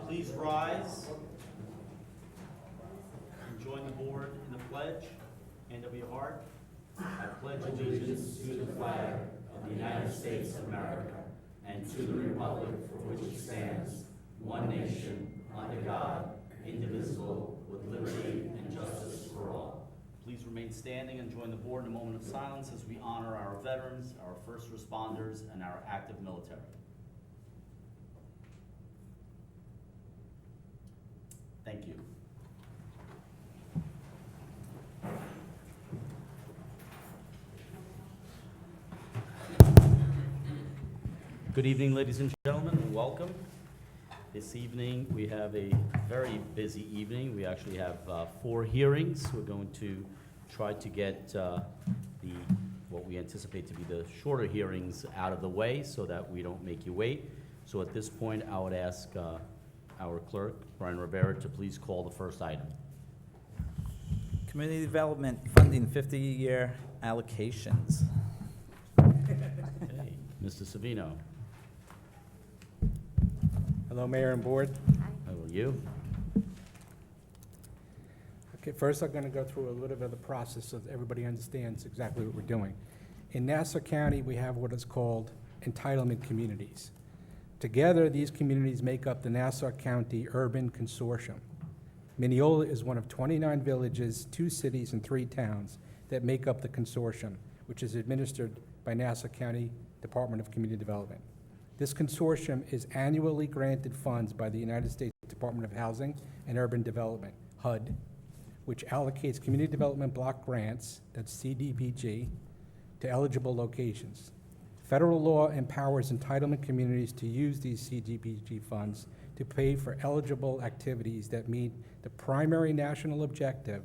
Please rise and join the board in the pledge. Hand over your heart. I pledge allegiance to the flag of the United States of America and to the republic for which it stands, one nation, under God, indivisible, with liberty and justice for all. Please remain standing and join the board in a moment of silence as we honor our veterans, our first responders, and our active military. Thank you. Good evening, ladies and gentlemen, and welcome. This evening, we have a very busy evening. We actually have 4 hearings. We're going to try to get what we anticipate to be the shorter hearings out of the way so that we don't make you wait. So at this point, I would ask our clerk, Brian Rivera, to please call the first item. Community Development Funding 50-year allocations. Okay, Mr. Savino, Hello, Mayor and Board. how are you? Okay, first I'm going to go through a little bit of the process so that everybody understands exactly what we're doing. In Nassau County, we have what is called entitlement communities. Together, these communities make up the Nassau County Urban Consortium. Mineola is one of 29 villages, 2 cities, and 3 towns that make up the consortium, which is administered by Nassau County Department of Community Development. This consortium is annually granted funds by the United States Department of Housing and Urban Development, HUD, which allocates community development block grants, that's CDBG, to eligible locations. Federal law empowers entitlement communities to use these CDBG funds to pay for eligible activities that meet the primary national objective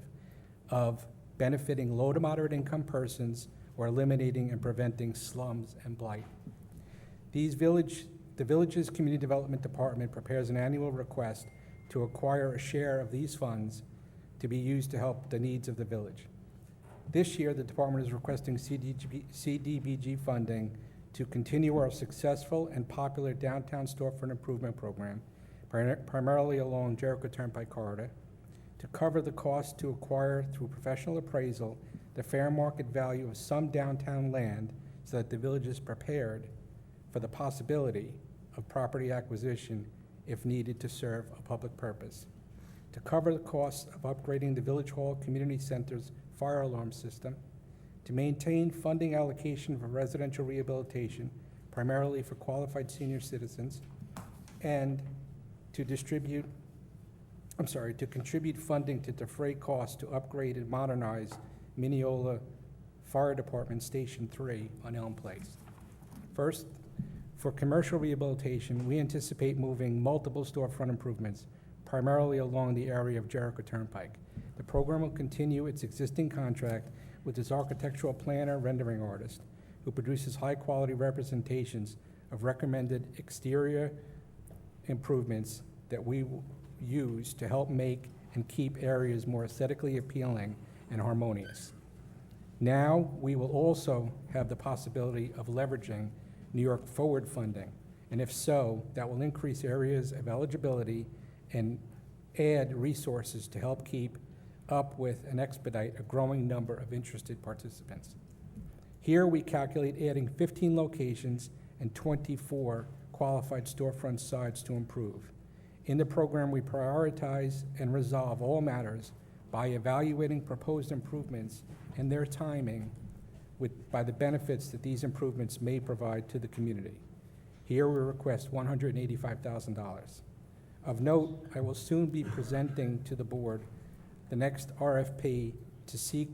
of benefiting low to moderate income persons or eliminating and preventing slums and blight. The village's Community Development Department prepares an annual request to acquire a share of these funds to be used to help the needs of the village. This year, the department is requesting CDBG funding to continue our successful and popular downtown storefront improvement program, primarily along Jericho Turnpike corridor, to cover the cost to acquire through professional appraisal the fair market value of some downtown land so that the village is prepared for the possibility of property acquisition if needed to serve a public purpose, to cover the costs of upgrading the Village Hall Community Center's fire alarm system, to maintain funding allocation for residential rehabilitation, primarily for qualified senior citizens, and to contribute funding to defray costs to upgrade and modernize Mineola Fire Department Station 3 on Elm Place. First, for commercial rehabilitation, we anticipate moving multiple storefront improvements, primarily along the area of Jericho Turnpike. The program will continue its existing contract with its architectural planner rendering artist, who produces high-quality representations of recommended exterior improvements that we use to help make and keep areas more aesthetically appealing and harmonious. Now, we will also have the possibility of leveraging New York Forward funding, and if so, that will increase areas of eligibility and add resources to help keep up with and expedite a growing number of interested participants. Here we calculate adding 15 locations and 24 qualified storefront sites to improve. In the program, we prioritize and resolve all matters by evaluating proposed improvements and their timing by the benefits that these improvements may provide to the community. Here we request $185,000. Of note, I will soon be presenting to the board the next RFP to seek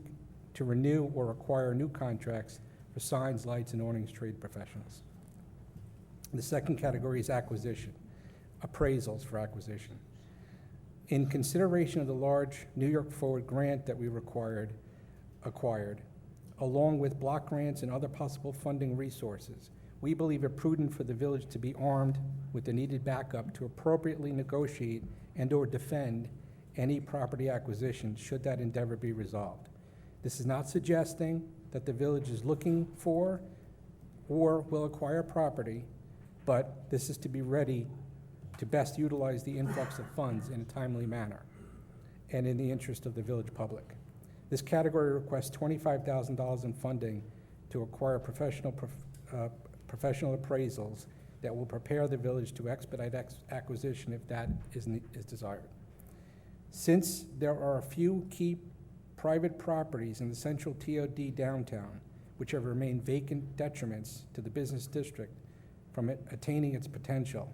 to renew or acquire new contracts for signs, lights, and awnings trade professionals. The second category is acquisition, appraisals for acquisition. In consideration of the large New York Forward grant that we acquired, along with block grants and other possible funding resources, we believe it prudent for the village to be armed with the needed backup to appropriately negotiate and/or defend any property acquisition should that endeavor be resolved. This is not suggesting that the village is looking for or will acquire property, but this is to be ready to best utilize the influx of funds in a timely manner and in the interest of the village public. This category requests $25,000 in funding to acquire professional appraisals that will prepare the village to expedite acquisition if that is desired. Since there are a few key private properties in the central TOD downtown which have remained vacant detriments to the business district from attaining its potential,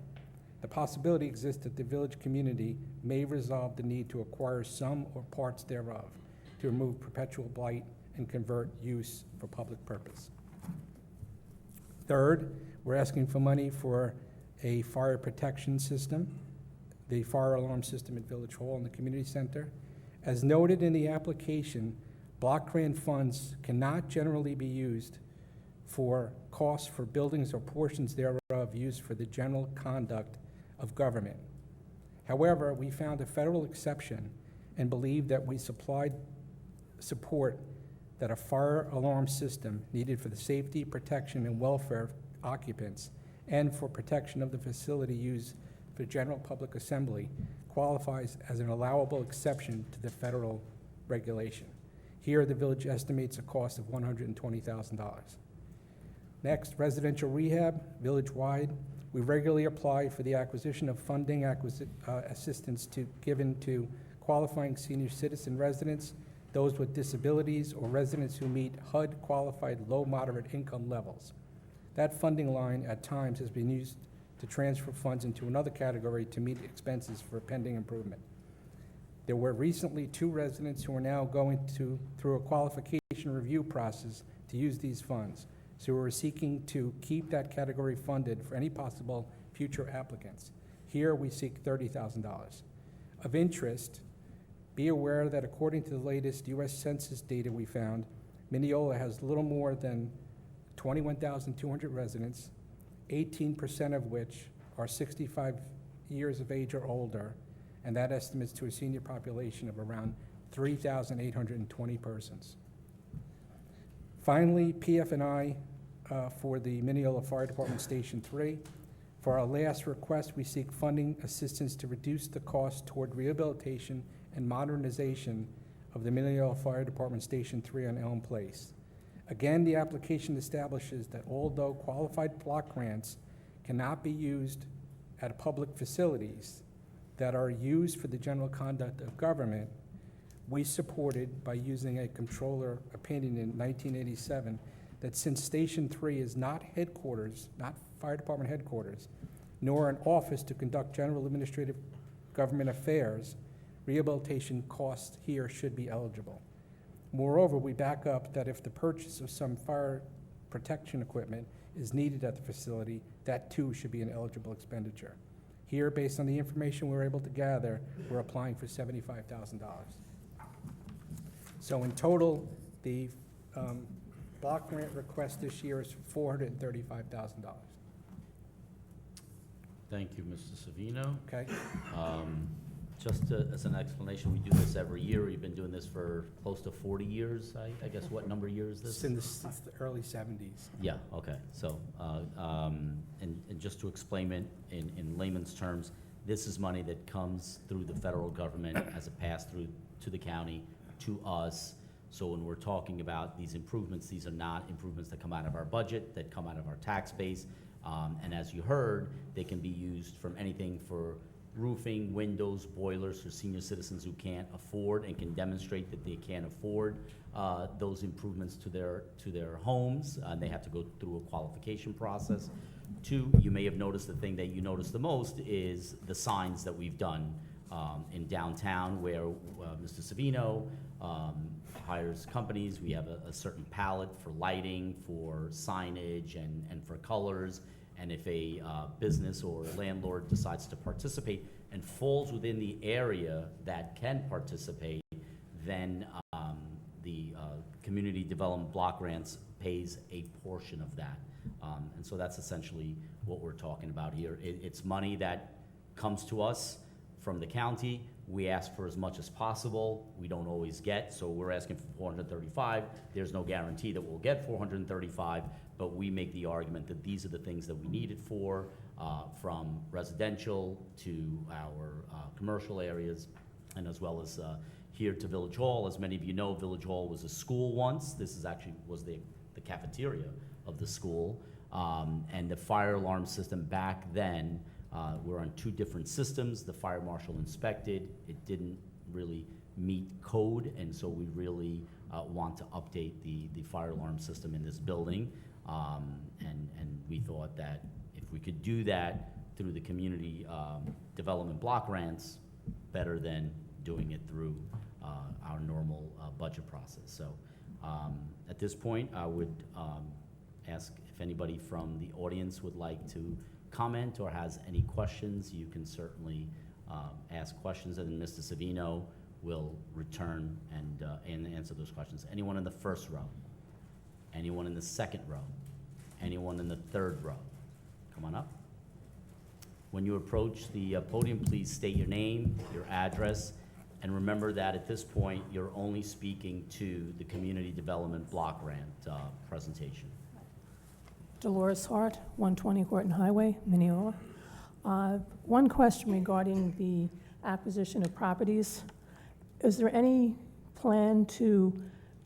the possibility exists that the village community may resolve the need to acquire some or parts thereof to remove perpetual blight and convert use for public purpose. Third, we're asking for money for a fire protection system, the fire alarm system at Village Hall and the community center. As noted in the application, block grant funds cannot generally be used for costs for buildings or portions thereof used for the general conduct of government. However, we found a federal exception and believe that we supplied support that a fire alarm system needed for the safety, protection, and welfare of occupants and for protection of the facility used for general public assembly qualifies as an allowable exception to the federal regulation. Here, the village estimates a cost of $120,000. Next, residential rehab, village-wide. We regularly apply for the acquisition of funding assistance given to qualifying senior citizen residents, those with disabilities, or residents who meet HUD-qualified low-moderate income levels. That funding line at times has been used to transfer funds into another category to meet expenses for pending improvement. There were recently 2 residents who are now going through a qualification review process to use these funds. So we're seeking to keep that category funded for any possible future applicants. Here we seek $30,000. Of interest, be aware that according to the latest U.S. Census data we found, Mineola has little more than 21,200 residents, 18% of which are 65 years of age or older, and that estimates to a senior population of around 3,820 persons. Finally, PF&I for the Mineola Fire Department Station 3. For our last request, we seek funding assistance to reduce the cost toward rehabilitation and modernization of the Mineola Fire Department Station 3 on Elm Place. Again, the application establishes that although qualified block grants cannot be used at public facilities that are used for the general conduct of government, we supported by using a comptroller opinion in 1987 that since Station 3 is not headquarters, not fire department headquarters, nor an office to conduct general administrative government affairs, rehabilitation costs here should be eligible. Moreover, we back up that if the purchase of some fire protection equipment is needed at the facility, that too should be an eligible expenditure. Here, based on the information we were able to gather, we're applying for $75,000. So in total, the block grant request this year is $435,000. Thank you, Mr. Savino. Okay? Just as an explanation, we do this every year. We've been doing this for close to 40 years, I guess. What number year is this? Since the early 70s. Yeah, okay. So, and just to explain it in layman's terms, this is money that comes through the federal government as a pass-through to the county, to us. So when we're talking about these improvements, these are not improvements that come out of our budget, that come out of our tax base. And as you heard, they can be used from anything for roofing, windows, boilers for senior citizens who can't afford and can demonstrate that they can't afford those improvements to their homes. They have to go through a qualification process. 2, you may have noticed the thing that you noticed the most is the signs that we've done in downtown where Mr. Savino hires companies. We have a certain palette for lighting, for signage, and for colors. And if a business or a landlord decides to participate and falls within the area that can participate, then the community development block grants pays a portion of that. And so that's essentially what we're talking about here. It's money that comes to us from the county. We ask for as much as possible. We don't always get, so we're asking for 435. There's no guarantee that we'll get 435, but we make the argument that these are the things that we need it for, from residential to our commercial areas, and as well as here to Village Hall. As many of you know, Village Hall was a school once. This is actually was the cafeteria of the school. And the fire alarm system back then, we're on 2 different systems. The fire marshal inspected. It didn't really meet code, and so we really want to update the fire alarm system in this building. And we thought that if we could do that through the community development block grants, better than doing it through our normal budget process. So at this point, I would ask if anybody from the audience would like to comment or has any questions. You can certainly ask questions, and then Mr. Savino will return and answer those questions. Anyone in the first row? Anyone in the second row? Anyone in the third row? Come on up. When you approach the podium, please state your name, your address, and remember that at this point, you're only speaking to the Community Development Block Grant presentation. Dolores Hart, 120 Horton Highway, Mineola. One question regarding the acquisition of properties. Is there any plan to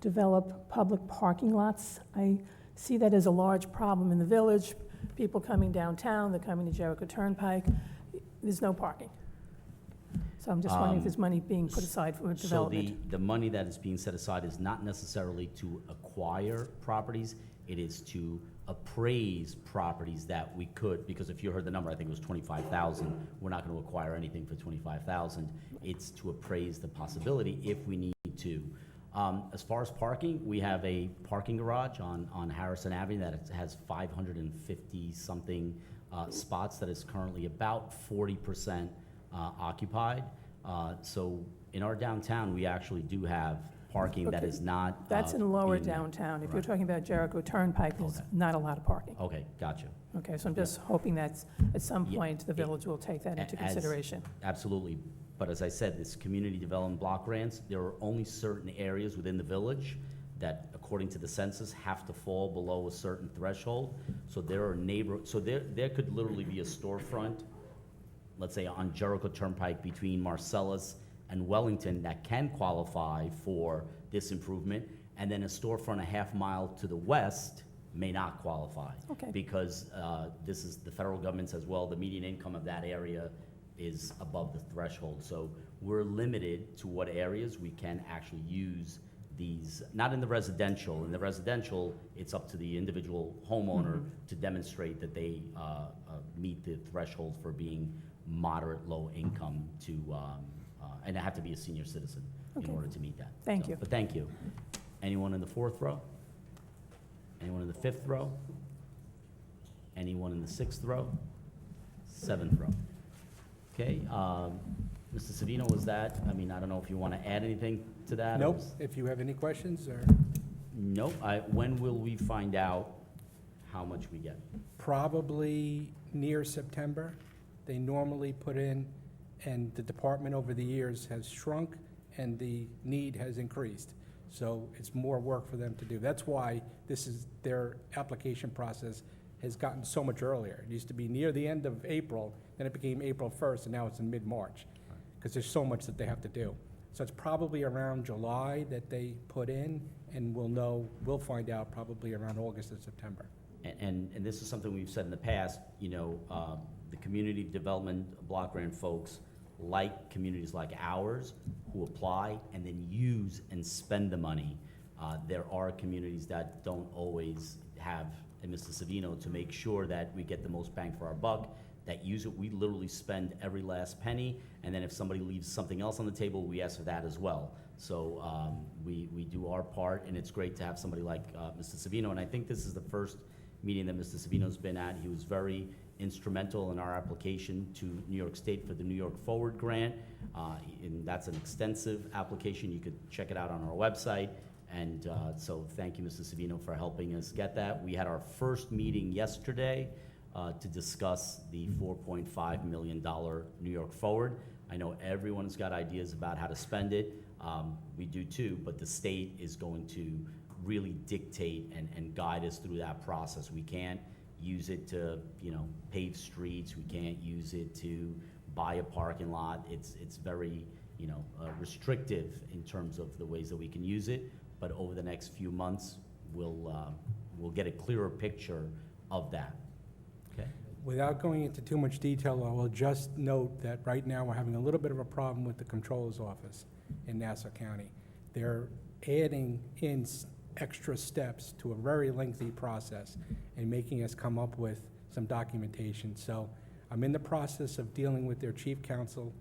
develop public parking lots? I see that as a large problem in the village. People coming downtown, they're coming to Jericho Turnpike. There's no parking. So I'm just wondering if there's money being put aside for development. So the money that is being set aside is not necessarily to acquire properties. It is to appraise properties that we could, because if you heard the number, I think it was 25,000. We're not going to acquire anything for 25,000. It's to appraise the possibility if we need to. As far as parking, we have a parking garage on Harrison Avenue that has 550-something spots that is currently about 40% occupied. So in our downtown, we actually do have parking that Okay. is not. That's in lower being- downtown. If you're Right. talking about Jericho Turnpike, there's Okay. not a lot of parking. Okay, gotcha. Okay, so I'm just hoping that at some Yeah, point, the village will take that into as- consideration. Absolutely. But as I said, this community development block grants, there are only certain areas within the village that, according to the census, have to fall below a certain threshold. So there are there could literally be a storefront, let's say on Jericho Turnpike between Marcellus and Wellington, that can qualify for this improvement, and then a storefront a half mile to the west may not qualify. Okay. Because this is, the federal government says, well, the median income of that area is above the threshold. So we're limited to what areas we can actually use these, not in the residential. In the residential, it's up to the individual homeowner to demonstrate that they meet the threshold for being moderate, low income and they have to be a senior citizen in Okay. order to meet that. Thank you. But thank you. Anyone in the fourth row? Anyone in the fifth row? Anyone in the sixth row? Seventh row? Okay, Mr. Savino, was that, I mean, I don't know if you want to add anything to that? or Nope, is- if you have any questions, or Nope, when will we find out how much we get? probably near September. They normally put in, and the department over the years has shrunk, and the need has increased. So it's more work for them to do. That's why their application process has gotten so much earlier. It used to be near the end of April, then it became April 1st, and now it's in mid-March, because there's so much that they have to do. So it's probably around July that they put in, and we'll find out probably around August or September. And this is something we've said in the past, the community development block grant folks like communities like ours who apply and then use and spend the money. There are communities that don't always have, and Mr. Savino, to make sure that we get the most bang for our buck, that use it. We literally spend every last penny, and then if somebody leaves something else on the table, we ask for that as well. So we do our part, and it's great to have somebody like Mr. Savino, and I think this is the first meeting that Mr. Savino's been at. He was very instrumental in our application to New York State for the New York Forward Grant, and that's an extensive application. You could check it out on our website, and so thank you, Mr. Savino, for helping us get that. We had our first meeting yesterday to discuss the $4.5 million New York Forward. I know everyone's got ideas about how to spend it. We do too, but the state is going to really dictate and guide us through that process. We can't use it to, pave streets. We can't use it to buy a parking lot. It's very, restrictive in terms of the ways that we can use it. But over the next few months, we'll get a clearer picture of that. Okay? Without going into too much detail, I will just note that right now, we're having a little bit of a problem with the Controller's Office in Nassau County. They're adding in extra steps to a very lengthy process and making us come up with some documentation. So I'm in the process of dealing with their chief counsel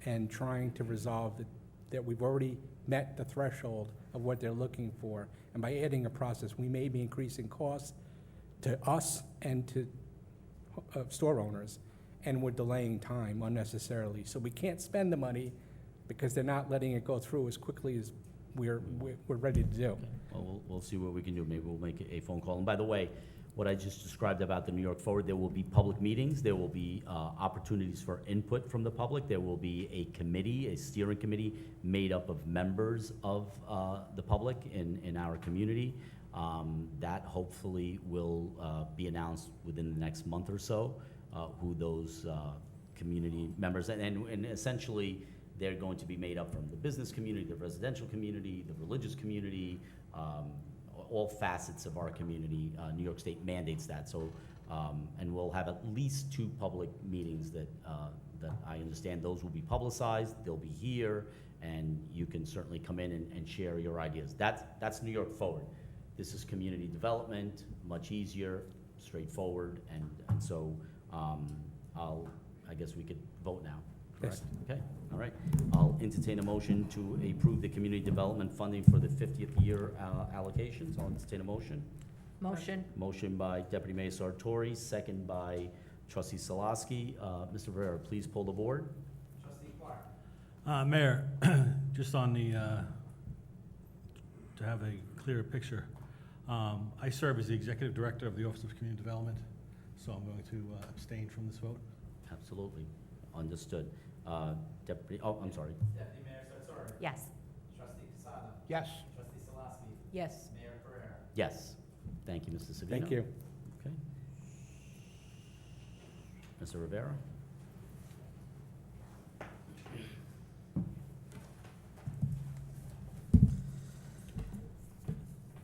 and trying to resolve that we've already met the threshold of what they're looking for. And by adding a process, we may be increasing costs to us and to store owners, and we're delaying time unnecessarily. So we can't spend the money because they're not letting it go through as quickly as we're ready to do. Okay. Well, we'll see what we can do. Maybe we'll make a phone call. And by the way, what I just described about the New York Forward, there will be public meetings. There will be opportunities for input from the public. There will be a committee, a steering committee, made up of members of the public in our community. That hopefully will be announced within the next month or so, who those community members, and essentially they're going to be made up from the business community, the residential community, the religious community, all facets of our community. New York State mandates that. So, and we'll have at least 2 public meetings that I understand those will be publicized. They'll be here, and you can certainly come in and share your ideas. That's New York Forward. This is community development, much easier, straightforward, and so I guess we could vote now. Correct? Yes. Okay, all right. I'll entertain a motion to approve the community development funding for the 50th year allocations. I'll entertain a motion. Motion. Motion by Deputy Mayor Sartori, second by Trustee Salaski. Mr. Rivera, please pull the board. Mayor, just on the, to have a clearer picture, I serve as the Executive Director of the Office of Community Development, so I'm going to abstain from this vote. Absolutely, understood. Deputy, I'm sorry. Deputy Mayor Sartori. Yes. Trustee Casada. Yes. Trustee Salaski. Yes. Mayor Pereira. Yes. Thank you, Mr. Savino. Thank you. Okay. Mr. Rivera?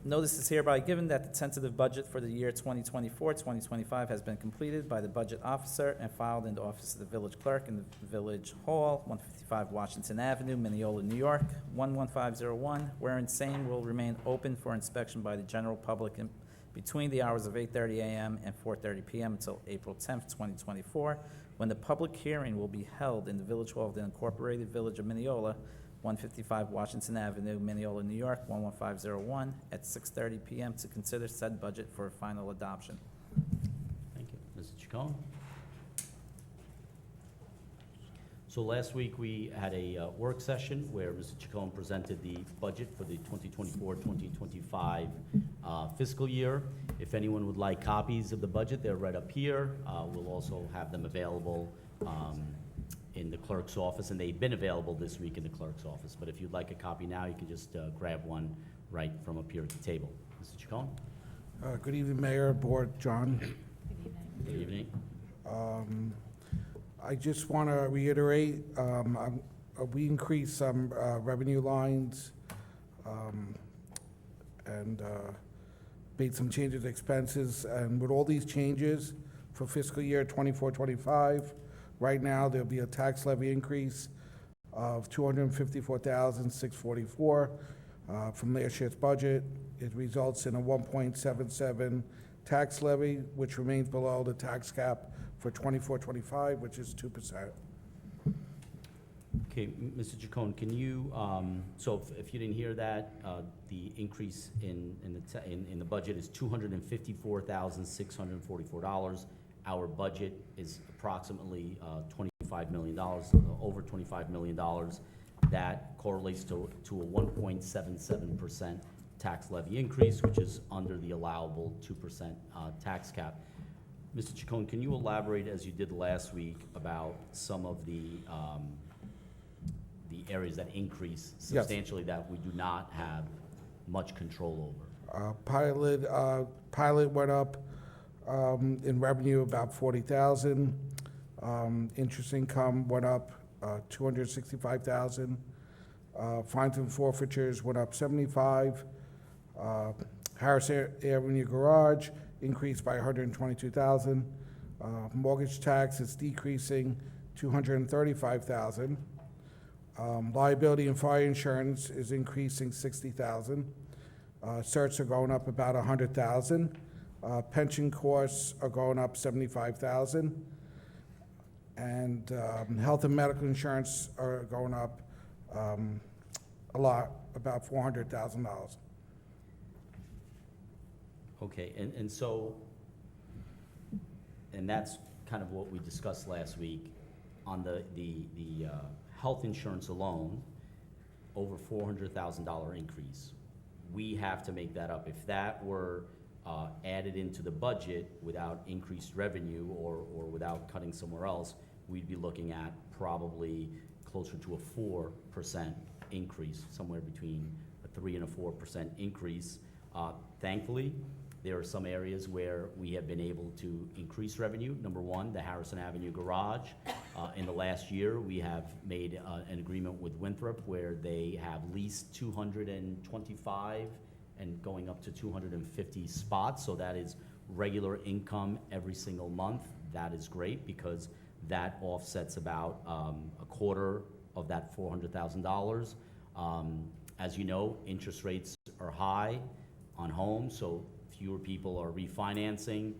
Notice is hereby given that the tentative budget for the year 2024-2025 has been completed by the budget officer and filed in the office of the village clerk in the Village Hall, 155 Washington Avenue, Mineola, New York, 11501, wherein same will remain open for inspection by the general public between the hours of 8:30 a.m. and 4:30 p.m. until April 10th, 2024, when the public hearing will be held in the Village Hall of the Incorporated Village of Mineola, 155 Washington Avenue, Mineola, New York, 11501, at 6:30 p.m. to consider said budget for final adoption. Thank you. Mr. Chacon? So last week, we had a work session where Mr. Chacon presented the budget for the 2024-2025 fiscal year. If anyone would like copies of the budget, they're right up here. We'll also have them available in the clerk's office, and they've been available this week in the clerk's office. But if you'd like a copy now, you can just grab one right from up here at the table. Mr. Chacon? Good evening, Mayor, Board, John. Good evening. I just want to reiterate, we increased some revenue lines and made some changes to expenses. And with all these changes for fiscal year 24-25, right now, there'll be a tax levy increase of $254,644 from last year's budget. It results in a 1.77 tax levy, which remains below the tax cap for 24-25, which is 2%. Okay, Mr. Chacon, can you, so if you didn't hear that, the increase in the budget is $254,644. Our budget is approximately $25 million, over $25 million. That correlates to a 1.77% tax levy increase, which is under the allowable 2% tax cap. Mr. Chacon, can you elaborate, as you did last week, about some of the areas that increase substantially that we do not have much control over? Pilot went up in revenue, about 40,000. Interest income went up 265,000. Fines and forfeitures went up 75. Harris Avenue Garage increased by 122,000. Mortgage tax is decreasing 235,000. Liability and fire insurance is increasing 60,000. Certs are going up about 100,000. Pension costs are going up 75,000. And health and medical insurance are going up a lot, about $400,000. Okay, and so, and that's kind of what we discussed last week. On the health insurance alone, over $400,000 increase. We have to make that up. If that were added into the budget without increased revenue or without cutting somewhere else, we'd be looking at probably closer to a 4% increase, somewhere between a 3 and a 4% increase. Thankfully, there are some areas where we have been able to increase revenue. Number one, the Harrison Avenue Garage. In the last year, we have made an agreement with Winthrop where they have leased 225 and going up to 250 spots. So that is regular income every single month. That is great because that offsets about a quarter of that $400,000. As you know, interest rates are high on homes, so fewer people are refinancing,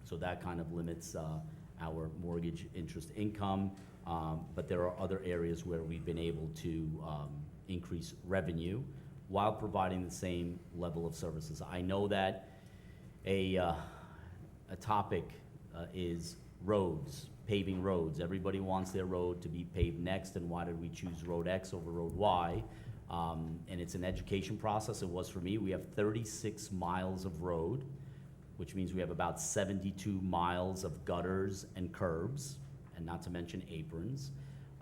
so that kind of limits our mortgage interest income. But there are other areas where we've been able to increase revenue while providing the same level of services. I know that a topic is roads, paving roads. Everybody wants their road to be paved next, and why did we choose Road X over Road Y? And it's an education process. It was for me. We have 36 miles of road, which means we have about 72 miles of gutters and curbs, and not to mention aprons.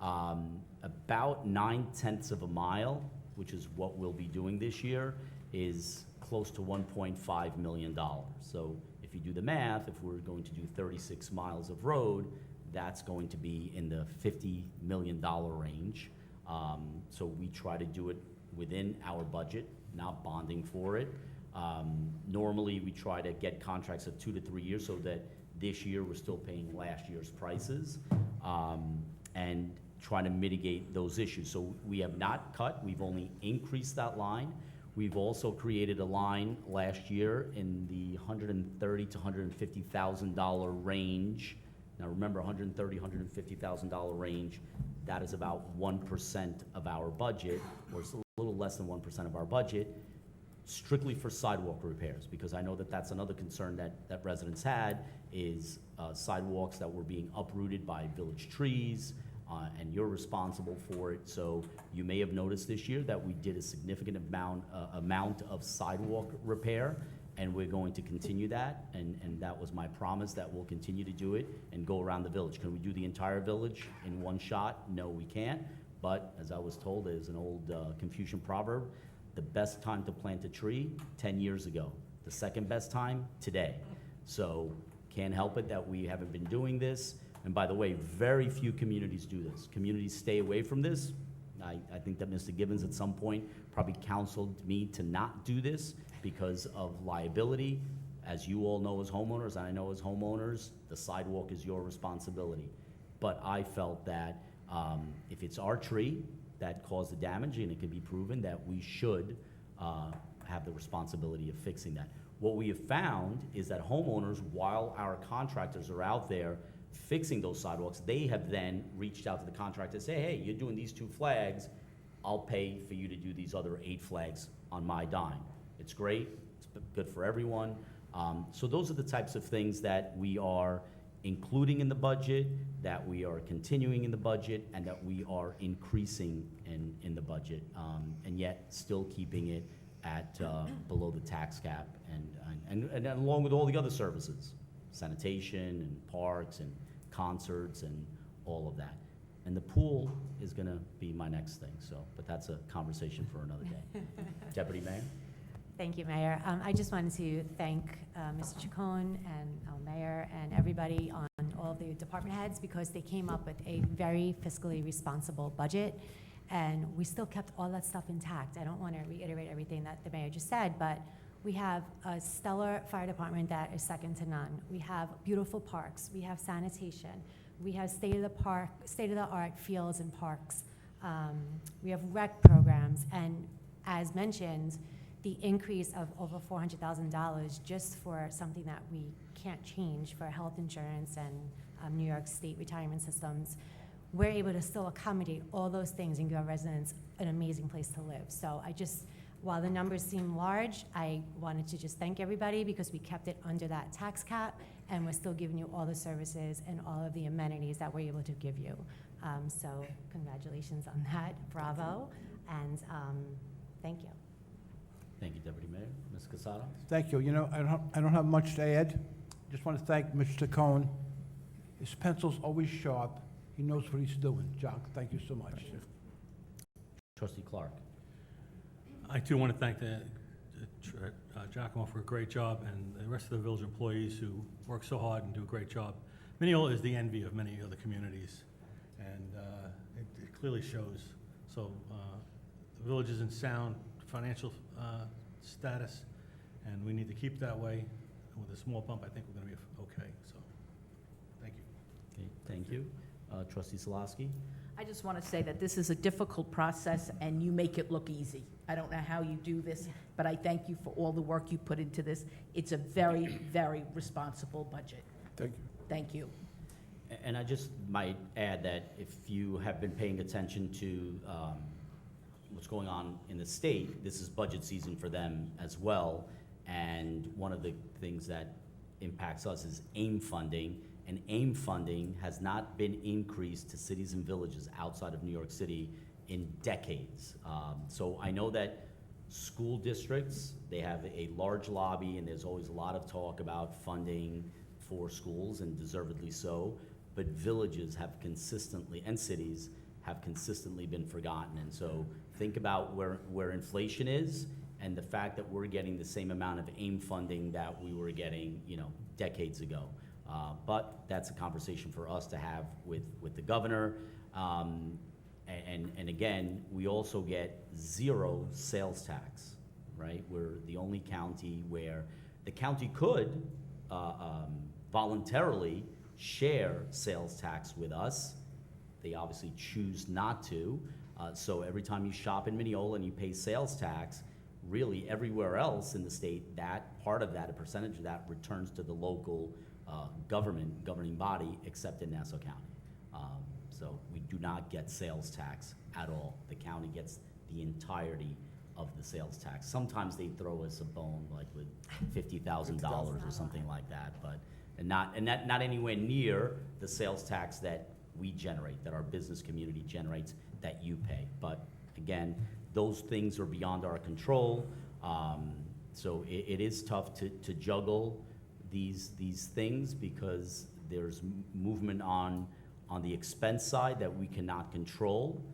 About 9/10 of a mile, which is what we'll be doing this year, is close to $1.5 million. So if you do the math, if we're going to do 36 miles of road, that's going to be in the $50 million range. So we try to do it within our budget, not bonding for it. Normally, we try to get contracts of 2 to 3 years so that this year we're still paying last year's prices and trying to mitigate those issues. So we have not cut, we've only increased that line. We've also created a line last year in the $130,000 to $150,000 range. Now remember, $130,000, $150,000 range, that is about 1% of our budget, or it's a little less than 1% of our budget, strictly for sidewalk repairs, because I know that that's another concern that residents had, is sidewalks that were being uprooted by village trees, and you're responsible for it. So you may have noticed this year that we did a significant amount of sidewalk repair, and we're going to continue that, and that was my promise, that we'll continue to do it and go around the village. Can we do the entire village in one shot? No, we can't, but as I was told, there's an old Confucian proverb, the best time to plant a tree, 10 years ago. The second best time, today. So can't help it that we haven't been doing this. And by the way, very few communities do this. Communities stay away from this. I think that Mr. Gibbons at some point probably counseled me to not do this because of liability. As you all know as homeowners, and I know as homeowners, the sidewalk is your responsibility. But I felt that if it's our tree that caused the damage, and it can be proven, that we should have the responsibility of fixing that. What we have found is that homeowners, while our contractors are out there fixing those sidewalks, they have then reached out to the contractor and say, hey, you're doing these 2 flags, I'll pay for you to do these other 8 flags on my dime. It's great, it's good for everyone. So those are the types of things that we are including in the budget, that we are continuing in the budget, and that we are increasing in the budget, and yet still keeping it at below the tax cap, and along with all the other services, sanitation and parks and concerts and all of that. And the pool is gonna be my next thing, so, but that's a conversation for another day. Deputy Mayor? Thank you, Mayor. I just wanted to thank Mr. Chacon and our mayor and everybody on all of the department heads because they came up with a very fiscally responsible budget, and we still kept all that stuff intact. I don't want to reiterate everything that the mayor just said, but we have a stellar fire department that is second to none. We have beautiful parks. We have sanitation. We have state-of-the-art fields and parks. We have rec programs, and as mentioned, the increase of over $400,000 just for something that we can't change for health insurance and New York State retirement systems, we're able to still accommodate all those things and give our residents an amazing place to live. So while the numbers seem large, I wanted to just thank everybody because we kept it under that tax cap, and we're still giving you all the services and all of the amenities that we're able to give you. So congratulations on that, bravo, and thank you. Thank you, Deputy Mayor. Ms. Casado? Thank you. You know, I don't have much to add. Just want to thank Mr. Cohen. His pencil's always sharp. He knows what he's doing. Jock, thank you so much. Trustee Clark? I too want to thank Giacomo for a great job and the rest of the village employees who work so hard and do a great job. Mineola is the envy of many other communities, and it clearly shows. So the village is in sound financial status, and we need to keep that way. And with a small bump, I think we're going to be okay. So, thank you. Okay, thank you. Trustee Solosky? I just want to say that this is a difficult process, and you make it look easy. I don't know how you do this, but I thank you for all the work you put into this. It's a very, very responsible budget. Thank you. Thank you. And I just might add that if you have been paying attention to what's going on in the state, this is budget season for them as well. And one of the things that impacts us is AIM funding. And AIM funding has not been increased to cities and villages outside of New York City in decades. So I know that school districts, they have a large lobby, and there's always a lot of talk about funding for schools, and deservedly so. But villages have consistently, and cities, have consistently been forgotten. And so think about where inflation is, and the fact that we're getting the same amount of AIM funding that we were getting, decades ago. But that's a conversation for us to have with the governor. And again, we also get zero sales tax, right? We're the only county where the county could voluntarily share sales tax with us. They obviously choose not to. So every time you shop in Mineola and you pay sales tax, really everywhere else in the state, that part of that, a percentage of that, returns to the local governing body, except in Nassau County. So we do not get sales tax at all. The county gets the entirety of the sales tax. Sometimes they throw us a bone, like with $50,000 or something like that, but not anywhere near the sales tax that we generate, that our business community generates, that you pay. But again, those things are beyond our control. So it is tough to juggle these things because there's movement on the expense side that we cannot control,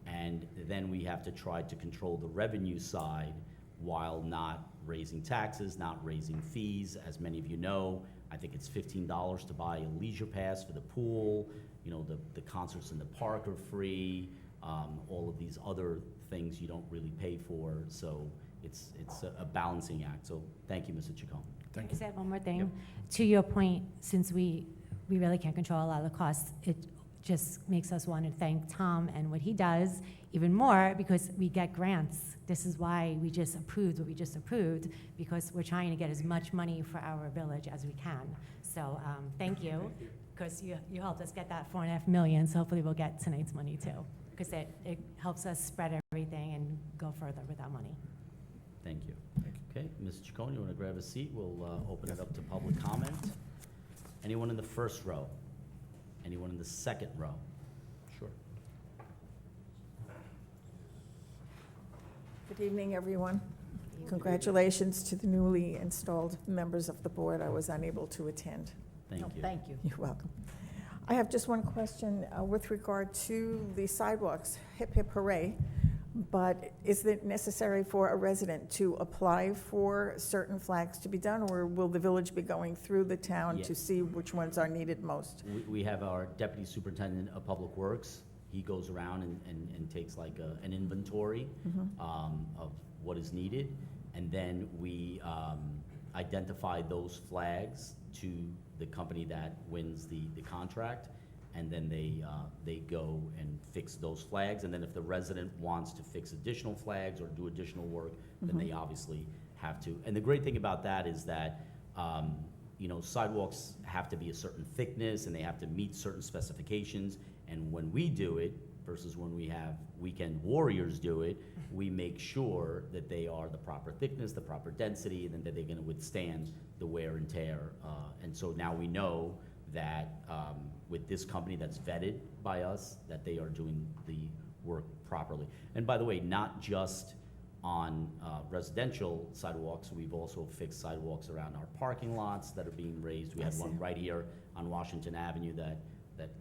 and then we have to try to control the revenue side while not raising taxes, not raising fees. As many of you know, I think it's $15 to buy a leisure pass for the pool. The concerts in the park are free. All of these other things you don't really pay for. So it's a balancing act. So thank you, Mr. Chacon. Can I say one more thing? Yep. To your point, since we really can't control a lot of the costs, it just makes us want to thank Tom and what he does even more, because we get grants. This is why we just approved what we just approved, because we're trying to get as much money for our village as we can. So thank you, because you helped us get that $4.5 million, so hopefully we'll get tonight's money too, because it helps us spread everything and go further with our money. Thank you. Okay, Ms. Chacon, you want to grab a seat? We'll open it up to public comment. Anyone in the first row? Anyone in the second row? Sure. Good evening, everyone. Congratulations to the newly installed members of the board. I was unable to attend. Thank you. Thank you. You're welcome. I have just one question with regard to the sidewalks. Hip, hip, hooray. But is it necessary for a resident to apply for certain flags to be done, or will the village be going through the town Yeah. to see which ones are needed most? We have our Deputy Superintendent of Public Works. He goes around and takes like an inventory of what is needed. And then we identify those flags to the company that wins the contract. And then they go and fix those flags. And then if the resident wants to fix additional flags or do additional work, then they obviously have to. And the great thing about that is that, you know, sidewalks have to be a certain thickness and they have to meet certain specifications. And when we do it versus when we have weekend warriors do it, we make sure that they are the proper thickness, the proper density, and that they're gonna withstand the wear and tear. And so now we know that with this company that's vetted by us, that they are doing the work properly. And by the way, not just on residential sidewalks, we've also fixed sidewalks around our parking lots that are being raised. We I had see. one right here on Washington Avenue that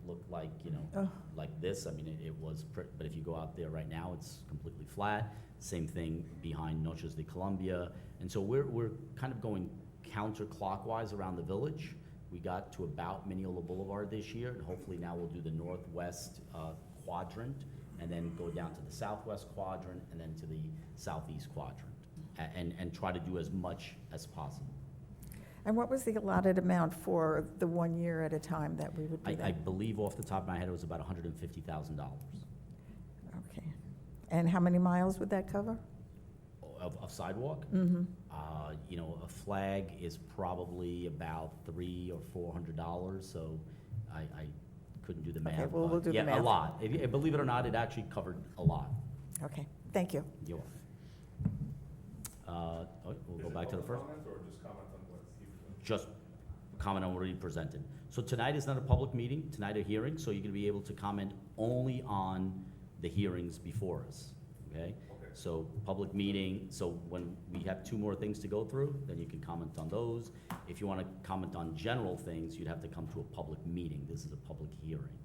looked like, you know, Oh. like this. I mean, it was, but if you go out there right now, it's completely flat. Same thing behind Noches de Colombia. And so we're kind of going counterclockwise around the village. We got to about Mineola Boulevard this year, and hopefully now we'll do the northwest quadrant, and then go down to the southwest quadrant, and then to the southeast quadrant, and try to do as much as possible. And what was the allotted amount for the 1 year at a time that we would do I that? believe off the top of my head, it was about $150,000 Okay. And how many miles would that cover? of sidewalk. Mm-hmm. You know, a flag is probably about $300 or $400, so I couldn't do the math. Okay, well, we'll but do the yeah, math. a lot. Believe it or not, it actually covered a lot. Okay, thank you. You're welcome. We'll go back to the first. Just comment on what he presented. So tonight is not a public meeting, tonight a hearing, so you're gonna be able to comment only on the hearings before us, okay? So public meeting, so when we have 2 more things to go through, then you can comment on those. If you wanna comment on general things, you'd have to come to a public meeting. This is a public hearing.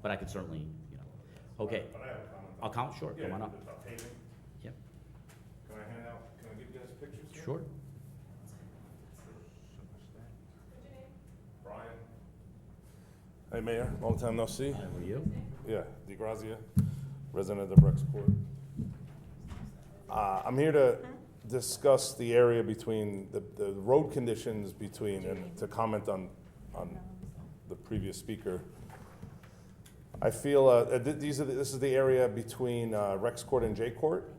But I could certainly, you know, okay. But I have a comment. I'll comment, sure, come on up. About paving. Yep, Can I hand out, can I give you guys pictures here? sure. Brian. Hey, Mayor, long time no see. How are you? Yeah, DeGrazia, resident of Rexport. I'm here to discuss the area between, the road conditions between, and to comment on the previous speaker. I feel, this is the area between Rex Court and J Court.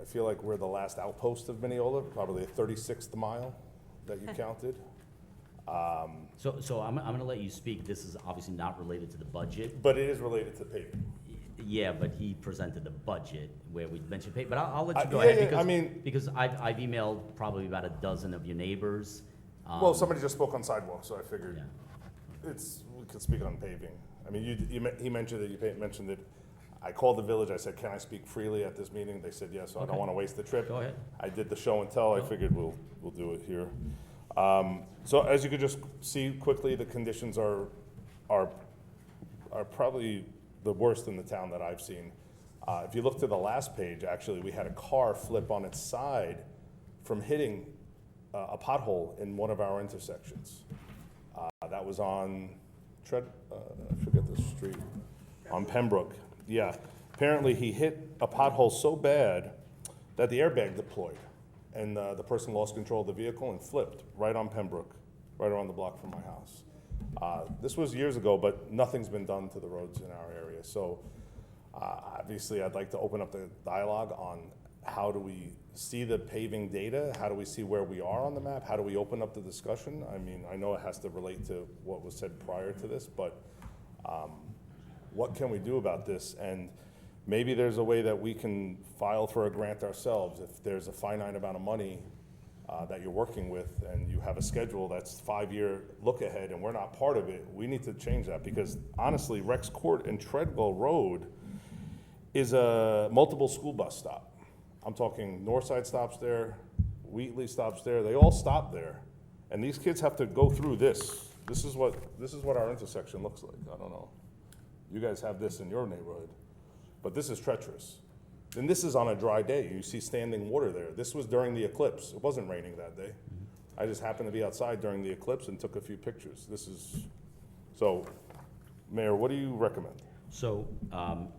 I feel like we're the last outpost of Mineola, probably the 36th mile that you counted. So I'm gonna let you speak. This is obviously not related to the budget. But it is related to paving. Yeah, but he presented the budget where we mentioned pay, but I'll let you go Yeah, ahead. yeah, because I mean- because I've emailed probably about a dozen of your neighbors. Well, somebody just spoke on sidewalks, so I figured Yeah. we could speak on paving. I mean, he mentioned that, you mentioned that, I called the village, I said, can I speak freely at this meeting? They said yes, so I don't Okay. want to waste the trip. Go ahead. I did the show and tell, I figured we'll do it here. So as you could just see quickly, the conditions are probably the worst in the town that I've seen. If you look to the last page, actually, we had a car flip on its side from hitting a pothole in one of our intersections. That was on I forget the street, on Pembroke. Yeah, apparently he hit a pothole so bad that the airbag deployed, and the person lost control of the vehicle and flipped right on Pembroke, right around the block from my house. This was years ago, but nothing's been done to the roads in our area. So obviously, I'd like to open up the dialogue on how do we see the paving data? How do we see where we are on the map? How do we open up the discussion? I mean, I know it has to relate to what was said prior to this, but what can we do about this? And maybe there's a way that we can file for a grant ourselves. If there's a finite amount of money that you're working with and you have a schedule that's 5-year look ahead and we're not part of it, we need to change that, because honestly, Rex Court and Treadwell Road is a multiple school bus stop. I'm talking Northside stops there, Wheatley stops there, they all stop there. And these kids have to go through this. This is what our intersection looks like. I don't know. You guys have this in your neighborhood, but this is treacherous. And this is on a dry day. You see standing water there. This was during the eclipse. It wasn't raining that day. I just happened to be outside during the eclipse and took a few pictures. So, Mayor, what do you recommend? So,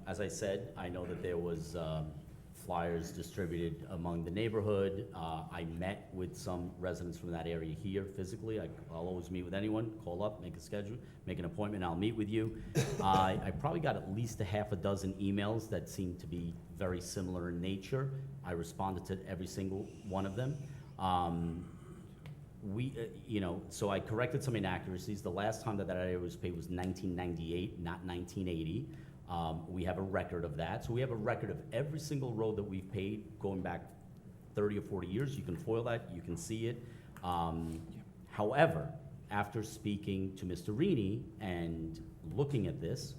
as I said, I know that there was flyers distributed among the neighborhood. I met with some residents from that area here physically. I'll always meet with anyone, call up, make a schedule, make an appointment, I'll meet with you. I probably got at least a half a dozen emails that seemed to be very similar in nature. I responded to every single one of them. So I corrected some inaccuracies. The last time that area was paid was 1998, not 1980. We have a record of that. So we have a record of every single road that we've paid going back 30 or 40 years. You can foil that, you can see it. However, after speaking to Mr. Rini and looking at this,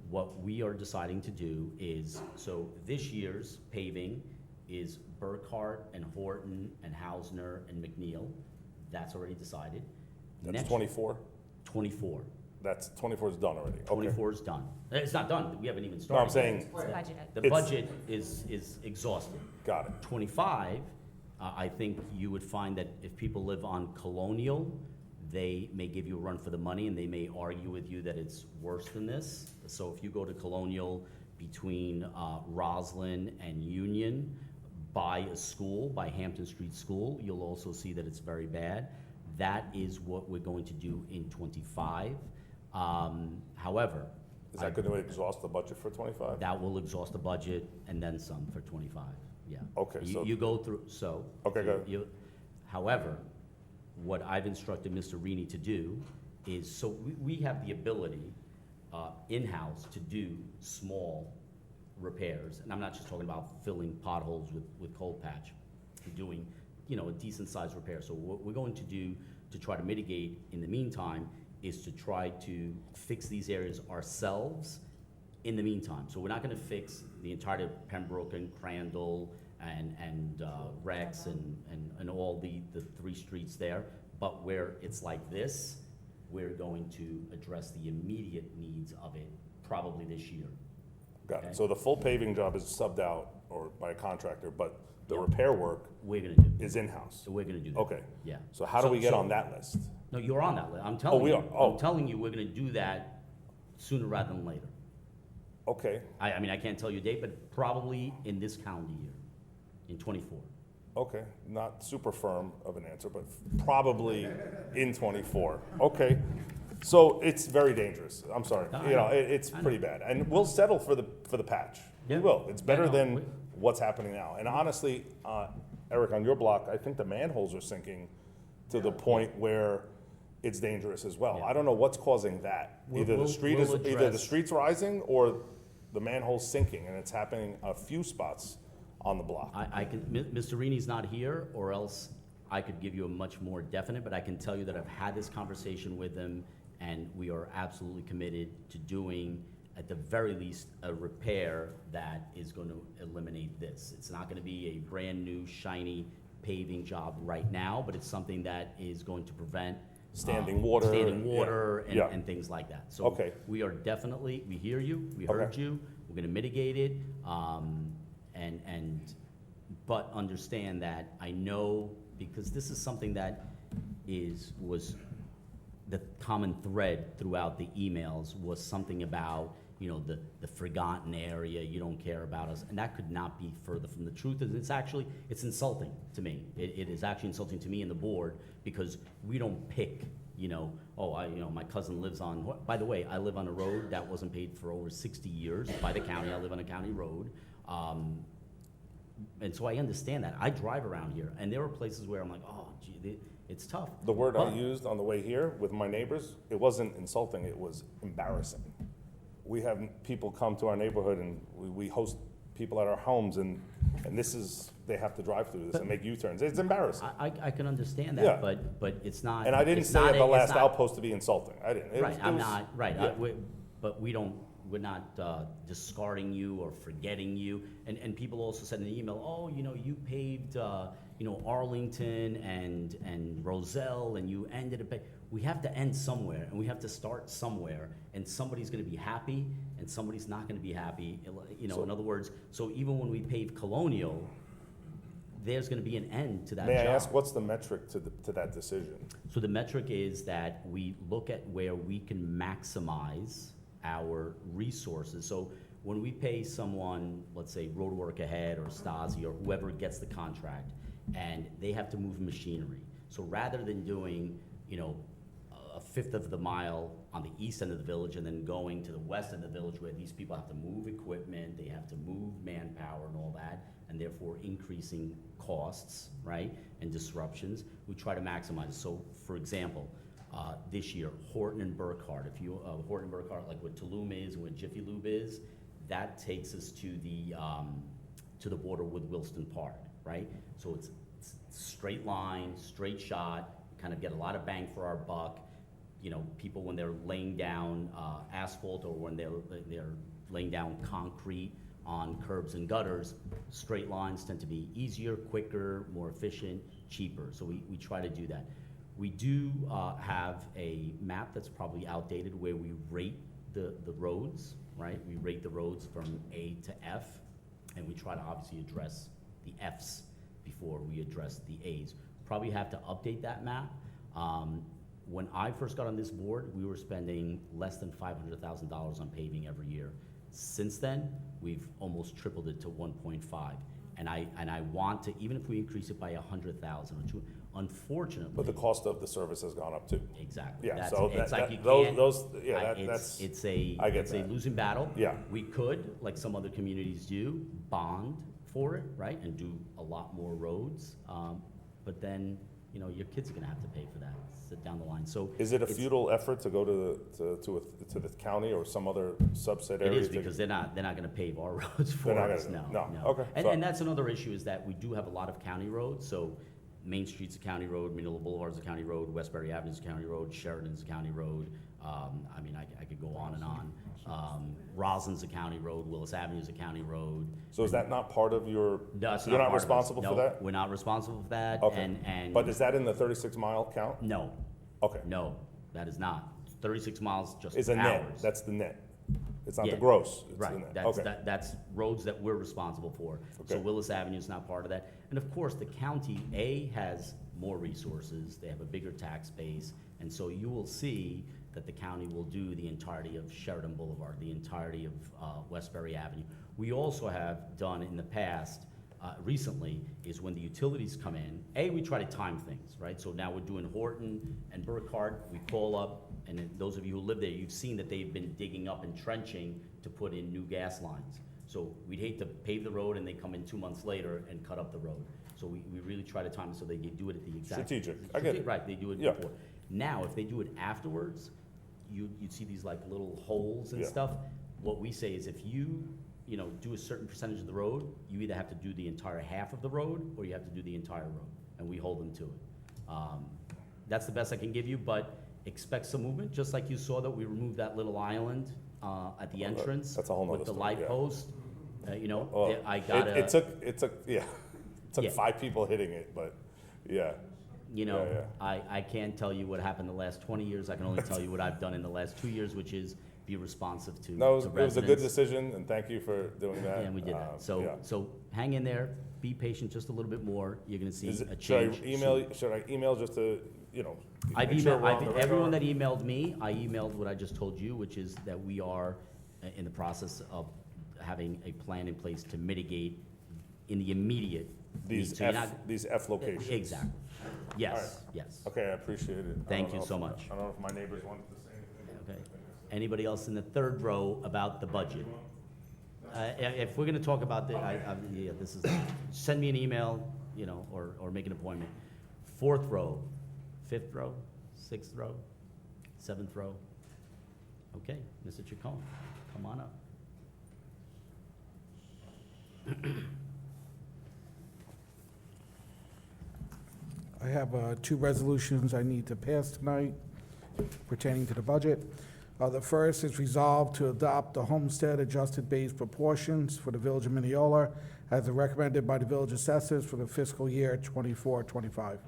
what we are deciding to do is, so this year's paving is Burkhart and Horton and Hausner and McNeil. That's already decided. That's Next- 24? 24. That's, 24 is done already. Okay. 24 is done. It's not done, we haven't even No, started. I'm saying, It's budgeted. The It's- budget is exhausted. got it. 25, I think you would find that if people live on Colonial, they may give you a run for the money, and they may argue with you that it's worse than this. So if you go to Colonial between Roslyn and Union, by a school, by Hampton Street School, you'll also see that it's very bad. That is what we're going to do in 25. However, Is that going to exhaust the budget for 25? that will exhaust the budget and then some for 25, yeah. Okay, You- so- You go through, so. Okay, go ahead. However, what I've instructed Mr. Rini to do is, so we have the ability, in-house to do small repairs, and I'm not just talking about filling potholes with cold patch. We're doing, a decent-sized repair. So what we're going to do to try to mitigate in the meantime is to try to fix these areas ourselves in the meantime. So we're not gonna fix the entire Pembroke and Crandall and Rex and all the three streets there, but where it's like this, we're going to address the immediate needs of it probably this year. Got Okay. it. So the full paving job is subbed out or by a contractor, but the Yeah. repair work We're gonna do, is in-house? so we're gonna do that. Okay. Yeah. So how do we get on that list? No, you're on that list. I'm telling we you. are? Oh. I'm telling you, we're gonna do that sooner rather than later. Okay, I mean, I can't tell you a date, but probably in this calendar year, in 24. okay. Not super firm of an answer, but probably in 24. Okay. So it's very dangerous. I'm sorry. No, I You know, know. it's I know. pretty bad. And we'll settle for the patch. We Yeah. will. It's better Yeah, no, than we- what's happening now. And honestly, Eric, on your block, I think the manholes are sinking to the point where it's dangerous as well. Yeah. I don't know what's causing that. We'll- Either the we'll- street we'll either the address- street's rising or the manhole's sinking, and it's happening a few spots on the block. I can, Mr. Rini's not here, or else I could give you a much more definite, but I can tell you that I've had this conversation with him, and we are absolutely committed to doing, at the very least, a repair that is going to eliminate this. It's not going to be a brand-new, shiny paving job right now, but it's something that is going to prevent Standing water, standing yeah, water yeah. and things like that. So Okay. we are definitely, we hear you, we Okay. heard you, we're gonna mitigate it, but understand that I know, because this is something that was the common thread throughout the emails, was something about, the forgotten area, you don't care about us, and that could not be further from the truth. And it's insulting to me. It is actually insulting to me and the board, because we don't pick, my cousin lives on, by the way, I live on a road that wasn't paid for over 60 years by the county. I live on a county road. And so I understand that. I drive around here, and there are places where I'm like, oh, gee, it's tough. The word I But- used on the way here with my neighbors, it wasn't insulting, it was embarrassing. We have people come to our neighborhood and we host people at our homes and they have to drive through this and make U-turns. It's embarrassing. I can understand Yeah. that, but it's not. And I didn't it's say not at the it's last not- outpost to be insulting. I didn't. It was- Right, it I'm was- not, right, yeah. but we're not discarding you or forgetting you. And people also send an email, oh, you paved, Arlington and Roselle, and you ended up, we have to end somewhere, and we have to start somewhere, and somebody's gonna be happy, and somebody's not gonna be happy. You know, in other words, so even when we pave Colonial, there's gonna be an end to that job. May I ask, what's the metric to that decision? So the metric is that we look at where we can maximize our resources. So when we pay someone, let's say Roadwork Ahead or Stasi or whoever gets the contract, and they have to move machinery. So rather than doing, you know, a fifth of the mile on the east end of the village and then going to the west end of the village where these people have to move equipment, they have to move manpower and all that, and therefore increasing costs, right, and disruptions, we try to maximize. So, for example, this year, Horton and Burkhardt, if you, Horton and Burkhardt, like what Tulum is and what Jiffy Lube is, that takes us to the border with Wilston Park, right? So it's straight line, straight shot, kind of get a lot of bang for our buck. You know, people when they're laying down asphalt or when they're laying down concrete on curbs and gutters, straight lines tend to be easier, quicker, more efficient, cheaper. So we try to do that. We do have a map that's probably outdated where we rate the roads, right? We rate the roads from A to F, and we try to obviously address the Fs before we address the As. Probably have to update that map. When I first got on this board, we were spending less than $500,000 on paving every year. Since then, we've almost tripled it to 1.5. And I want to, even if we increase it by 100,000 or 2, unfortunately. But the cost of the service has gone up too. Exactly. Yeah, That's- so it's like you those, can't- those, yeah, I- that's, It's a I get that. losing battle. Yeah. We could, like some other communities do, bond for it, right, and do a lot more roads. But then, you know, your kids are gonna have to pay for that, sit down the line. So is it a it's- futile effort to go to the county or some other subset It area? is to- because they're not gonna pave our roads for They're not us, gonna- no. no. Okay, so- And that's another issue is that we do have a lot of county roads, so Main Street's a county road, Manila Boulevard's a county road, Westbury Avenue's a county road, Sheridan's a county road. I mean, I could go on and on. Roslyn's a county road, Willis Avenue's a county road. So is that not part of your, No, it's you're not part of us. responsible for No, that? we're not responsible for that, Okay. and. But is that in the 36-mile count? No, Okay. no, that is not. 36 miles just It's a net, ours. that's the net. It's not the Yeah. gross, it's the Right, net. that's, Okay. that's roads that we're responsible for. So Okay. Willis Avenue is not part of that. And of course, the county, has more resources, they have a bigger tax base, and so you will see that the county will do the entirety of Sheridan Boulevard, the entirety of Westbury Avenue. We also have done in the past, recently, is when the utilities come in, we try to time things, right? So now we're doing Horton and Burkhardt, we call up, and then those of you who live there, you've seen that they've been digging up and trenching to put in new gas lines. So we'd hate to pave the road and they come in 2 months later and cut up the road. So we really try to time it so they do it at the exact. Strategic. I get it. Right, they do it Yeah. before. Now, if they do it afterwards, you'd see these like little holes and Yeah. stuff. What we say is if you do a certain percentage of the road, you either have to do the entire half of the road or you have to do the entire road, and we hold them to it. That's the best I can give you, but expect some movement, just like you saw that we removed that little island at the entrance. that's a whole nother with the story, light yeah. post. Well, I gotta. It took, yeah, it took Yeah. 5 people hitting it, but, yeah. Yeah. I can't tell you what happened the last 20 years. I can only tell you what I've done in the last 2 years, which is be responsive to No, it was a residents. good decision, and thank you for doing that. And we did that. Yeah. So hang in there, be patient just a little bit more. You're gonna see Is a it, change. should I email just to, I've make sure we're on the everyone radar? that emailed me, I emailed what I just told you, which is that we are in the process of having a plan in place to mitigate in the immediate. These need. So you're not- These F locations? Exactly. Yes, yes. Okay, I appreciate it. I Thank don't you know so if- much. I don't know if my neighbors wanted to say anything. Okay. Anybody else in the third row about the budget? If we're gonna talk about this is, send me an email, or make an appointment. Fourth row, fifth row, sixth row, seventh row. Okay, Mr. Chacon, come on up. I have 2 resolutions I need to pass tonight pertaining to the budget. The first is resolved to adopt the homestead adjusted base proportions for the Village of Mineola as recommended by the village assessors for the fiscal year 24-25.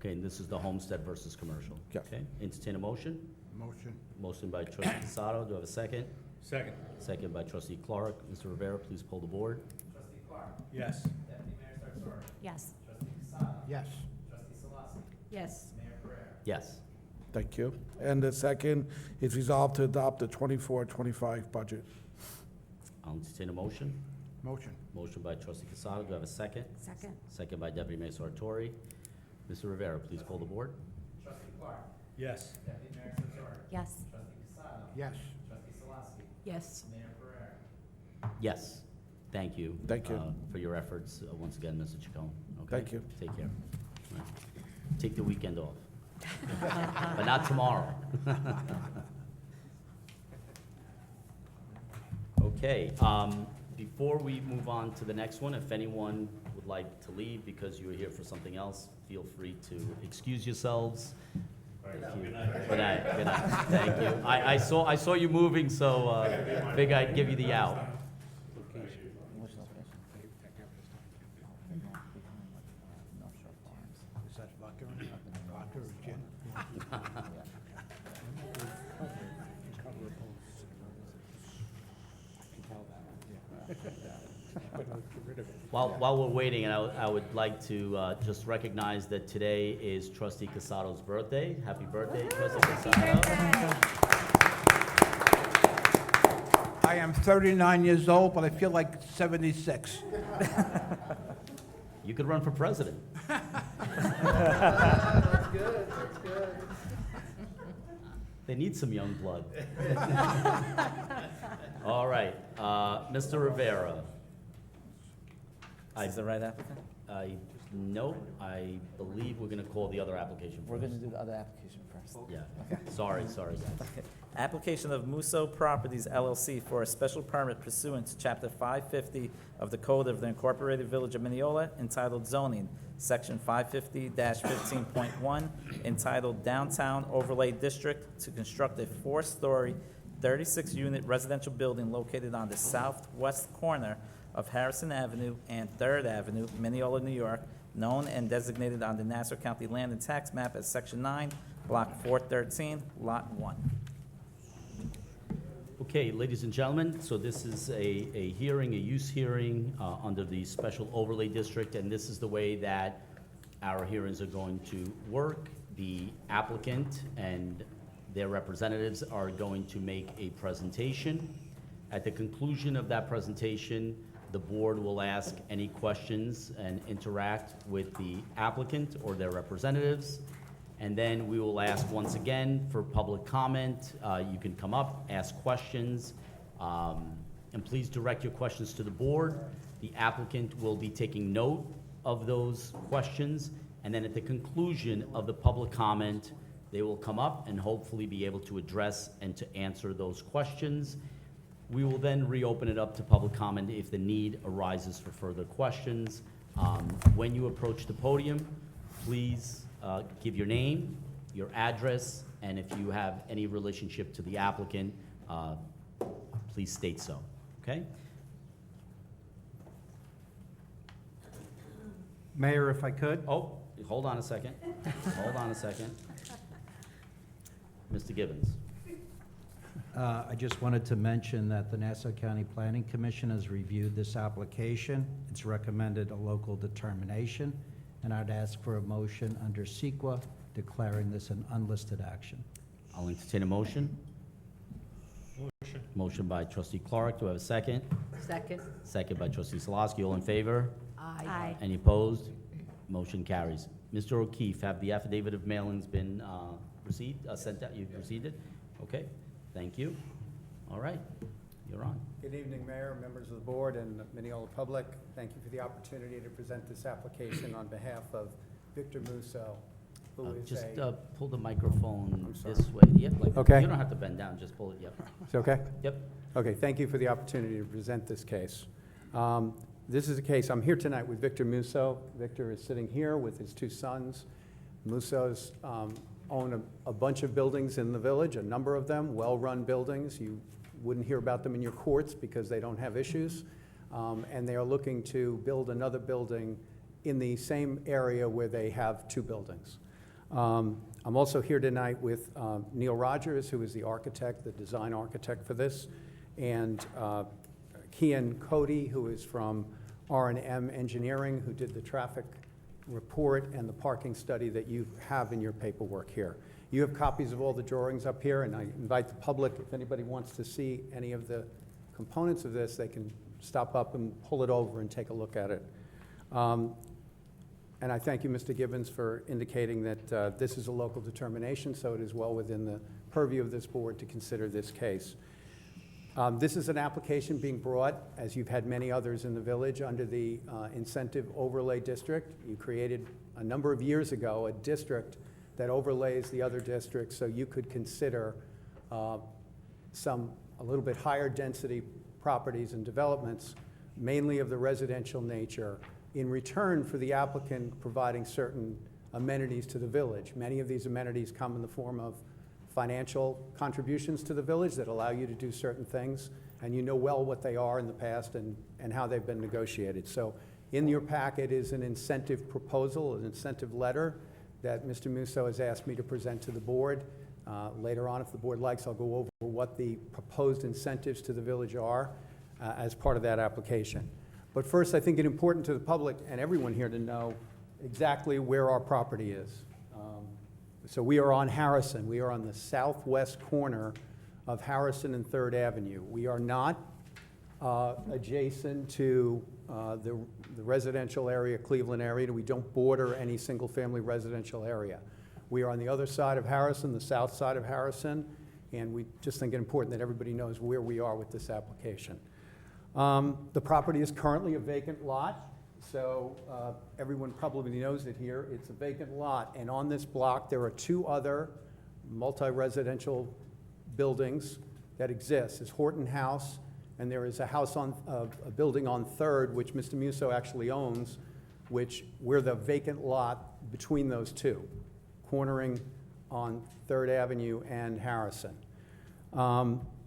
Okay, and this is the homestead versus commercial? Yeah. Okay, entertain a motion? Motion. Motion by trustee Casado, do I have a second? Second. Second by trustee Clark. Mr. Rivera, please poll the board. Trustee Clark. Yes. Deputy Mayor Sartori. Yes. Trustee Casado. Yes. Trustee Salasi. Yes. Mayor Pereira. Yes. Thank you. And the second is resolved to adopt the 24-25 budget. I'll entertain a motion. Motion. Motion by trustee Casado, do I have a second? Second. Second by deputy mayor Sartori. Mr. Rivera, please poll the board. Trustee Clark. Yes. Deputy Mayor Sartori. Yes. Trustee Casado. Yes. Trustee Salasi. Yes. Mayor Pereira. Yes. Thank you. Thank you. For your efforts, once again, Mr. Chacon. Okay? Thank you. Take care. All right. Take the weekend off. But not tomorrow. Okay, before we move on to the next one, if anyone would like to leave because you were here for something else, feel free to excuse yourselves. Good night. Good night. Thank you. I saw you moving, so figured I'd give you the out. Is that vodka or gin? While we're waiting, and I would like to just recognize that today is trustee Casado's birthday. Happy birthday, trustee Casado. I am 39 years old, but I feel like 76. You could run for president. They need some young blood. All right, Mr. Rivera. Is the right applicant? No, I believe we're gonna call the other application We're first. gonna do the other application first. Yeah, sorry, guys. Okay. Application of Musso Properties LLC for a special permit pursuant to Chapter 550 of the Code of the Incorporated Village of Mineola entitled Zoning, Section 550-15.1, entitled Downtown Overlay District, to construct a four-story, 36-unit residential building located on the southwest corner of Harrison Avenue and Third Avenue, Mineola, New York, known and designated on the Nassau County Land and Tax Map as Section 9, Block 413, Lot 1. Okay, ladies and gentlemen, so this is a hearing, a use hearing under the Special Overlay District, and this is the way that our hearings are going to work. The applicant and their representatives are going to make a presentation. At the conclusion of that presentation, the board will ask any questions and interact with the applicant or their representatives. And then we will ask once again for public comment. You can come up, ask questions, and please direct your questions to the board. The applicant will be taking note of those questions, and then at the conclusion of the public comment, they will come up and hopefully be able to address and to answer those questions. We will then reopen it up to public comment if the need arises for further questions. When you approach the podium, please give your name, your address, and if you have any relationship to the applicant, please state so, okay? Mayor, if I could? Oh, hold on a second. Hold on a second. Mr. Gibbons. I just wanted to mention that the Nassau County Planning Commission has reviewed this application. It's recommended a local determination, and I'd ask for a motion under CEQA declaring this an unlisted action. I'll entertain a motion. Motion. Motion by trustee Clark. Do I have a second? Second. Second by trustee Salaski. All in favor? Aye. Any opposed? Motion carries. Mr. O'Keefe, have the affidavit of mailings been received, sent out? You've received it? Okay, thank you. All right, you're on. Good evening, Mayor, members of the board, and the Mineola public. Thank you for the opportunity to present this application on behalf of Victor Musso, who is Just a... pull the microphone I'm sorry. this way. Yep, like, Okay. you don't have to bend down, just pull it, yep. It's okay? Yep. Okay, thank you for the opportunity to present this case. This is a case, I'm here tonight with Victor Musso. Victor is sitting here with his two sons. Mussos own a bunch of buildings in the village, a number of them, well-run buildings. You wouldn't hear about them in your courts because they don't have issues. And they are looking to build another building in the same area where they have two buildings. I'm also here tonight with Neil Rogers, who is the architect, the design architect for this, and Kian Cody, who is from R&M Engineering, who did the traffic report and the parking study that you have in your paperwork here. You have copies of all the drawings up here, and I invite the public, if anybody wants to see any of the components of this, they can stop up and pull it over and take a look at it. And I thank you, Mr. Gibbons, for indicating that this is a local determination, so it is well within the purview of this board to consider this case. This is an application being brought, as you've had many others in the village, under the Incentive Overlay District. You created a number of years ago a district that overlays the other districts, so you could consider a little bit higher density properties and developments, mainly of the residential nature, in return for the applicant providing certain amenities to the village. Many of these amenities come in the form of financial contributions to the village that allow you to do certain things, and you know well what they are in the past and how they've been negotiated. So in your packet is an incentive proposal, an incentive letter that Mr. Musso has asked me to present to the board. Later on, if the board likes, I'll go over what the proposed incentives to the village are as part of that application. But first, I think it's important to the public and everyone here to know exactly where our property is. So we are on Harrison. We are on the southwest corner of Harrison and 3rd Avenue. We are not adjacent to the residential area, Cleveland area. We don't border any single-family residential area. We are on the other side of Harrison, the south side of Harrison, and we just think it's important that everybody knows where we are with this application. The property is currently a vacant lot, so everyone probably knows it here. It's a vacant lot, and on this block there are 2 other multi-residential buildings that exist. There's Horton House, and there is a building on 3rd, which Mr. Musso actually owns, which we're the vacant lot between those 2, cornering on 3rd Avenue and Harrison.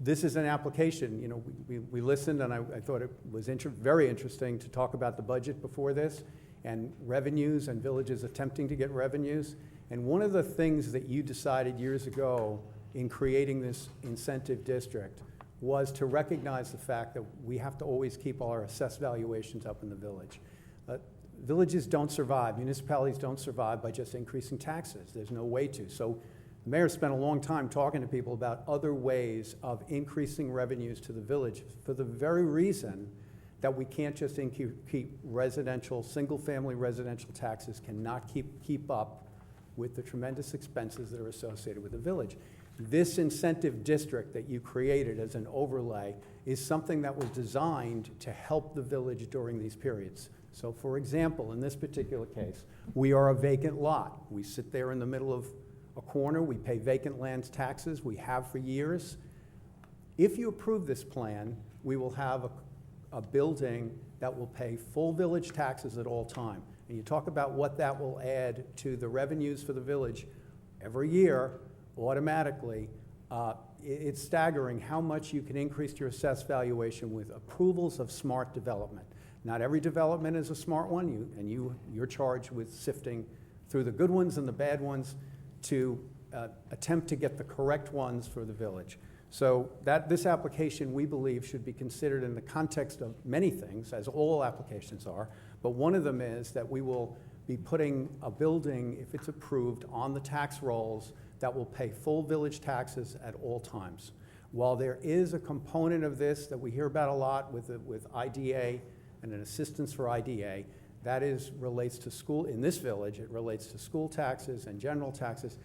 This is an application. You know, we listened, and I thought it was very interesting to talk about the budget before this, and revenues, and villages attempting to get revenues. And one of the things that you decided years ago in creating this incentive district was to recognize the fact that we have to always keep our assessed valuations up in the village. Villages don't survive, municipalities don't survive by just increasing taxes. There's no way to. So the mayor spent a long time talking to people about other ways of increasing revenues to the village for the very reason that we can't just keep residential, single-family residential taxes cannot keep up with the tremendous expenses that are associated with the village. This incentive district that you created as an overlay is something that was designed to help the village during these periods. So for example, in this particular case, we are a vacant lot. We sit there in the middle of a corner. We pay vacant lands taxes. We have for years. If you approve this plan, we will have a building that will pay full village taxes at all time. And you talk about what that will add to the revenues for the village every year, automatically. It's staggering how much you can increase your assessed valuation with approvals of smart development. Not every development is a smart one, you're charged with sifting through the good ones and the bad ones to attempt to get the correct ones for the village. So this application, we believe, should be considered in the context of many things, as all applications are, but one of them is that we will be putting a building, if it's approved, on the tax rolls that will pay full village taxes at all times. While there is a component of this that we hear about a lot with IDA and an assistance for IDA, that relates to school, in this village, it relates to school taxes and general taxes,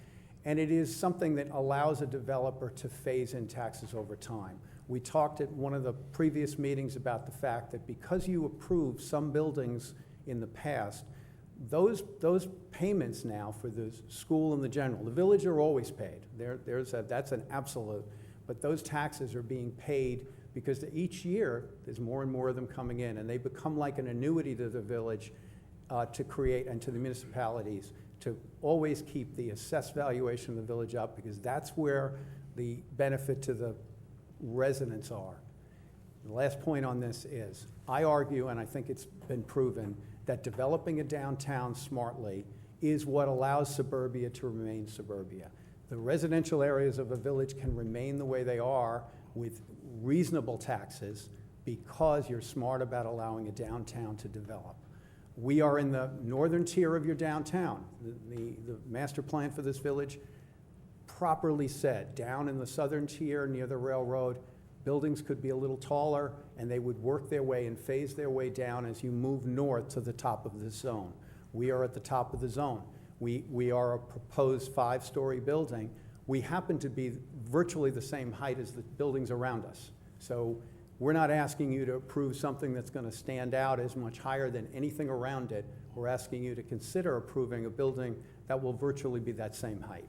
and it is something that allows a developer to phase in taxes over time. We talked at one of the previous meetings about the fact that because you approved some buildings in the past, those payments now for the school and the general, the village are always paid. That's an absolute, but those taxes are being paid because each year there's more and more of them coming in, and they become like an annuity to the village to create, and to the municipalities, to always keep the assessed valuation of the village up, because that's where the benefit to the residents are. The last point on this is, I argue, and I think it's been proven, that developing a downtown smartly is what allows suburbia to remain suburbia. The residential areas of a village can remain the way they are with reasonable taxes because you're smart about allowing a downtown to develop. We are in the northern tier of your downtown. The master plan for this village properly said, down in the southern tier near the railroad, buildings could be a little taller and they would work their way and phase their way down as you move north to the top of the zone. We are at the top of the zone. We are a proposed 5-story building. We happen to be virtually the same height as the buildings around us. So we're not asking you to approve something that's going to stand out as much higher than anything around it. We're asking you to consider approving a building that will virtually be that same height.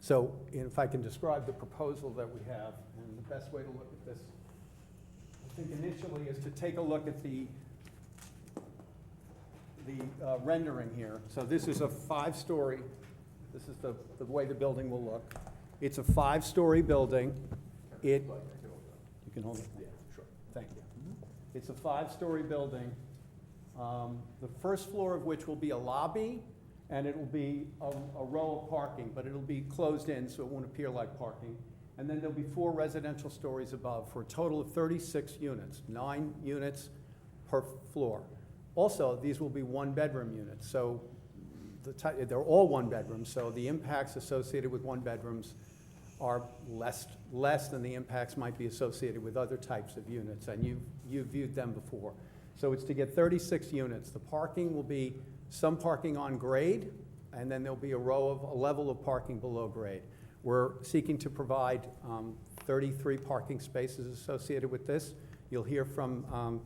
So if I can describe the proposal that we have, and the best way to look at this, I think initially is to take a look at the rendering here. So this is a 5-story, this is the way the building will look. It's a 5-story building. You can hold it? Yeah, sure. Thank you. It's a 5-story building, the first floor of which will be a lobby, and it will be a row of parking, but it'll be closed in so it won't appear like parking. And then there'll be 4 residential stories above for a total of 36 units, 9 units per floor. Also, these will be 1-bedroom units, so they're all 1 bedrooms, so the impacts associated with 1-bedrooms are less than the impacts might be associated with other types of units, and you've viewed them before. So it's to get 36 units. The parking will be some parking on grade, and then there'll be a level of parking below grade. We're seeking to provide 33 parking spaces associated with this. You'll hear from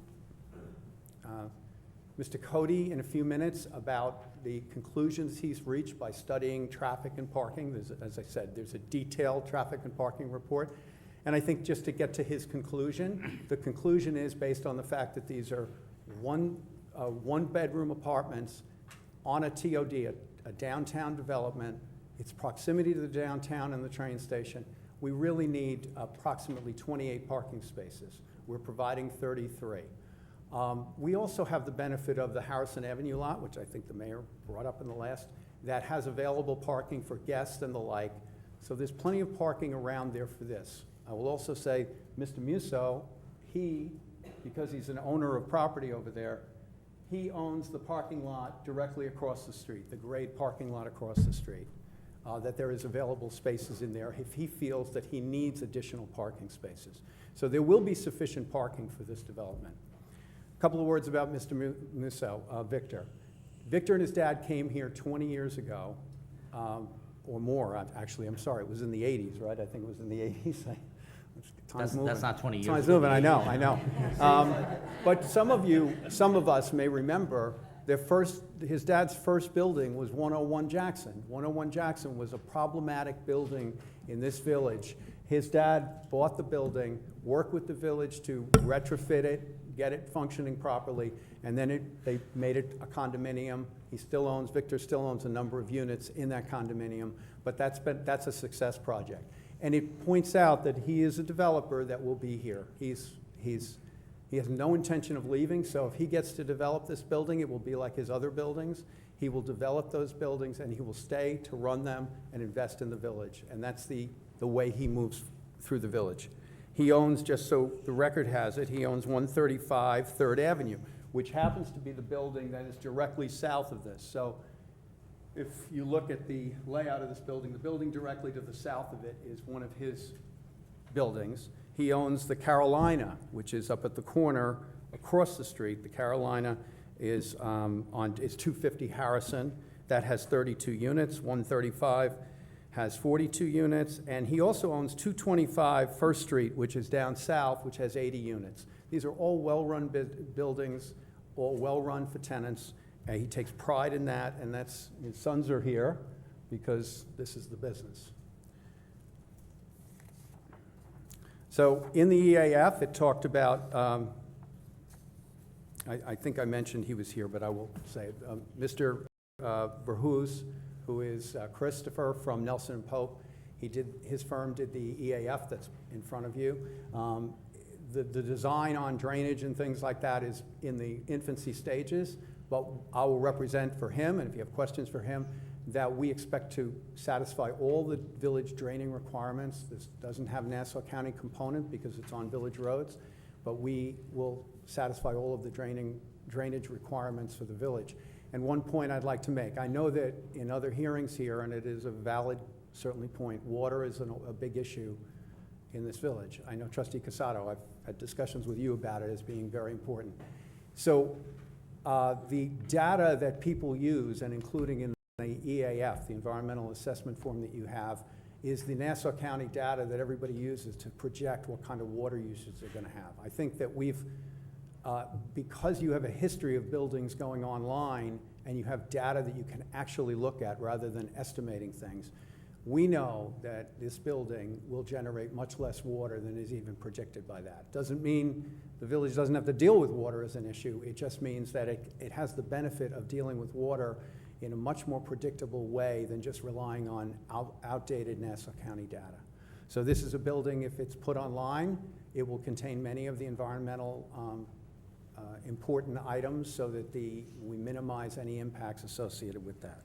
Mr. Cody in a few minutes about the conclusions he's reached by studying traffic and parking. As I said, there's a detailed traffic and parking report. And I think just to get to his conclusion, the conclusion is based on the fact that these are one-bedroom apartments on a TOD, a downtown development. It's proximity to the downtown and the train station. We really need approximately 28 parking spaces. We're providing 33. We also have the benefit of the Harrison Avenue lot, which I think the mayor brought up in the last, that has available parking for guests and the like. So there's plenty of parking around there for this. I will also say, Mr. Musso, because he's an owner of property over there, he owns the parking lot directly across the street, the grade parking lot across the street, that there is available spaces in there if he feels that he needs additional parking spaces. So there will be sufficient parking for this development. A couple of words about Mr. Musso, Victor. Victor and his dad came here 20 years ago, or more, actually, I'm sorry, it was in the 80s, right? I think it was in the 80s. That's not 20 years Time's ago. moving, I know. But some of us may remember his dad's first building was 101 Jackson. 101 Jackson was a problematic building in this village. His dad bought the building, worked with the village to retrofit it, get it functioning properly, and then they made it a condominium. Victor still owns a number of units in that condominium, but that's a success project. And it points out that he is a developer that will be here. He has no intention of leaving, so if he gets to develop this building, it will be like his other buildings. He will develop those buildings and he will stay to run them and invest in the village. And that's the way he moves through the village. He owns, just so the record has it, he owns 135 3rd Avenue, which happens to be the building that is directly south of this. So if you look at the layout of this building, the building directly to the south of it is one of his buildings. He owns the Carolina, which is up at the corner across the street. The Carolina is 250 Harrison. That has 32 units. 135 has 42 units. And he also owns 225 First Street, which is down south, which has 80 units. These are all well-run buildings, all well-run for tenants. He takes pride in that, and his sons are here because this is the business. So in the EAF, it talked about, I think I mentioned he was here, but I will say it. Mr. Verhoes, who is Christopher from Nelson & Pope, his firm did the EAF that's in front of you. The design on drainage and things like that is in the infancy stages, But I will represent for him, and if you have questions for him, that we expect to satisfy all the village draining requirements. This doesn't have Nassau County component because it's on village roads, but we will satisfy all of the drainage requirements for the village. And one point I'd like to make, I know that in other hearings here, and it is a valid, certainly point, water is a big issue in this village. I know Trustee Casado, I've had discussions with you about it as being very important. So the data that people use, and including in the EAF, the environmental assessment form that you have, is the Nassau County data that everybody uses to project what kind of water usage they're going to have. I think that we've, because you have a history of buildings going online and you have data that you can actually look at rather than estimating things, we know that this building will generate much less water than is even projected by that. Doesn't mean the village doesn't have to deal with water as an issue. It just means that it has the benefit of dealing with water in a much more predictable way than just relying on outdated Nassau County data. So this is a building, if it's put online, it will contain many of the environmental important items so that we minimize any impacts associated with that.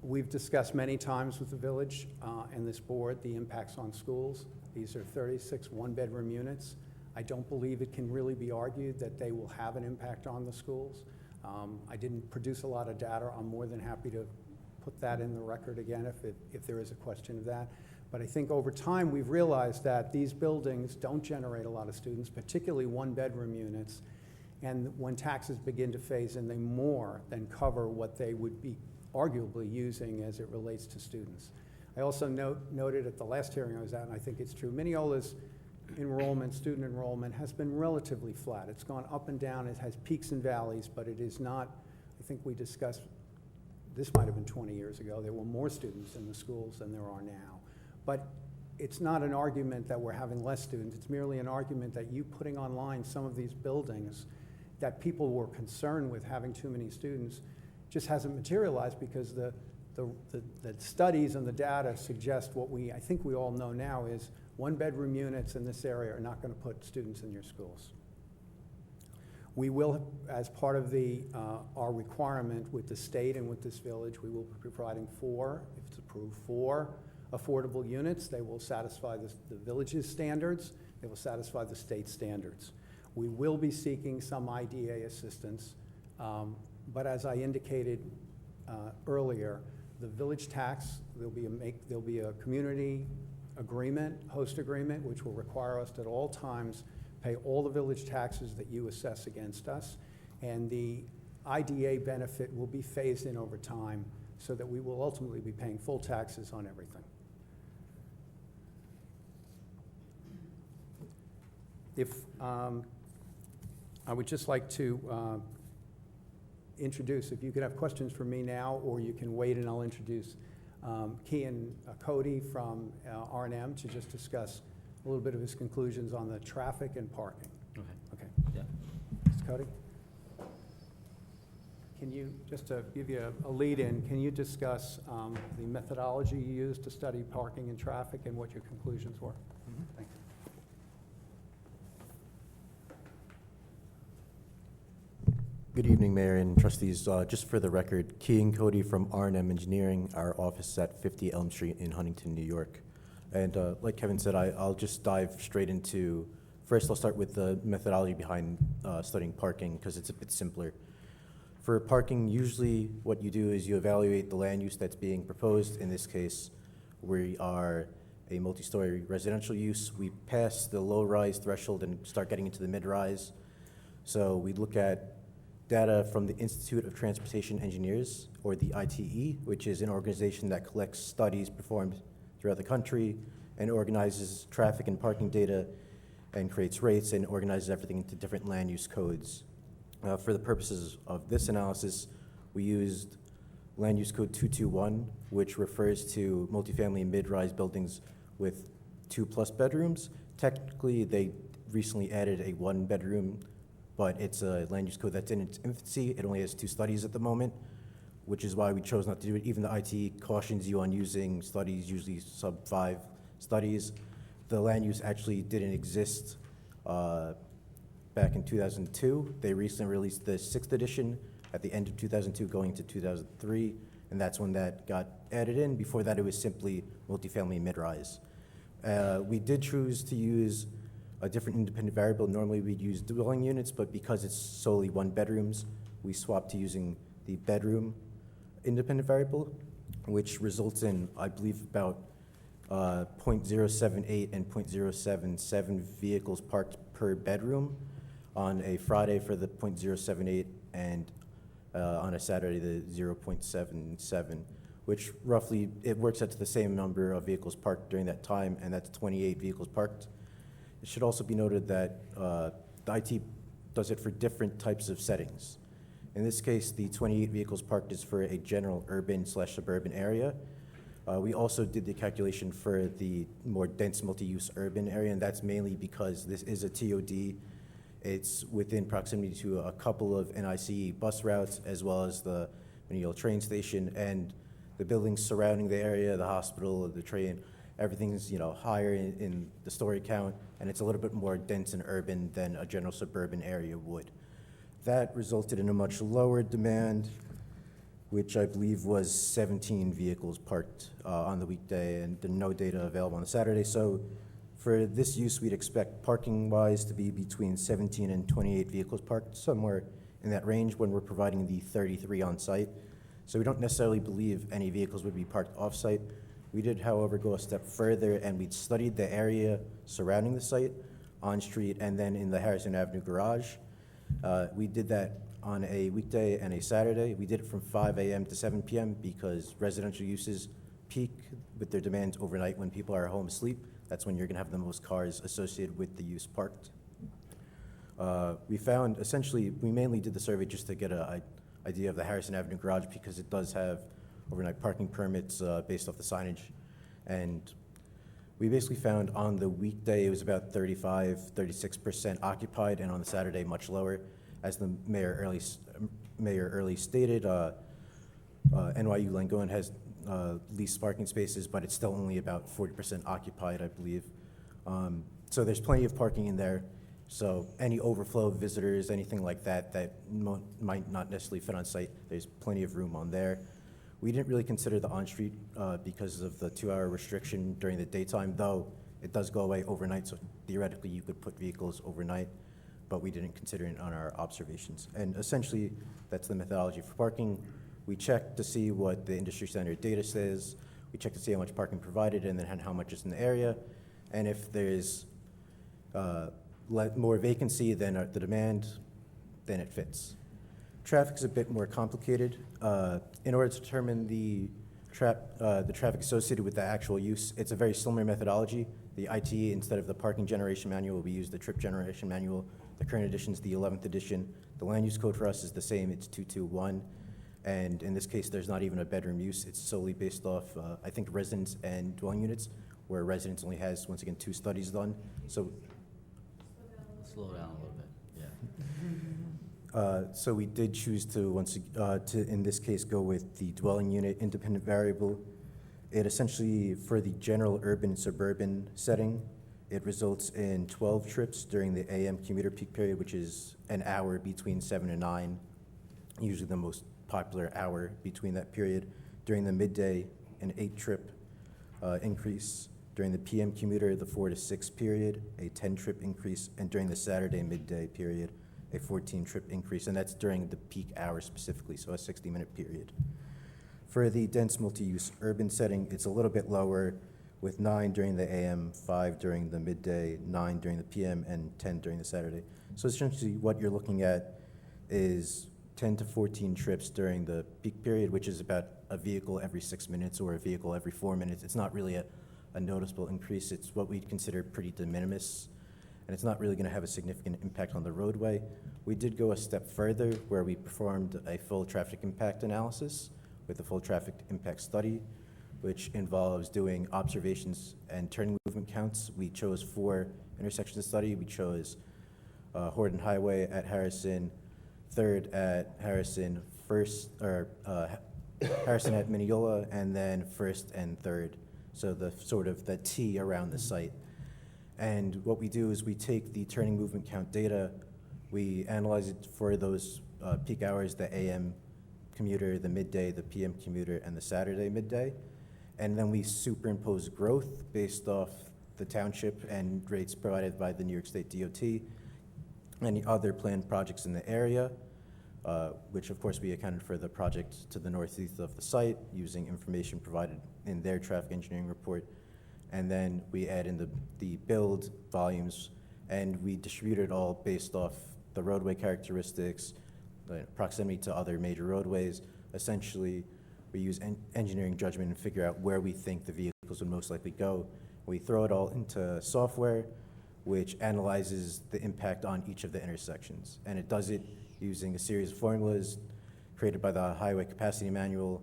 We've discussed many times with the village and this board the impacts on schools. These are 36 one-bedroom units. I don't believe it can really be argued that they will have an impact on the schools. I didn't produce a lot of data. I'm more than happy to put that in the record again if there is a question of that. But I think over time we've realized that these buildings don't generate a lot of students, particularly one-bedroom units. And when taxes begin to phase in, they more than cover what they would be arguably using as it relates to students. I also noted at the last hearing I was at, and I think it's true, Mineola's enrollment, student enrollment, has been relatively flat. It's gone up and down. It has peaks and valleys, but it is not, I think we discussed, this might have been 20 years ago, there were more students in the schools than there are now. But it's not an argument that we're having less students. It's merely an argument that you putting online some of these buildings that people were concerned with having too many students just hasn't materialized because the studies and the data suggest what I think we all know now is one-bedroom units in this area are not going to put students in your schools. We will, as part of our requirement with the state and with this village, we will be providing if it's approved, 4 affordable units. They will satisfy the village's standards. They will satisfy the state standards. We will be seeking some IDA assistance, but as I indicated earlier, the village tax, there'll be a community agreement, host agreement, which will require us at all times pay all the village taxes that you assess against us, and the IDA benefit will be phased in over time so that we will ultimately be paying full taxes on everything. I would just like to introduce, if you could have questions for me now, or you can wait and I'll introduce Kean Cody from R&M to just discuss a little bit of his conclusions on the traffic and parking. Okay. Yeah. Mr. Cody? Can you, just to give you a lead-in, can you discuss the methodology you used to study parking and traffic and what your conclusions were? Mm-hmm. Thank you. Good evening, Mayor and trustees. Just for the record, Kean Cody from R&M Engineering, our office at 50 Elm Street in Huntington, New York. And like Kevin said, I'll just dive straight into, first I'll start with the methodology behind studying parking because it's a bit simpler. For parking, usually what you do is you evaluate the land use that's being proposed. In this case, we are a multi-story residential use. We pass the low-rise threshold and start getting into the mid-rise. So we look at data from the Institute of Transportation Engineers, or the ITE, which is an organization that collects studies performed throughout the country and organizes traffic and parking data and creates rates and organizes everything into different land use codes. For the purposes of this analysis, we used Land Use Code 221, which refers to multifamily mid-rise buildings with 2+ bedrooms. Technically, they recently added a 1-bedroom, but it's a land use code that's in its infancy. It only has 2 studies at the moment, which is why we chose not to do it. Even the ITE cautions you on using studies, usually sub-5 studies. The land use actually didn't exist back in 2002. They recently released the 6th edition at the end of 2002 going to 2003, and that's when that got added in. Before that, it was simply multifamily mid-rise. We did choose to use a different independent variable. Normally, we'd use dwelling units, but because it's solely one bedrooms, we swapped to using the bedroom independent variable, which results in, I believe, about 0.078 and 0.077 vehicles parked per bedroom on a Friday for the 0.078 and on a Saturday the 0.77, which roughly, it works out to the same number of vehicles parked during that time, and that's 28 vehicles parked. It should also be noted that the IT does it for different types of settings. In this case, the 28 vehicles parked is for a general urban/suburban area. We also did the calculation for the more dense multi-use urban area, and that's mainly because this is a TOD. It's within proximity to a couple of NICE bus routes, as well as the Mineola train station, and the buildings surrounding the area, the hospital, the train, everything's higher in the story count, and it's a little bit more dense and urban than a general suburban area would. That resulted in a much lower demand, which I believe was 17 vehicles parked on the weekday, and no data available on the Saturday. So for this use, we'd expect parking-wise to be between 17 and 28 vehicles parked, somewhere in that range when we're providing the 33 on site. So we don't necessarily believe any vehicles would be parked off-site. We did, however, go a step further, and we'd studied the area surrounding the site, on-street, and then in the Harrison Avenue garage. We did that on a weekday and a Saturday. We did it from 5 a.m. to 7 p.m. because residential uses peak with their demands overnight when people are home asleep. That's when you're going to have the most cars associated with the use parked. We found, essentially, we mainly did the survey just to get an idea of the Harrison Avenue garage because it does have overnight parking permits based off the signage. And we basically found on the weekday it was about 36% occupied, and on the Saturday much lower. As the mayor early stated, NYU Langone has leased parking spaces, but it's still only about 40% occupied, I believe. So there's plenty of parking in there. So any overflow visitors, anything like that might not necessarily fit on site, there's plenty of room on there. We didn't really consider the on-street because of the 2-hour restriction during the daytime, though it does go away overnight, so theoretically you could put vehicles overnight, but we didn't consider it on our observations. And essentially, that's the methodology for parking. We check to see what the industry standard data says. We check to see how much parking provided and then how much is in the area. And if there's more vacancy than the demand, then it fits. Traffic's a bit more complicated. In order to determine the traffic associated with the actual use, it's a very similar methodology. The IT, instead of the parking generation manual, we use the trip generation manual. The current edition is the 11th edition. The land use code for us is the same, it's 221. And in this case, there's not even a bedroom use. It's solely based off, I think, residence and dwelling units, where residence only has, once again, 2 studies done. So Slow down a little bit, yeah. So we did choose to, in this case, go with the dwelling unit independent variable. It essentially, for the general urban suburban setting, it results in 12 trips during the AM commuter peak period, which is an hour between 7 and 9, usually the most popular hour between that period. During the midday, an 8-trip increase. During the PM commuter, the 4 to 6 period, a 10-trip increase, and during the Saturday midday period, a 14-trip increase, and that's during the peak hour specifically, so a 60-minute period. For the dense multi-use urban setting, it's a little bit lower, with 9 during the AM, 5 during the midday, 9 during the PM, and 10 during the Saturday. So essentially what you're looking at is 10 to 14 trips during the peak period, which is about a vehicle every 6 minutes or a vehicle every 4 minutes. It's not really a noticeable increase. It's what we'd consider pretty de minimis, and it's not really going to have a significant impact on the roadway. We did go a step further where we performed a full traffic impact analysis with a full traffic impact study, which involves doing observations and turning movement counts. We chose 4 intersections to study. We chose Horton Highway at Harrison, 3rd at Harrison, Harrison at Mineola, and then 1st and 3rd. So the sort of the T around the site. And what we do is we take the turning movement count data, we analyze it for those peak hours, the AM commuter, the midday, the PM commuter, and the Saturday midday. And then we superimpose growth based off the township and rates provided by the New York State DOT, any other planned projects in the area, which of course we accounted for the project to the northeast of the site using information provided in their traffic engineering report. And then we add in the build volumes, and we distribute it all based off the roadway characteristics, the proximity to other major roadways. Essentially, we use engineering judgment and figure out where we think the vehicles would most likely go. We throw it all into software, which analyzes the impact on each of the intersections. And it does it using a series of formulas created by the Highway Capacity Manual.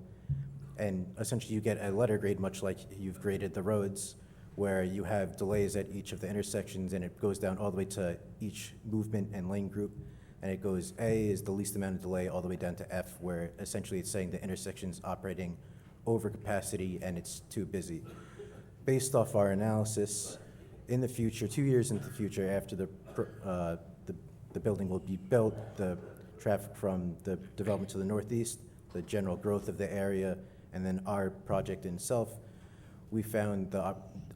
And essentially, you get a letter grade, much like you've graded the roads, where you have delays at each of the intersections, and it goes down all the way to each movement and lane group. And it goes, A is the least amount of delay, all the way down to F, where essentially it's saying the intersection's operating over capacity and it's too busy. Based off our analysis, in the future, 2 years into the future, after the building will be built, the traffic from the development to the northeast, the general growth of the area, and then our project in itself, we found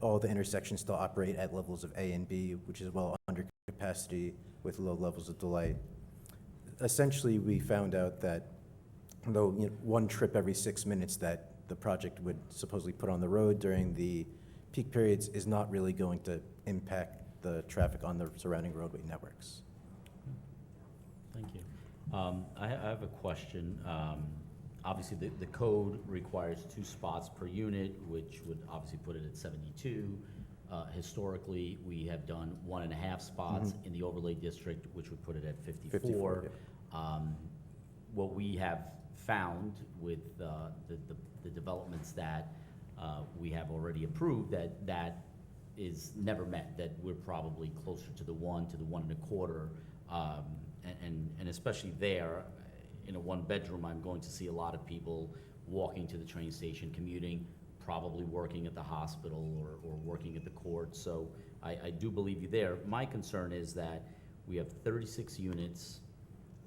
all the intersections still operate at levels of A and B, which is well under capacity with low levels of delay. Essentially, we found out that though one trip every 6 minutes that the project would supposedly put on the road during the peak periods is not really going to impact the traffic on the surrounding roadway networks. Thank you. I have a question. Obviously, the code requires 2 spots per unit, which would obviously put it at 72. Historically, we have done 1.5 spots in the overlay district, which would put it at 54. 54, yeah. What we have found with the developments that we have already approved, that is never met, that we're probably closer to the 1 to the 1.25, and especially there, in a 1-bedroom, I'm going to see a lot of people walking to the train station, commuting, probably working at the hospital or working at the court. So I do believe you there. My concern is that we have 36 units,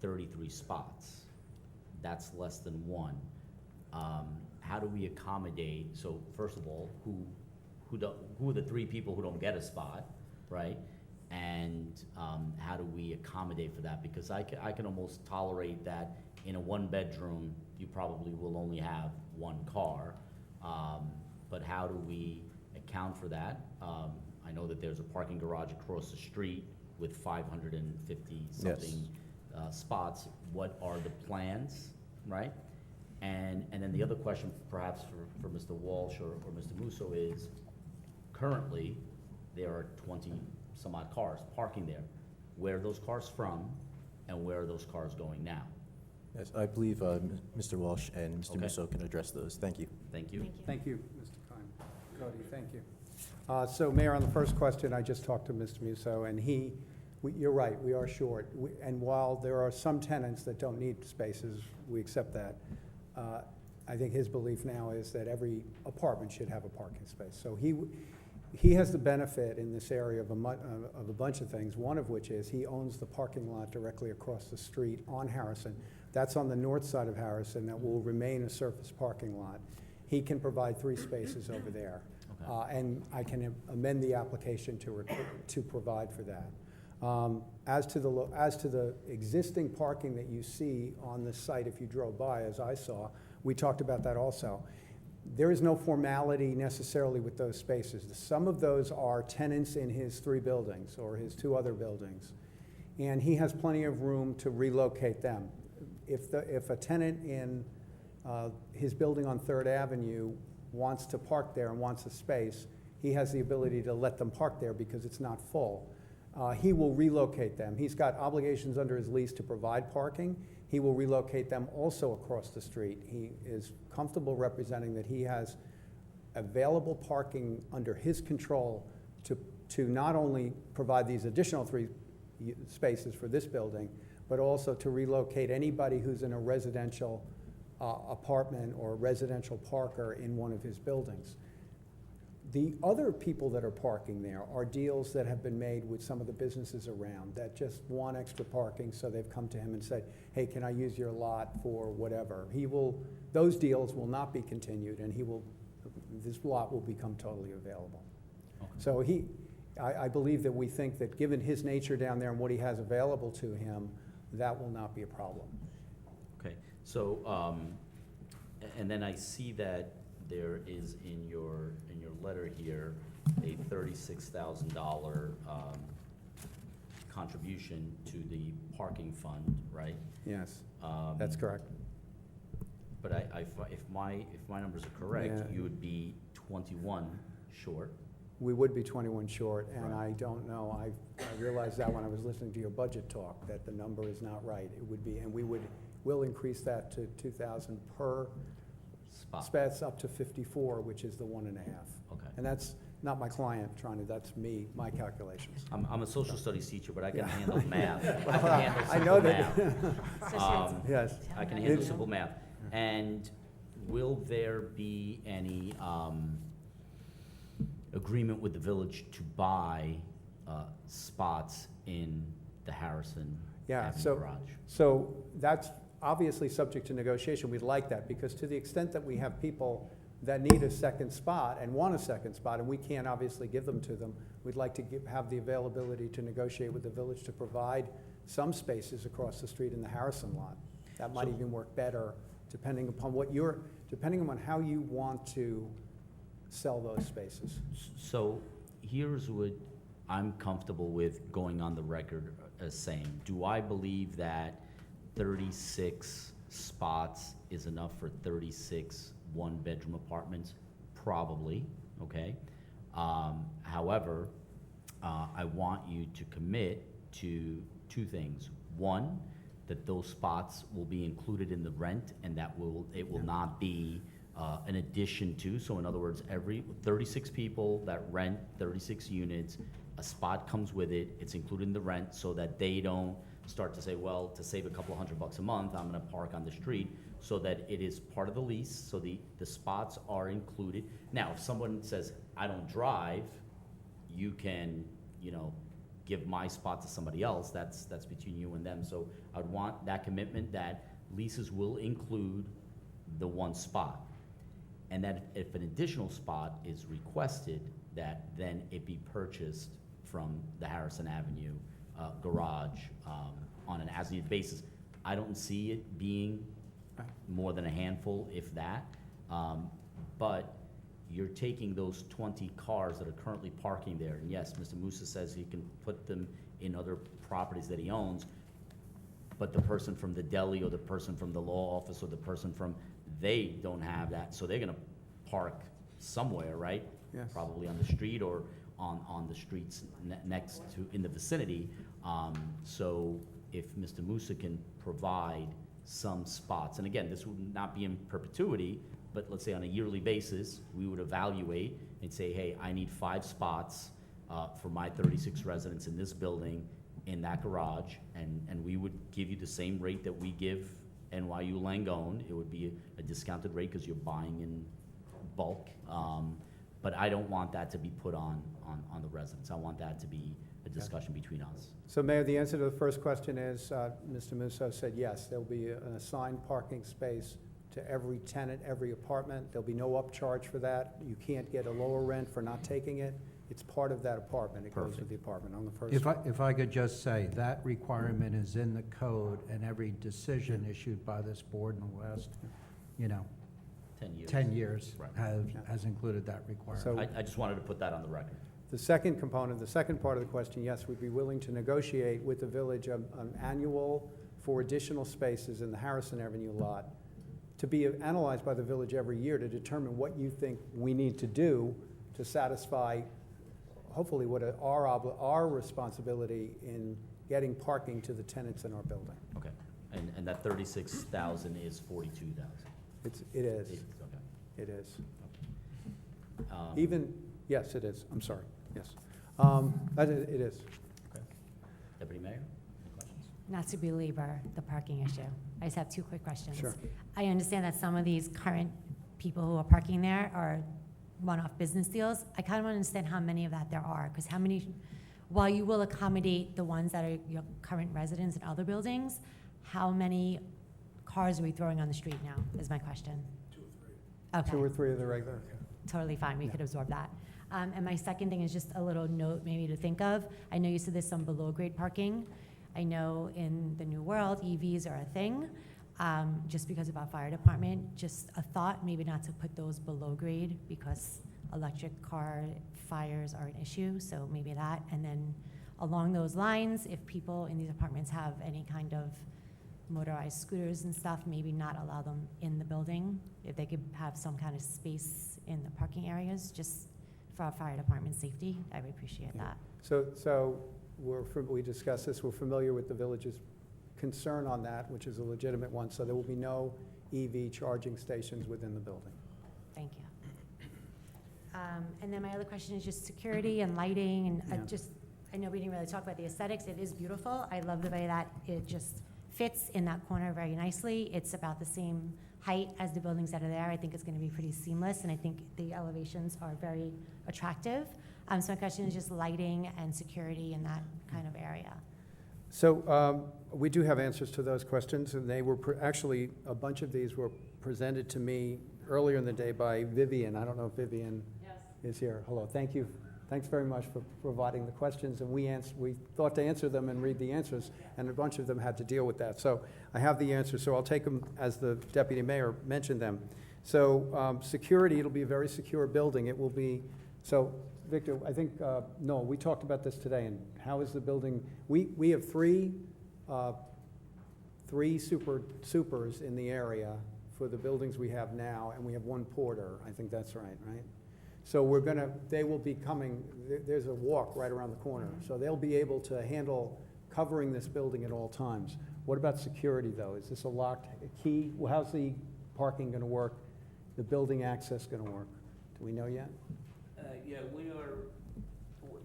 33 spots. That's less than 1. How do we accommodate? So first of all, who are the 3 people who don't get a spot, right? And how do we accommodate for that? Because I can almost tolerate that in a 1-bedroom, you probably will only have 1 car. But how do we account for that? I know that there's a parking garage across the street with 550 something spots. What are the plans, right? And then the other question, perhaps for Mr. Walsh or Mr. Musso, is currently there are 20 some odd cars parking there. Where are those cars from, and where are those cars going now? Yes, I believe Mr. Walsh and Mr. Musso can address those. Thank you. Thank you. Thank you, Mr. Kine. Cody, thank you. So Mayor, on the first question, I just talked to Mr. Musso, and you're right, we are short. And while there are some tenants that don't need spaces, we accept that. I think his belief now is that every apartment should have a parking space. So he has the benefit in this area of a bunch of things, one of which is he owns the parking lot directly across the street on Harrison. That's on the north side of Harrison. That will remain a surface parking lot. He can provide 3 spaces over there. Okay. And I can amend the application to provide for that. As to the existing parking that you see on the site, if you drove by, as I saw, we talked about that also. There is no formality necessarily with those spaces. Some of those are tenants in his 3 buildings or his 2 other buildings, and he has plenty of room to relocate them. If a tenant in his building on 3rd Avenue wants to park there and wants a space, he has the ability to let them park there because it's not full. He will relocate them. He's got obligations under his lease to provide parking. He will relocate them also across the street. He is comfortable representing that he has available parking under his control to not only provide these additional 3 spaces for this building, but also to relocate anybody who's in a residential apartment or residential parker in one of his buildings. The other people that are parking there are deals that have been made with some of the businesses around that just want extra parking, so they've come to him and said, hey, can I use your lot for whatever? Those deals will not be continued, and this lot will become totally available. So I believe that we think that given his nature down there and what he has available to him, that will not be a problem. Okay, so, and then I see that there is in your letter here, a $36,000 contribution to the parking fund, right? Yes, that's correct. But if my numbers are correct, Yeah. you would be 21 short. We would be 21 short, and Right. I don't know, I realized that when I was listening to your budget talk, that the number is not right. It would be, and we'll increase that to 2,000 per spats up to 54, which is the 1.5. Okay. And that's not my client that's me, my calculations. I'm a social studies teacher, but I can Yeah. handle math. I Well, can handle I simple know that. math. Yes. I can handle simple math. And will there be any agreement with the village to buy spots in the Harrison Yeah, Avenue garage? so that's obviously subject to negotiation. We'd like that, because to the extent that we have people that need a second spot and want a second spot, and we can't obviously give them to them, we'd like to have the availability to negotiate with the village to provide some spaces across the street in the Harrison lot. That might So- even work better, depending upon how you want to sell those spaces. So here's what I'm comfortable with going on the record as saying. Do I believe that 36 spots is enough for 36 one-bedroom apartments? Probably, okay? However, I want you to commit to two things. One, that those spots will be included in the rent, and that it will not be an addition to. So in other words, every 36 people that rent 36 units, a spot comes with it, it's included in the rent, so that they don't start to say, well, to save a couple $100 a month, I'm gonna park on the street, so that it is part of the lease, so the spots are included. Now, if someone says, I don't drive, you can, give my spot to somebody else, that's between you and them. So I'd want that commitment that leases will include the one spot. And that if an additional spot is requested, that then it be purchased from the Harrison Avenue garage on an as-needed basis. I don't see it being more than a handful, if that. But you're taking those 20 cars that are currently parking there, and yes, Mr. Musa says he can put them in other properties that he owns, but the person from the deli or the person from the law office or the person from, they don't have that, so they're gonna park somewhere, right? Yes. Probably on the street or on the streets next to, in the vicinity. So if Mr. Musa can provide some spots, and again, this would not be in perpetuity, but let's say on a yearly basis, we would evaluate and say, hey, I need 5 spots for my 36 residents in this building, in that garage, and we would give you the same rate that we give NYU Langone. It would be a discounted rate because you're buying in bulk. But I don't want that to be put on the residents. I want that to be a discussion between us. So Mayor, the answer to the first question is, Mr. Musso said yes, there'll be an assigned parking space to every tenant, every apartment. There'll be no upcharge for that. You can't get a lower rent for not taking it. It's part of that apartment. It goes with the apartment on the first floor. If I could just say, that requirement is in the code, and every decision issued by this board in the last, 10 years. 10 years Right. has included that requirement. So- I just wanted to put that on the record. The second component, the second part of the question, yes, we'd be willing to negotiate with the village an annual for additional spaces in the Harrison Avenue lot to be analyzed by the village every year to determine what you think we need to do to satisfy, hopefully, what our responsibility in getting parking to the tenants in our building. Okay. And that 36,000 is 42,000. It is, Okay. it is. Um, Yes, it is, I'm sorry, yes. It is. Okay. Deputy Mayor, any questions? Not to belabor the parking issue, I just have 2 quick questions. Sure. I understand that some of these current people who are parking there are one-off business deals. I kind of want to understand how many of that there are, because how many, while you will accommodate the ones that are your current residents in other buildings, how many cars are we throwing on the street now, is my question. 2 or 3. Okay. 2 or 3 of the regular. Totally fine, we could absorb that. And my second thing is just a little note maybe to think of. I know you said there's some below-grade parking. I know in the new world, EVs are a thing. Just because of our fire department, just a thought, maybe not to put those below grade because electric car fires are an issue, so maybe that. And then along those lines, if people in these apartments have any kind of motorized scooters and stuff, maybe not allow them in the building. If they could have some kind of space in the parking areas, just for our fire department safety, I would appreciate that. So we discussed this, we're familiar with the village's concern on that, which is a legitimate one, so there will be no EV charging stations within the building. Thank you. And then my other question is just security and lighting, and Yeah. I know we didn't really talk about the aesthetics. It is beautiful. I love the way that it just fits in that corner very nicely. It's about the same height as the buildings that are there. I think it's going to be pretty seamless, and I think the elevations are very attractive. So my question is just lighting and security in that kind of area. So we do have answers to those questions, and they were actually, a bunch of these were presented to me earlier in the day by Vivian. I don't know if Vivian is here. Hello, thank you. Thanks very much for providing the questions, and we thought to answer them and read the answers, and a bunch of them had to deal with that. So I have the answers, so I'll take them as the deputy mayor mentioned them. So security, it'll be a very secure building. It will be, so Victor, I think, no, we talked about this today, and how is the building, we have three supers in the area for the buildings we have now, and we have 1 porter. I think that's right? So they will be coming, there's a walk right around the corner, so they'll be able to handle covering this building at all times. What about security, though? Is this a locked key? Well, how's the parking gonna work? The building access gonna work? Do we know yet? Yeah,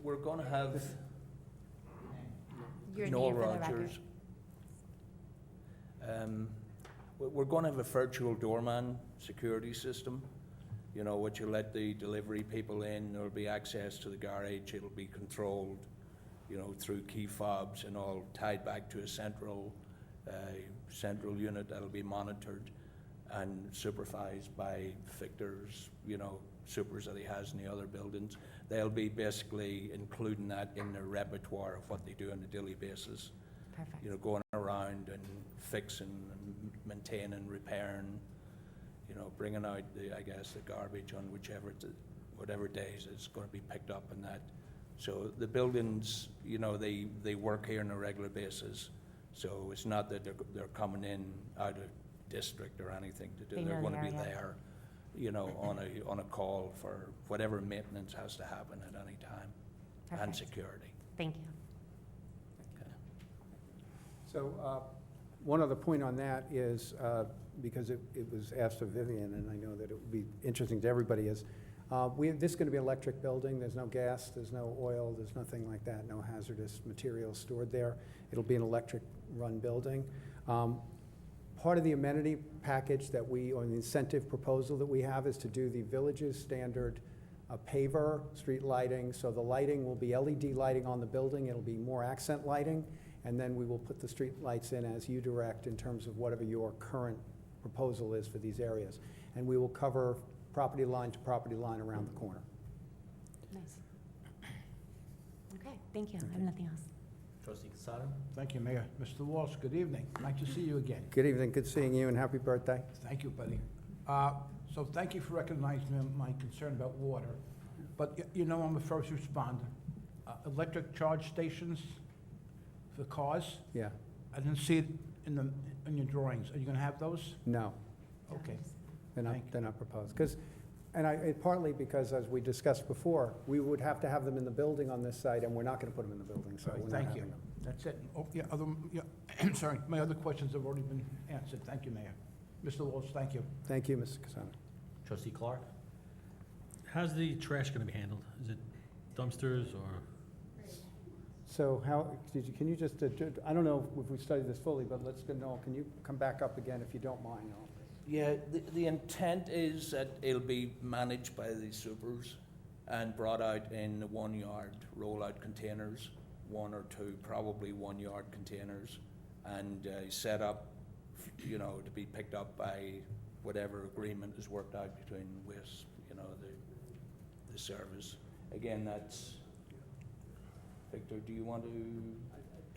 we're gonna have Your Noel name for the record. Rogers. We're gonna have a virtual doorman security system, you know, which will let the delivery people in. There'll be access to the garage. It'll be controlled, you know, through key fobs and all tied back to a central unit that'll be monitored and supervised by Victor's, you know, supers that he has in the other buildings. They'll be basically including that in their repertoire of what they do on a daily basis. Perfect. You know, going around and fixing and maintaining, repairing, you know, bringing out the garbage on whatever days it's going to be picked up and that. So the buildings, you know, they work here on a regular basis. So it's not that they're coming in out of district or anything to do. They know They're going to the be area. there, you know, on a call for whatever maintenance has to happen at any time, and Perfect. security. Thank you. So one other point on that is, because it was asked of Vivian, and I know that it would be interesting to everybody, is this is going to be an electric building. There's no gas, there's no oil, there's nothing like that, no hazardous materials stored there. It'll be an electric-run building. Part of the amenity package or the incentive proposal that we have is to do the village's standard paver street lighting. So the lighting will be LED lighting on the building. It'll be more accent lighting. And then we will put the street lights in as you direct in terms of whatever your current proposal is for these areas. And we will cover property line to property line around the corner. Nice. Okay, thank you. I have nothing else. Trustee Casado? Thank you, Mayor. Mr. Walsh, good evening. Nice to see you again. Good evening, good seeing you, and happy birthday. Thank you, buddy. So thank you for recognizing my concern about water. But you know I'm a first responder. Electric charge stations for cars, Yeah, I didn't see it in your drawings. Are you gonna have those? no, Okay. they're Thank you. not proposed. Partly because, as we discussed before, we would have to have them in the building on this site, and we're not gonna put them in the building, so All right, we're not thank having you. them. That's it. Oh, yeah, sorry, my other questions have already been answered. Thank you, Mayor. Mr. Walsh, thank you. Thank you, Mr. Casano. Trustee Clark? How's the trash gonna be handled? Is it dumpsters or? So can you just, I don't know if we studied this fully, but let's go, Noel, can you come back up again if you don't mind, Noel? Yeah, the intent is that it'll be managed by the supers and brought out in 1 yard rollout containers, 1 or 2, probably 1 yard containers, and set up, you know, to be picked up by whatever agreement is worked out between WISP, you know, the service. Again, that's, Victor, do you want to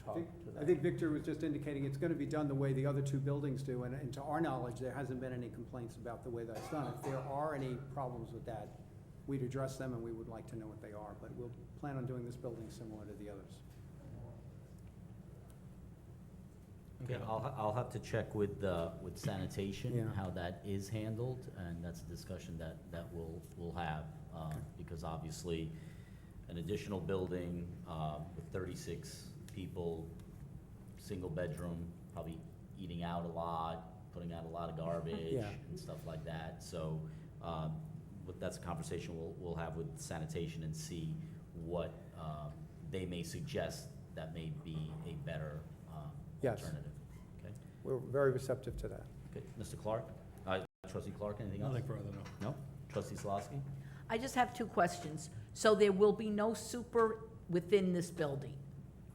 talk to that? I think Victor was just indicating it's going to be done the way the other 2 buildings do, and to our knowledge, there hasn't been any complaints about the way that's done. If there are any problems with that, we'd address them, and we would like to know what they are, but we'll plan on doing this building similar to the others. Okay, I'll have to check with sanitation, Yeah. how that is handled, and that's a discussion that we'll have, because obviously, an additional building, with 36 people, single bedroom, probably eating out a lot, putting out a lot of garbage Yeah. and stuff like that, so, but that's a conversation we'll have with sanitation and see what, they may suggest that may be a better, Yes. alternative. Okay, We're very receptive to that. okay, Mr. Clark, Trustee Clark, anything else? Nothing further, no. No? Trustee Slosky? I just have 2 questions. So there will be no super within this building?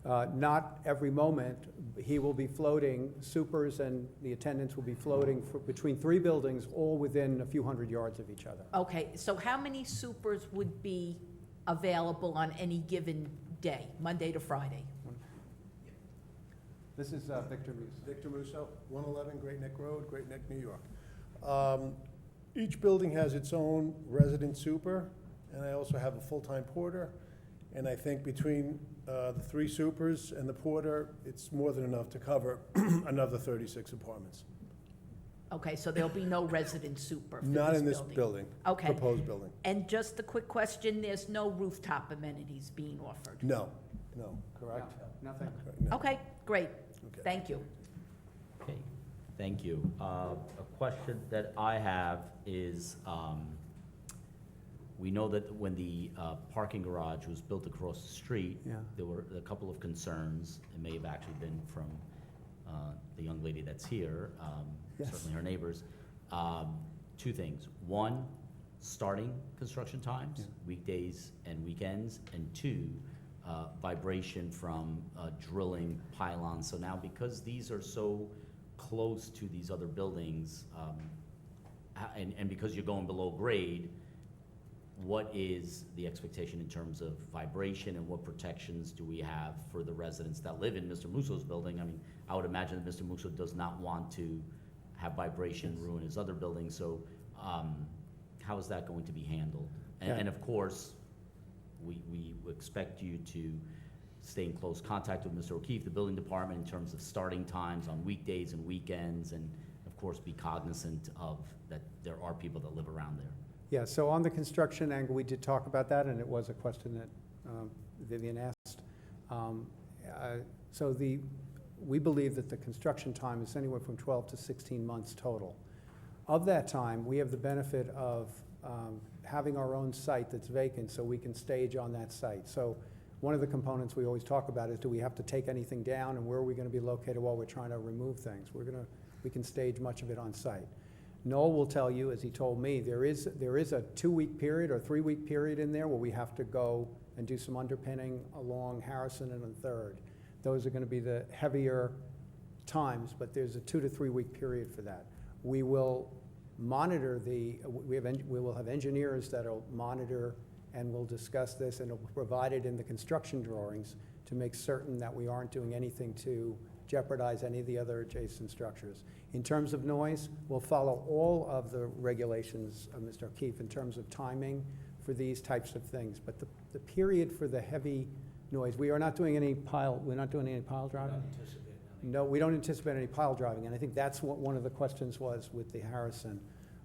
Not every moment. He will be floating, supers and the attendants will be floating between 3 buildings, all within a few hundred yards of each other. Okay, so how many supers would be available on any given day, Monday to Friday? This is Victor Musso. Victor Musso, 111 Great Neck Road, Great Neck, New York. Each building has its own resident super, and I also have a full-time porter. And I think between the 3 supers and the porter, it's more than enough to cover another 36 apartments. Okay, so there'll be no resident super for Not this in this building? building, Okay. proposed building. And just a quick question, there's no rooftop amenities being offered? No, correct? Nothing. No. Okay, great. Okay. Thank you. Okay, thank you. A question that I have is, we know that when the parking garage was built across the street, Yeah. there were a couple of concerns. It may have actually been from the young lady that's here, Yes. certainly her neighbors. 2 things. 1, starting construction times, Yeah. weekdays and weekends, and 2, vibration from drilling pylons. So now, because these are so close to these other buildings, and because you're going below grade, what is the expectation in terms of vibration, and what protections do we have for the residents that live in Mr. Musso's building? I mean, I would imagine that Mr. Musso does not want to have vibration ruin his other buildings, so how is that going to be handled? Yeah. And of course, we expect you to stay in close contact with Mr. O'Keefe, the building department, in terms of starting times on weekdays and weekends, and of course, be cognizant of that there are people that live around there. Yeah, so on the construction angle, we did talk about that, and it was a question that Vivian asked. So we believe that the construction time is anywhere from 12 to 16 months total. Of that time, we have the benefit of having our own site that's vacant, so we can stage on that site. So one of the components we always talk about is, do we have to take anything down, and where are we going to be located while we're trying to remove things? We can stage much of it on site. Noel will tell you, as he told me, there is a 2-week period or 3-week period in there where we have to go and do some underpinning along Harrison and 3rd. Those are going to be the heavier times, but there's a 2 to 3 week period for that. We will monitor we will have engineers that'll monitor and will discuss this, and it'll be provided in the construction drawings to make certain that we aren't doing anything to jeopardize any of the other adjacent structures. In terms of noise, we'll follow all of the regulations of Mr. O'Keefe in terms of timing for these types of things. But the period for the heavy noise, we're not doing any pile driving? No, we don't anticipate any pile driving, and I think that's what one of the questions was with the Harrison.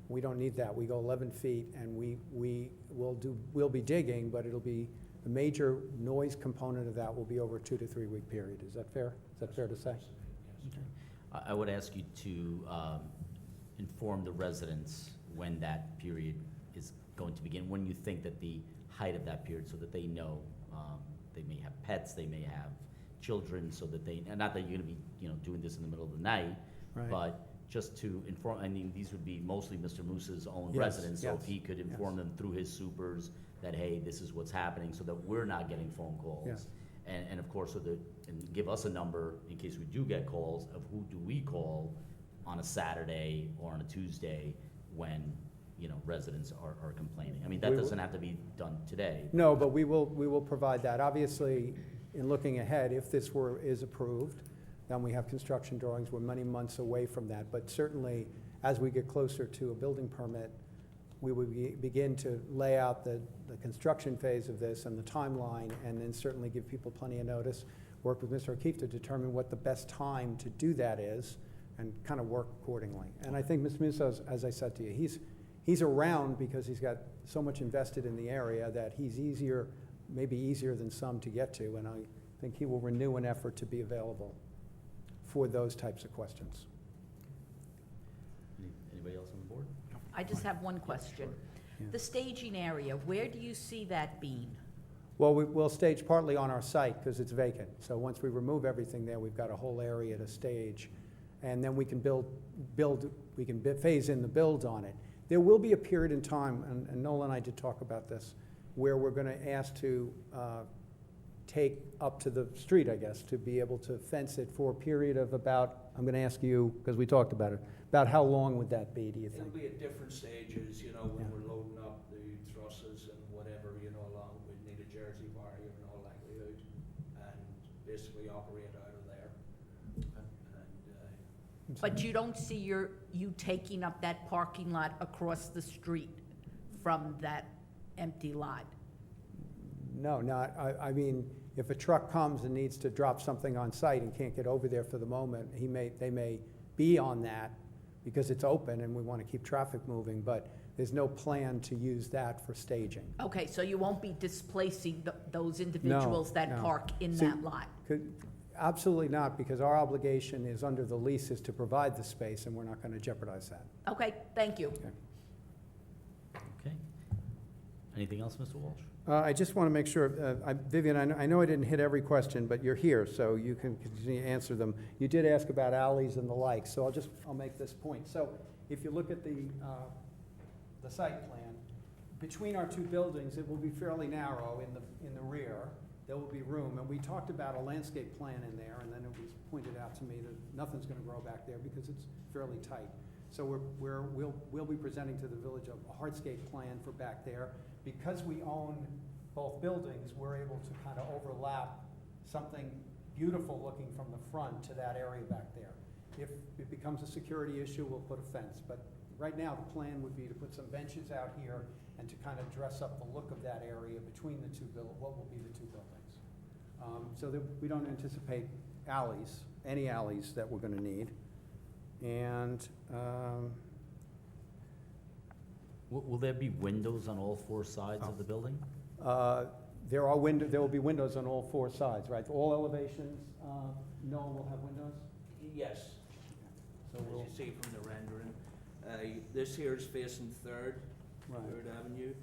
We don't need that. We go 11 feet, and we'll be digging, but it'll be, the major noise component of that will be over a 2 to 3 week period. Is that fair? Is that fair to say? I would ask you to inform the residents when that period is going to begin, when you think that the height of that period, so that they know. They may have pets, they may have children, so that they, and not that you're gonna be, doing this in the middle of the night, Right. but just to inform, I mean, these would be mostly Mr. Moose's own Yes, residents, so if yes, he could inform them through his supers that, hey, this is what's happening, so that we're not getting phone calls. Yeah. And of course, and give us a number in case we do get calls of who do we call on a Saturday or on a Tuesday when, you know, residents are complaining. I mean, that We will- doesn't have to be done today. No, but we will provide that. Obviously, in looking ahead, if this is approved, then we have construction drawings. We're many months away from that. But certainly, as we get closer to a building permit, we would begin to lay out the construction phase of this and the timeline, and then certainly give people plenty of notice, work with Mr. O'Keefe to determine what the best time to do that is, and kind of work accordingly. And I think Mr. Musso, as I said to you, he's around because he's got so much invested in the area that he's easier, maybe easier than some to get to, and I think he will renew an effort to be available for those types of questions. Anybody else on the board? I just have one question. Yeah. The staging area, where do you see that being? Well, we'll stage partly on our site because it's vacant. So once we remove everything there, we've got a whole area to stage. And then we can phase in the builds on it. There will be a period in time, and Nola and I did talk about this, where we're going to ask to take up to the street, I guess, to be able to fence it for a period of about, I'm going to ask you, because we talked about it, about how long would that be, do you It'll think? be at different stages, you know, when Yeah. we're loading up the trusses and whatever, you know, along, we'd need a Jersey barrier in all likelihood, and basically operate out of there. And, But you don't see you taking up that parking lot across the street from that empty lot? No, I mean, if a truck comes and needs to drop something on site and can't get over there for the moment, they may be on that because it's open and we want to keep traffic moving, but there's no plan to use that for staging. Okay, so you won't be displacing those individuals that no. park in See, that lot? Absolutely not, because our obligation is under the lease is to provide the space, and we're not going to jeopardize that. Okay, thank you. Okay. Anything else, Mr. Walsh? I just want to make sure, Vivian, I know I didn't hit every question, but you're here, so you can continue to answer them. You did ask about alleys and the like, so I'll make this point. So if you look at the site plan, between our two buildings, it will be fairly narrow in the rear. There will be room, and we talked about a landscape plan in there, and then it was pointed out to me that nothing's going to grow back there because it's fairly tight. So we'll be presenting to the village a hardscape plan for back there. Because we own both buildings, we're able to kind of overlap something beautiful looking from the front to that area back there. If it becomes a security issue, we'll put a fence. But right now, the plan would be to put some benches out here and to kind of dress up the look of that area between the two what will be the two buildings. So that we don't anticipate any alleys that we're going to need. And Will there be windows on all four sides of the building? there will be windows on all four sides, right? All elevations, Noel will have windows? yes, So as we'll, you see from the rendering. This here is facing Third Avenue.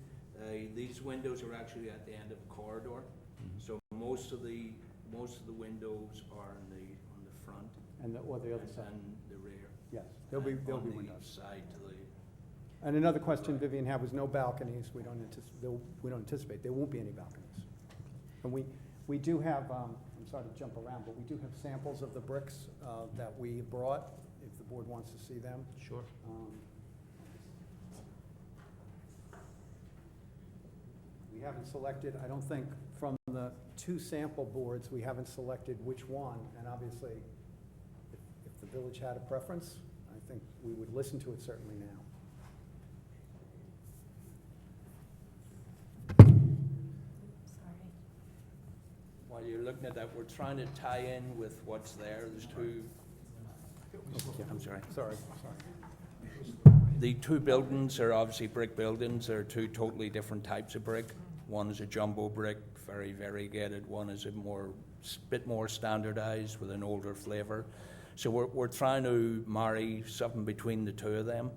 These windows are actually at the end of a corridor. So most of the windows are on the front. and the other side? And the rear. Yes, there'll be On the windows. side to the, And another question Vivian had was no balconies. We don't anticipate, there won't be any balconies. And we do have, I'm sorry to jump around, but we do have samples of the bricks that we brought, if the board wants to see them. Sure. We haven't selected, I don't think, from the two sample boards, we haven't selected which one. And obviously, if the village had a preference, I think we would listen to it certainly now. Sorry. while you're looking at that, we're trying to tie in with what's there. There's two, I'm sorry. Sorry. The two buildings are obviously brick buildings. They're two totally different types of brick. One is a jumbo brick, very variegated. One is a bit more standardized with an older flavor. So we're trying to marry something between the two of them,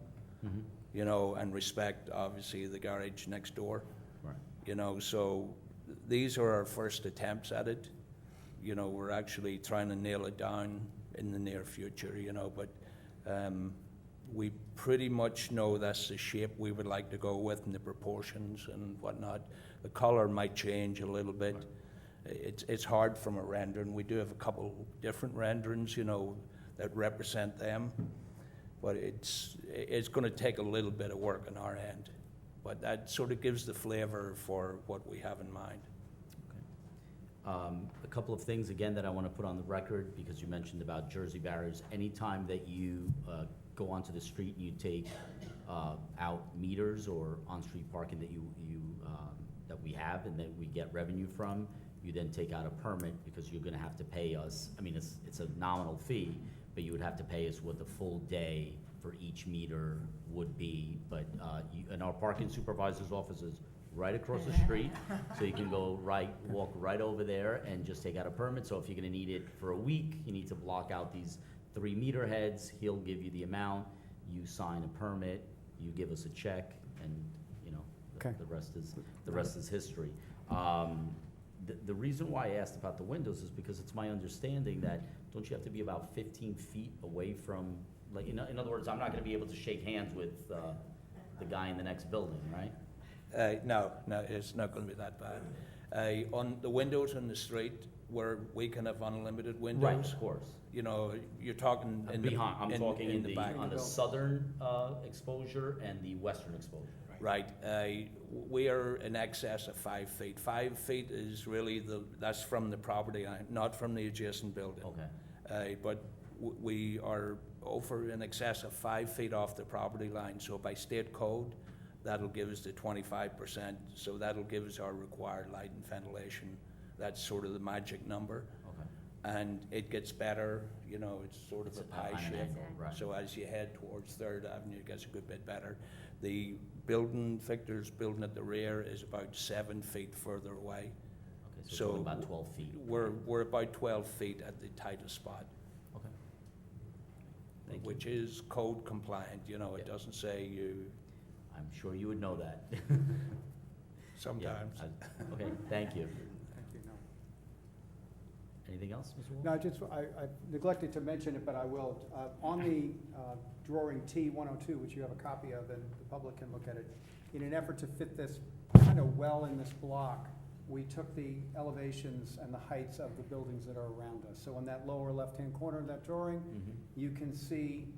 you know, and respect obviously the garage next door. Right. You know, so these are our first attempts at it. You know, we're actually trying to nail it down in the near future, you know, but We pretty much know that's the shape we would like to go with and the proportions and whatnot. The color might change a little bit. It's hard from a rendering. We do have a couple different renderings, you know, that represent them, but it's going to take a little bit of work on our end. But that sort of gives the flavor for what we have in mind. A couple of things, again, that I want to put on the record, because you mentioned about Jersey barriers. Anytime that you go onto the street and you take out meters or on-street parking that that we have and that we get revenue from, you then take out a permit, because you're going to have to pay us. I mean, it's a nominal fee, but you would have to pay us what the full day for each meter would be. But and our parking supervisor's office is right across the street, so you can walk right over there and just take out a permit. So if you're gonna need it for a week, you need to block out these 3 meter heads, he'll give you the amount, you sign a permit, you give us a check, and, you know, Okay. the rest is history. The reason why I asked about the windows is because it's my understanding that, don't you have to be about 15 feet away from, like, in other words, I'm not gonna be able to shake hands with the guy in the next building, right? No, it's not going to be that bad. On the windows on the street, where we can have unlimited windows. Right, of course. You know, you're talking in the I'm talking in the, back. on the southern exposure and the western exposure. Right. We are in excess of 5 feet. 5 feet is really that's from the property line, not from the adjacent building. Okay. But we are over in excess of 5 feet off the property line. So by state code, that'll give us the 25%. So that'll give us our required light and ventilation. That's sort of the magic number. Okay. And it gets better, you know, it's sort of a pie on an shape. angle, right. So as you head towards Third Avenue, it gets a good bit better. The building, Victor's building at the rear is about 7 feet further away. Okay, so it's about 12 feet. We're about 12 feet at the tightest spot. Okay. Thank you. Which is code compliant, you know, it Yeah. doesn't say you I'm sure you would know that. sometimes. Yeah, okay, thank you. Thank you, no. Anything else, Mr. Wolf? No, I neglected to mention it, but I will. On the drawing T102, which you have a copy of, and the public can look at it, in an effort to fit this kind of well in this block, we took the elevations and the heights of the buildings that are around us. So in that lower left-hand corner of that drawing, Mhm. you can see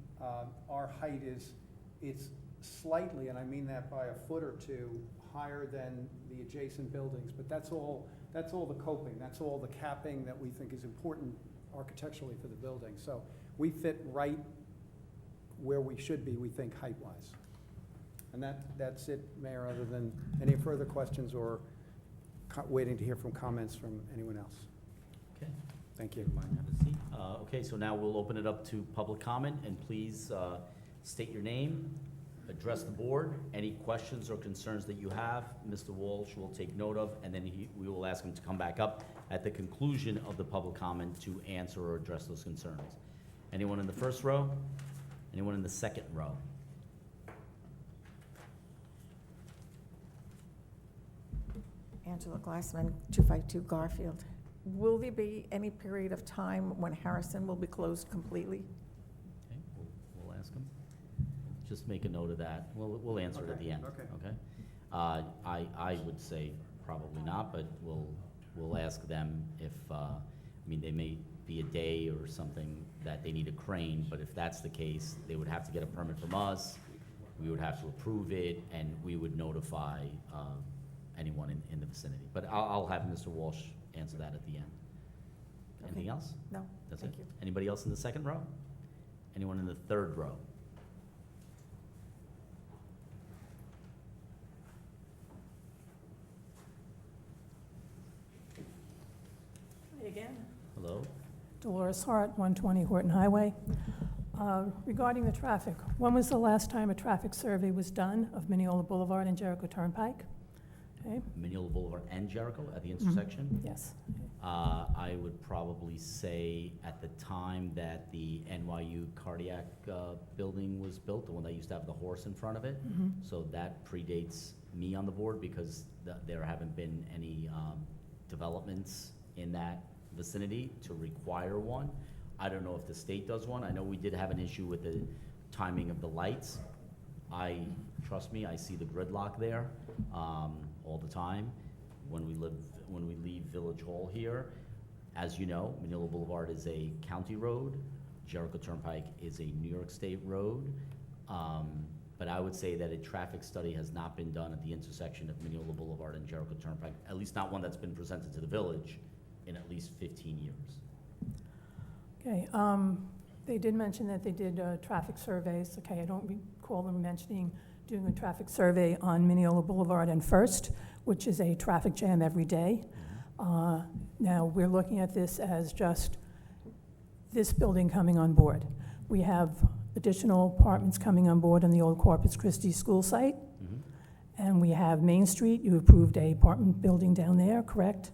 our height it's slightly, and I mean that by a foot or two, higher than the adjacent buildings, but that's all the coping, that's all the capping that we think is important architecturally for the building. So we fit right where we should be, we think, height-wise. And that's it, Mayor, other than any further questions or waiting to hear from comments from anyone else. Okay. Thank you. Mind have a seat. Okay, so now we'll open it up to public comment, and please state your name, address the board. Any questions or concerns that you have, Mr. Walsh will take note of, and then we will ask him to come back up at the conclusion of the public comment to answer or address those concerns. Anyone in the first row? Anyone in the second row? Angela Glassman, 252 Garfield. Will there be any period of time when Harrison will be closed completely? Okay, we'll ask him. Just make a note of that. We'll answer it at the end. Okay. Okay? I would say probably not, but we'll ask them if, I mean, they may be a day or something that they need a crane, but if that's the case, they would have to get a permit from us, we would have to approve it, and we would notify anyone in the vicinity. But I'll have Mr. Walsh answer that at the end. Anything else? No, That's thank it? you. Anybody else in the second row? Anyone in the third row? Hi again. Hello? Dolores Hart, 120 Horton Highway. Regarding the traffic, when was the last time a traffic survey was done of Mineola Boulevard and Jericho Turnpike? Okay, Mineola Boulevard and Jericho at the intersection? yes. I would probably say at the time that the NYU cardiac building was built, the one that used to have the horse in front of it. Mhm. So that predates me on the board because there haven't been any developments in that vicinity to require one. I don't know if the state does one. I know we did have an issue with the timing of the lights. Trust me, I see the gridlock there all the time when we leave Village Hall here. As you know, Manila Boulevard is a county road. Jericho Turnpike is a New York State road. But I would say that a traffic study has not been done at the intersection of Mineola Boulevard and Jericho Turnpike, at least not one that's been presented to the village in at least 15 years. Okay, they did mention that they did traffic surveys. Okay, I don't recall them mentioning doing a traffic survey on Mineola Boulevard and First, which is a traffic jam every day. Now, we're looking at this as just this building coming on board. We have additional apartments coming on board on the old Corpus Christi school site. And we have Main Street. You approved a apartment building down there, correct?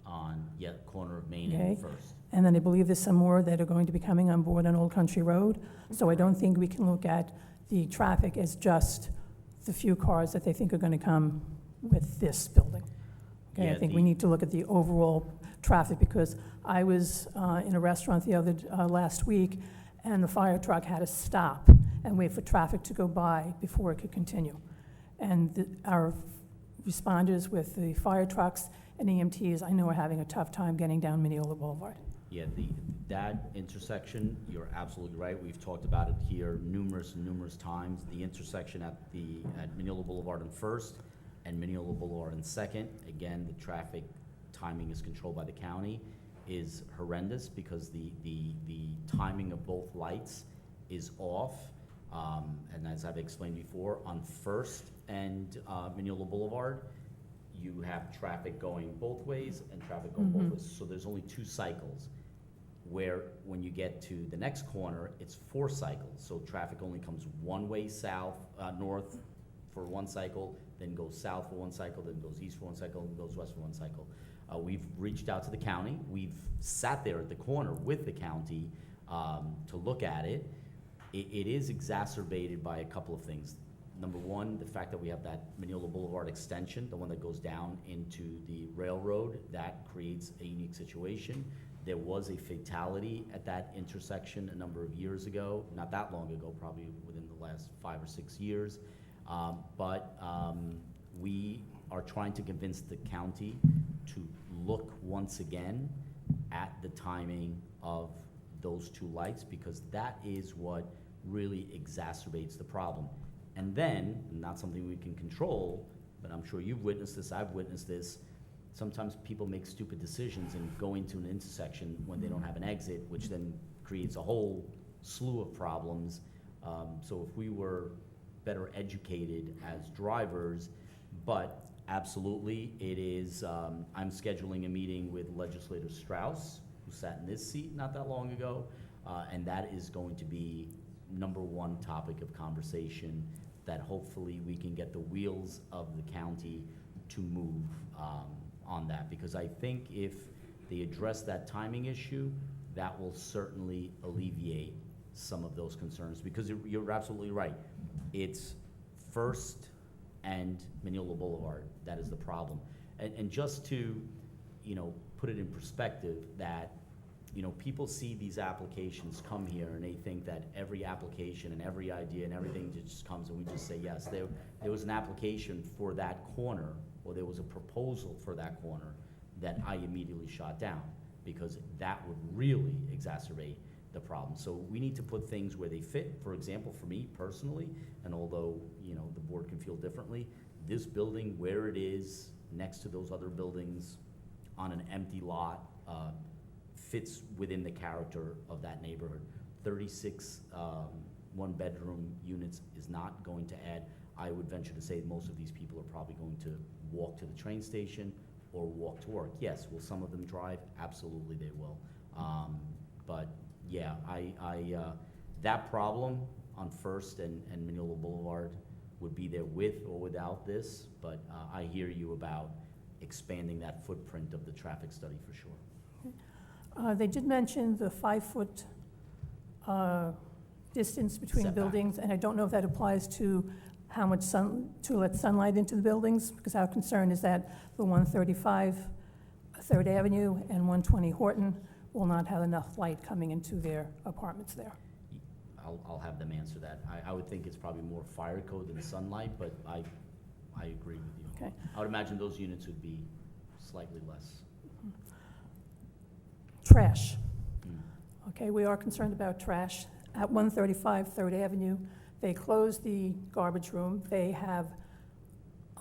On, corner of Main Okay. and First. And then I believe there's some more that are going to be coming on board on Old Country Road. So I don't think we can look at the traffic as just the few cars that they think are going to come with this building. Okay, I Yeah, think we need to look at the overall traffic, because I was in a restaurant the other, last week, and the fire truck had to stop and wait for traffic to go by before it could continue. And our responders with the fire trucks and EMTs, I know, are having a tough time getting down Mineola Boulevard. Yeah, that intersection, you're absolutely right. We've talked about it here numerous times. The intersection at Mineola Boulevard and First and Mineola Boulevard and Second, again, the traffic timing is controlled by the county, is horrendous because the timing of both lights is off. And as I've explained before, on First and Mineola Boulevard, you have traffic going both ways and traffic going both ways. So there's only 2 cycles, where when you get to the next corner, it's 4 cycles. So traffic only comes one way north for one cycle, then goes south for one cycle, then goes east for one cycle, and goes west for one cycle. We've reached out to the county. We've sat there at the corner with the county to look at it. It is exacerbated by a couple of things. Number one, the fact that we have that Mineola Boulevard extension, the one that goes down into the railroad, that creates a unique situation. There was a fatality at that intersection a number of years ago, not that long ago, probably within the last 5 or 6 years. But we are trying to convince the county to look once again at the timing of those 2 lights, because that is what really exacerbates the problem. And then, not something we can control, but I'm sure you've witnessed this, I've witnessed this, sometimes people make stupid decisions and go into an intersection when they don't have an exit, which then creates a whole slew of problems. So if we were better educated as drivers, but absolutely, it is, I'm scheduling a meeting with Legislator Strauss, who sat in this seat not that long ago, and that is going to be #1 topic of conversation, that hopefully we can get the wheels of the county to move on that. Because I think if they address that timing issue, that will certainly alleviate some of those concerns. Because you're absolutely right. It's First and Mineola Boulevard. That is the problem. And just to, put it in perspective, that, people see these applications come here and they think that every application and every idea and everything just comes and we just say yes. There was an application for that corner, or there was a proposal for that corner that I immediately shot down, because that would really exacerbate the problem. So we need to put things where they fit. For example, for me personally, and although, the board can feel differently, this building where it is next to those other buildings on an empty lot fits within the character of that neighborhood. 36 one-bedroom units is not going to add. I would venture to say most of these people are probably going to walk to the train station or walk to work. Yes, will some of them drive? Absolutely they will. But yeah, that problem on First and Mineola Boulevard would be there with or without this, but I hear you about expanding that footprint of the traffic study for sure. They did mention the 5-foot distance between Setback. buildings, and I don't know if that applies to how much to let sunlight into the buildings, because our concern is that the 135 3rd Avenue and 120 Horton will not have enough light coming into their apartments there. I'll have them answer that. I would think it's probably more fire code than sunlight, but I agree with you. Okay. I would imagine those units would be slightly less. Trash. Mm. Okay, we are concerned about trash. At 135 Third Avenue, they closed the garbage room. They have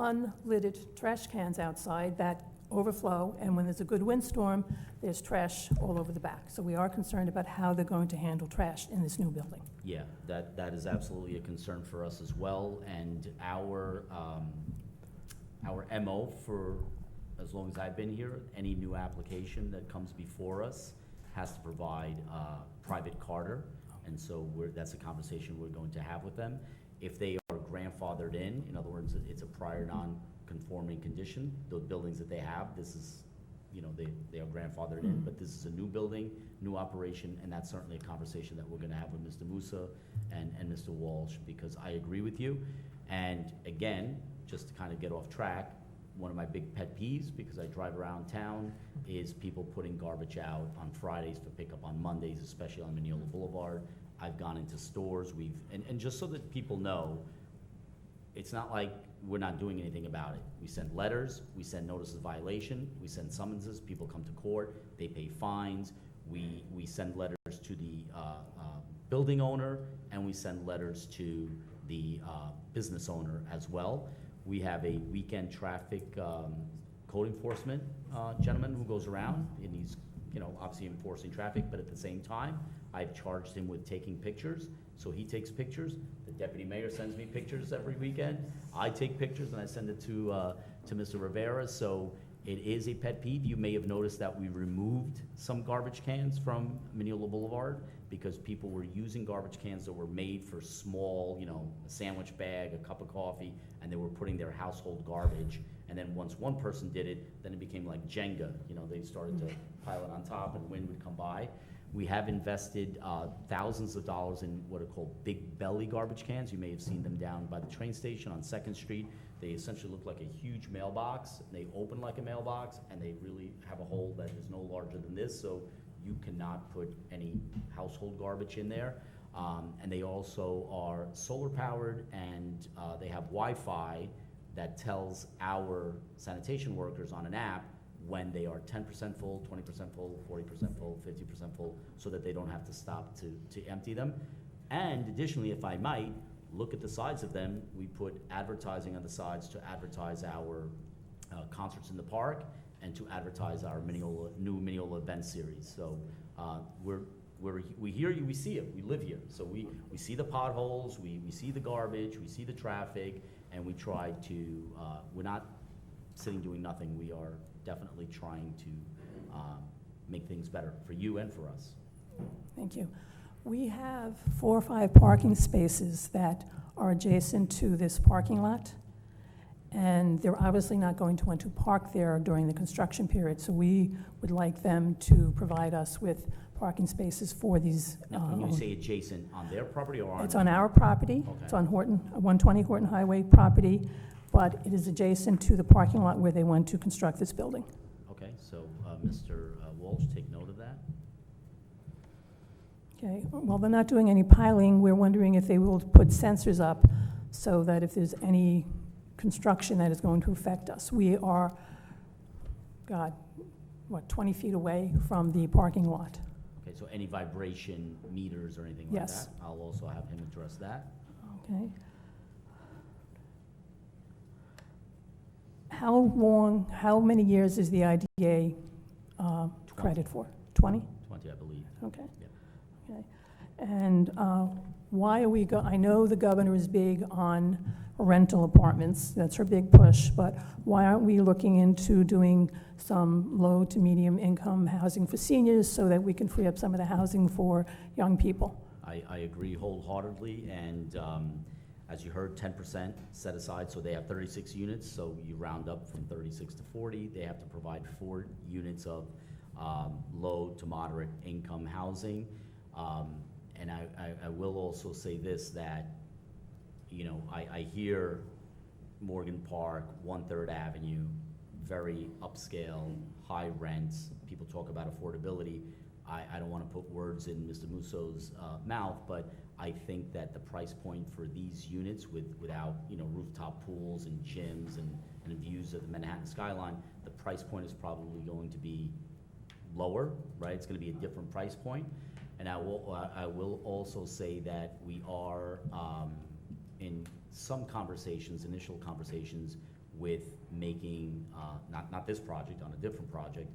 unlidded trash cans outside that overflow, and when there's a good windstorm, there's trash all over the back. So we are concerned about how they're going to handle trash in this new building. Yeah, that is absolutely a concern for us as well, and our MO for as long as I've been here, any new application that comes before us has to provide private carder, and so that's a conversation we're going to have with them. If they are grandfathered in other words, it's a prior non-conforming condition, the buildings that they have, this is, they are grandfathered in, but this is a new building, new operation, and that's certainly a conversation that we're gonna have with Mr. Musa and Mr. Walsh, because I agree with you. And again, just to kind of get off track, one of my big pet peeves, because I drive around town, is people putting garbage out on Fridays for pickup on Mondays, especially on Mineola Boulevard. I've gone into stores, and just so that people know, it's not like we're not doing anything about it. We send letters, we send notices of violation, we send summonses, people come to court, they pay fines, we send letters to the building owner, and we send letters to the business owner as well. We have a weekend traffic code enforcement gentleman who goes around, and he's obviously enforcing traffic, but at the same time, I've charged him with taking pictures, so he takes pictures. The deputy mayor sends me pictures every weekend. I take pictures and I send it to Mr. Rivera, so it is a pet peeve. You may have noticed that we removed some garbage cans from Mineola Boulevard because people were using garbage cans that were made for small, a sandwich bag, a cup of coffee, and they were putting their household garbage. And then once one person did it, then it became like Jenga. They started to pile it on top and wind would come by. We have invested thousands of dollars in what are called big belly garbage cans. You may have seen them down by the train station on 2nd Street. They essentially look like a huge mailbox. They open like a mailbox, and they really have a hole that is no larger than this, so you cannot put any household garbage in there. And they also are solar powered, and they have Wi-Fi that tells our sanitation workers on an app when they are 10% full, 20% full, 40% full, 50% full, so that they don't have to stop to empty them. And additionally, if I might, look at the sides of them. We put advertising on the sides to advertise our concerts in the park and to advertise our new Mineola event series. So we hear you, we see it, we live here. So we see the potholes, we see the garbage, we see the traffic, and we try to, we're not sitting doing nothing. We are definitely trying to make things better for you and for us. Thank you. We have 4 or 5 parking spaces that are adjacent to this parking lot, and they're obviously not going to want to park there during the construction period, so we would like them to provide us with parking spaces for these. Now, when you say adjacent, on their property or on? It's on our property. Okay. It's on 120 Horton Highway property, but it is adjacent to the parking lot where they want to construct this building. Okay, so Mr. Walsh, take note of that. Okay, well, they're not doing any piling. We're wondering if they will put sensors up so that if there's any construction that is going to affect us. We are, 20 feet away from the parking lot. Okay, so any vibration meters or anything like that? Yes. I'll also have him address that. Okay. How many years is the IDA credit for? 20? 20, I believe. Okay. Yep. Okay. And why are we I know the governor is big on rental apartments. That's her big push. But why aren't we looking into doing some low to medium income housing for seniors so that we can free up some of the housing for young people? I agree wholeheartedly, and as you heard, 10% set aside, so they have 36 units, so you round up from 36 to 40. They have to provide 4 units of low to moderate income housing. And I will also say this, that, I hear Morgan Park, 1/3 Avenue, very upscale, high rents. People talk about affordability. I don't want to put words in Mr. Musso's mouth, but I think that the price point for these units without, you know, rooftop pools and gyms and views of the Manhattan skyline, the price point is probably going to be lower, right? It's going to be a different price point. And I will also say that we are in some conversations, initial conversations, with making, not this project, on a different project,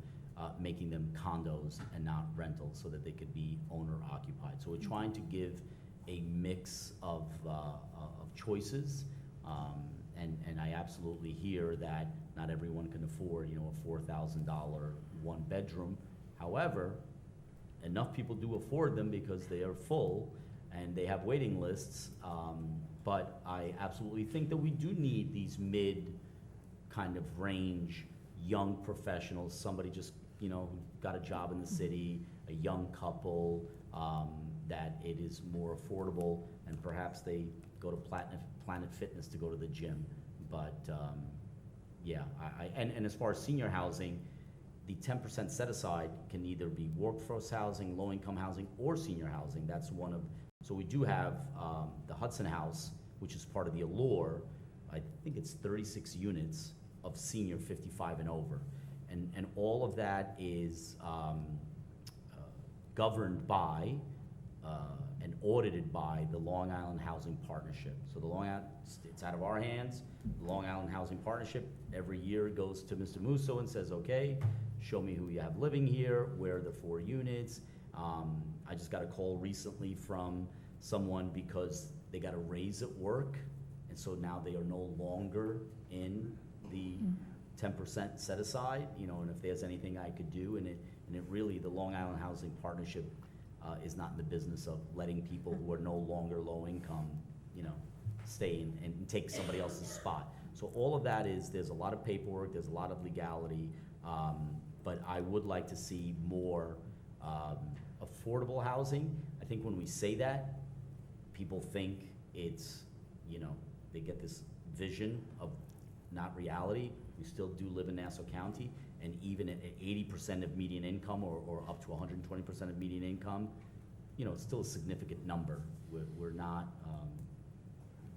making them condos and not rentals so that they could be owner occupied. So we're trying to give a mix of choices, and I absolutely hear that not everyone can afford, you know, a $4,000 one bedroom. However, enough people do afford them because they are full and they have waiting lists. But I absolutely think that we do need these mid kind of range young professionals, somebody just, you know, who got a job in the city, a young couple, that it is more affordable, and perhaps they go to Planet Fitness to go to the gym. But yeah, and as far as senior housing, the 10% set aside can either be workforce housing, low-income housing, or senior housing. That's one of, so we do have the Hudson House, which is part of the Allure. I think it's 36 units of senior 55 and over. And all of that is governed by and audited by the Long Island Housing Partnership. So the Long Island, it's out of our hands. The Long Island Housing Partnership every year goes to Mr. Musso and says, okay, show me who you have living here, where are the 4 units. I just got a call recently from someone because they got a raise at work, and so now they are no longer in the 10% set aside, you know, and if there's anything I could do, and it really, the Long Island Housing Partnership is not in the business of letting people who are no longer low income, you know, stay and take somebody else's spot. So all of that is, there's a lot of paperwork, there's a lot of legality, but I would like to see more affordable housing. I think when we say that, people think it's, you know, they get this vision of not reality. We still do live in Nassau County, and even at 80% of median income or up to 120% of median income, you know, it's still a significant number. We're not,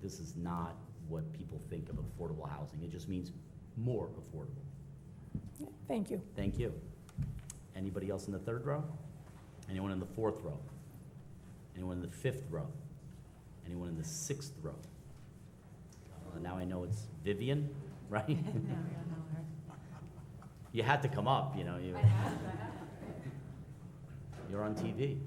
this is not what people think of affordable housing. It just means more affordable. Thank you. Thank you. Anybody else in the 3rd row? Anyone in the 4th row? Anyone in the 5th row? Anyone in the 6th row? Now I know it's Vivian, right? No, I don't know her. You had to come up, you know. You're on TV.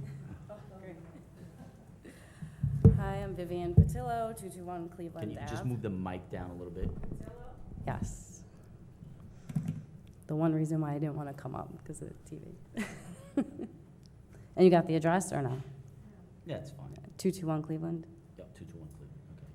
Hi, I'm Vivian Patillo, 221 Cleveland Can you Ave. just move the mic down a little bit? Yes. The one reason why I didn't want to come up, because of the TV. And you got the address or no? Yeah, it's fine. 221 Cleveland? Yep, 221 Cleveland, okay.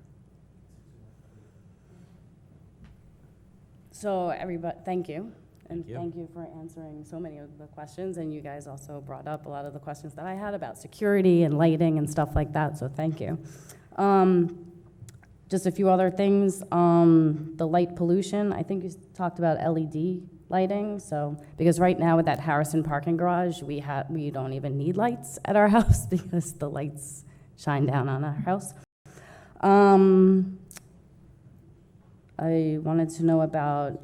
So everybody, thank you. And Thank you. thank you for answering so many of the questions. And you guys also brought up a lot of the questions that I had about security and lighting and stuff like that, so thank you. Just a few other things. The light pollution, I think you talked about LED lighting. So, because right now with that Harrison parking garage, we don't even need lights at our house because the lights shine down on our house. I wanted to know about,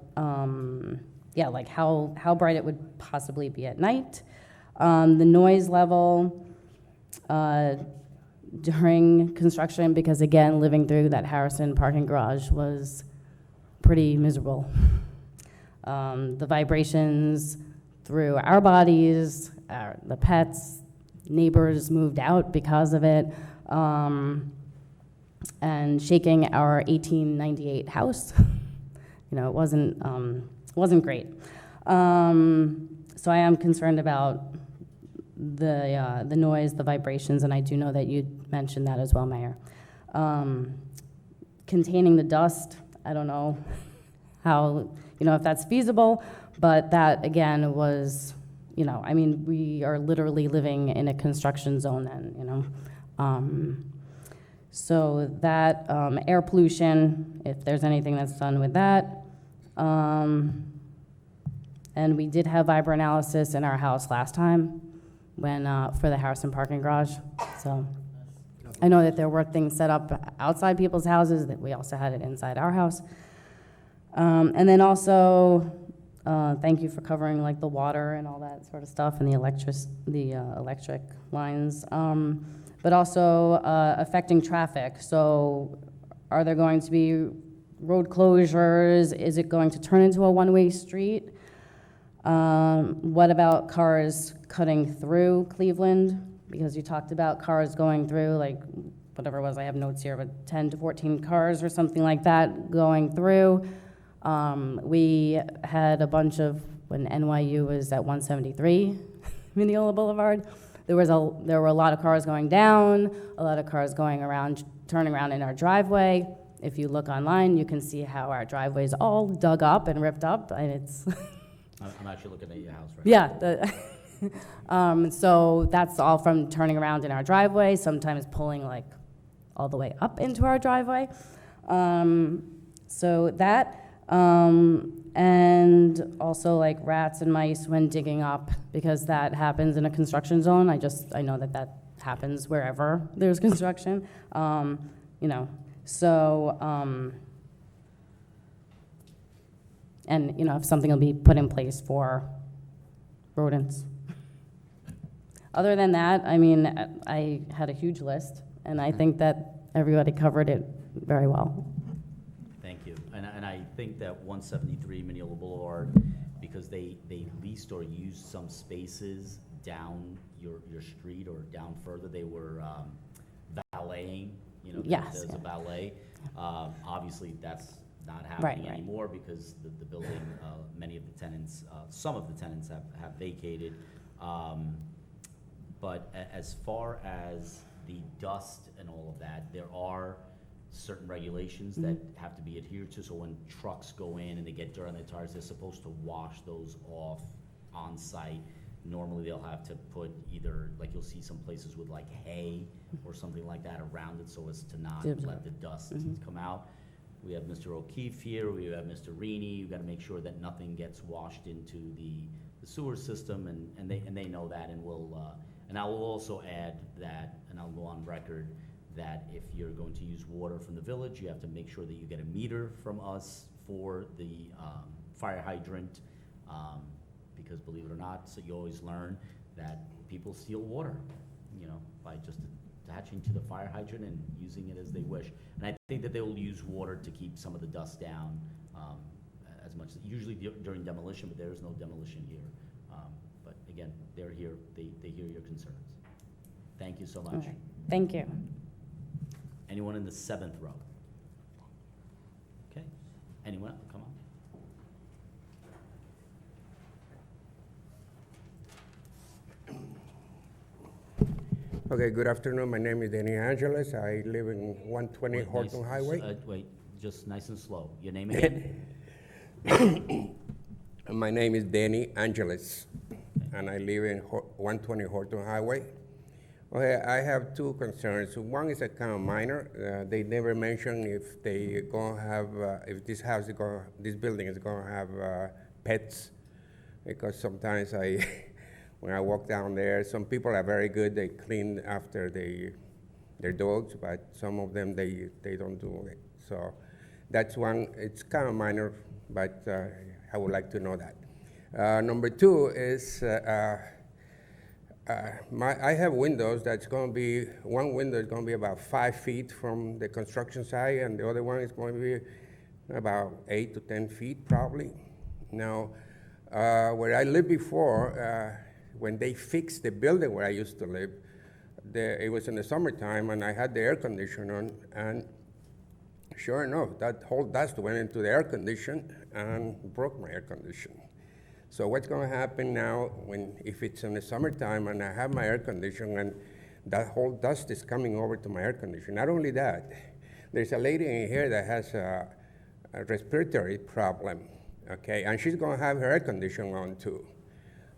like how bright it would possibly be at night. The noise level during construction, because again, living through that Harrison parking garage was pretty miserable. The vibrations through our bodies, the pets, neighbors moved out because of it, and shaking our 1898 house. You know, it wasn't great. So I am concerned about the noise, the vibrations, and I do know that you mentioned that as well, Mayor. Containing the dust, I don't know how, if that's feasible, but that, again, was, I mean, we are literally living in a construction zone then, So that, air pollution, if there's anything that's done with that. And we did have vibroanalysis in our house last time when, for the Harrison parking garage. So I know that there were things set up outside people's houses, that we also had it inside our house. And then also, thank you for covering like the water and all that sort of stuff and the electric lines. But also affecting traffic. So are there going to be road closures? Is it going to turn into a one-way street? What about cars cutting through Cleveland? Because you talked about cars going through, like, whatever it was, I have notes here, but 10 to 14 cars or something like that going through. We had a bunch of, when NYU was at 173 Mineola Boulevard, there were a lot of cars going down, a lot of cars going around, turning around in our driveway. If you look online, you can see how our driveway is all dug up and ripped up, and it's... I'm actually looking at your house right Yeah. So that's all from turning around in our driveway, sometimes pulling like all the way up into our driveway. So that, and also like rats and mice when digging up, because that happens in a construction zone. I know that happens wherever there's construction, so, and, if something will be put in place for rodents. Other than that, I had a huge list, and I think that everybody covered it very well. Thank you. And I think that 173 Mineola Boulevard, because they leased or used some spaces down your street or down further, they were valeting, Yes, there's yeah. a valet. Obviously, that's not happening Right. anymore because the building, many of the tenants, some of the tenants have vacated. But as far as the dust and all of that, there are certain regulations that have to be adhered to. So when trucks go in and they get dirt on their tires, they're supposed to wash those off on site. Normally they'll have to put either, like you'll see some places with like hay or something like that around it so as to not let the dust come out. We have Mr. O'Keefe here, we have Mr. Reedy. You've got to make sure that nothing gets washed into the sewer system, and they know that, and and I will also add that, and I'll go on record, that if you're going to use water from the village, you have to make sure that you get a meter from us for the fire hydrant, because believe it or not, so you always learn that people steal water, by just attaching to the fire hydrant and using it as they wish. And I think that they will use water to keep some of the dust down as much, usually during demolition, but there is no demolition here. But again, they're here, they hear your concerns. Thank you so much. Okay. Thank you. Anyone in the 7th row? Okay, anyone else? Come on. Okay, good afternoon. My name is Danny Angeles. I live in 120 Wait, Horton Highway. Wait, just nice and slow. Your name again? My name is Danny Angeles, and I live in 120 Horton Highway. Okay, I have two concerns. One is a kind of minor. They never mention if they gonna have, if this house is gonna, this building is gonna have pets, because sometimes when I walk down there, some people are very good. They clean after their dogs, but some of them they don't do it. So that's one. It's kind of minor, but I would like to know that. Number two is I have windows that's going to be, one window is going to be about 5 feet from the construction site, and the other one is going to be about 8 to 10 feet probably. Now, where I lived before, when they fixed the building where I used to live, it was in the summertime, and I had the air conditioner on, and sure enough, that whole dust went into the air condition and broke my air conditioner. So what's going to happen now if it's in the summertime and I have my air conditioner and that whole dust is coming over to my air conditioner? Not only that, there's a lady in here that has a respiratory problem, okay, and she's going to have her air conditioner on too.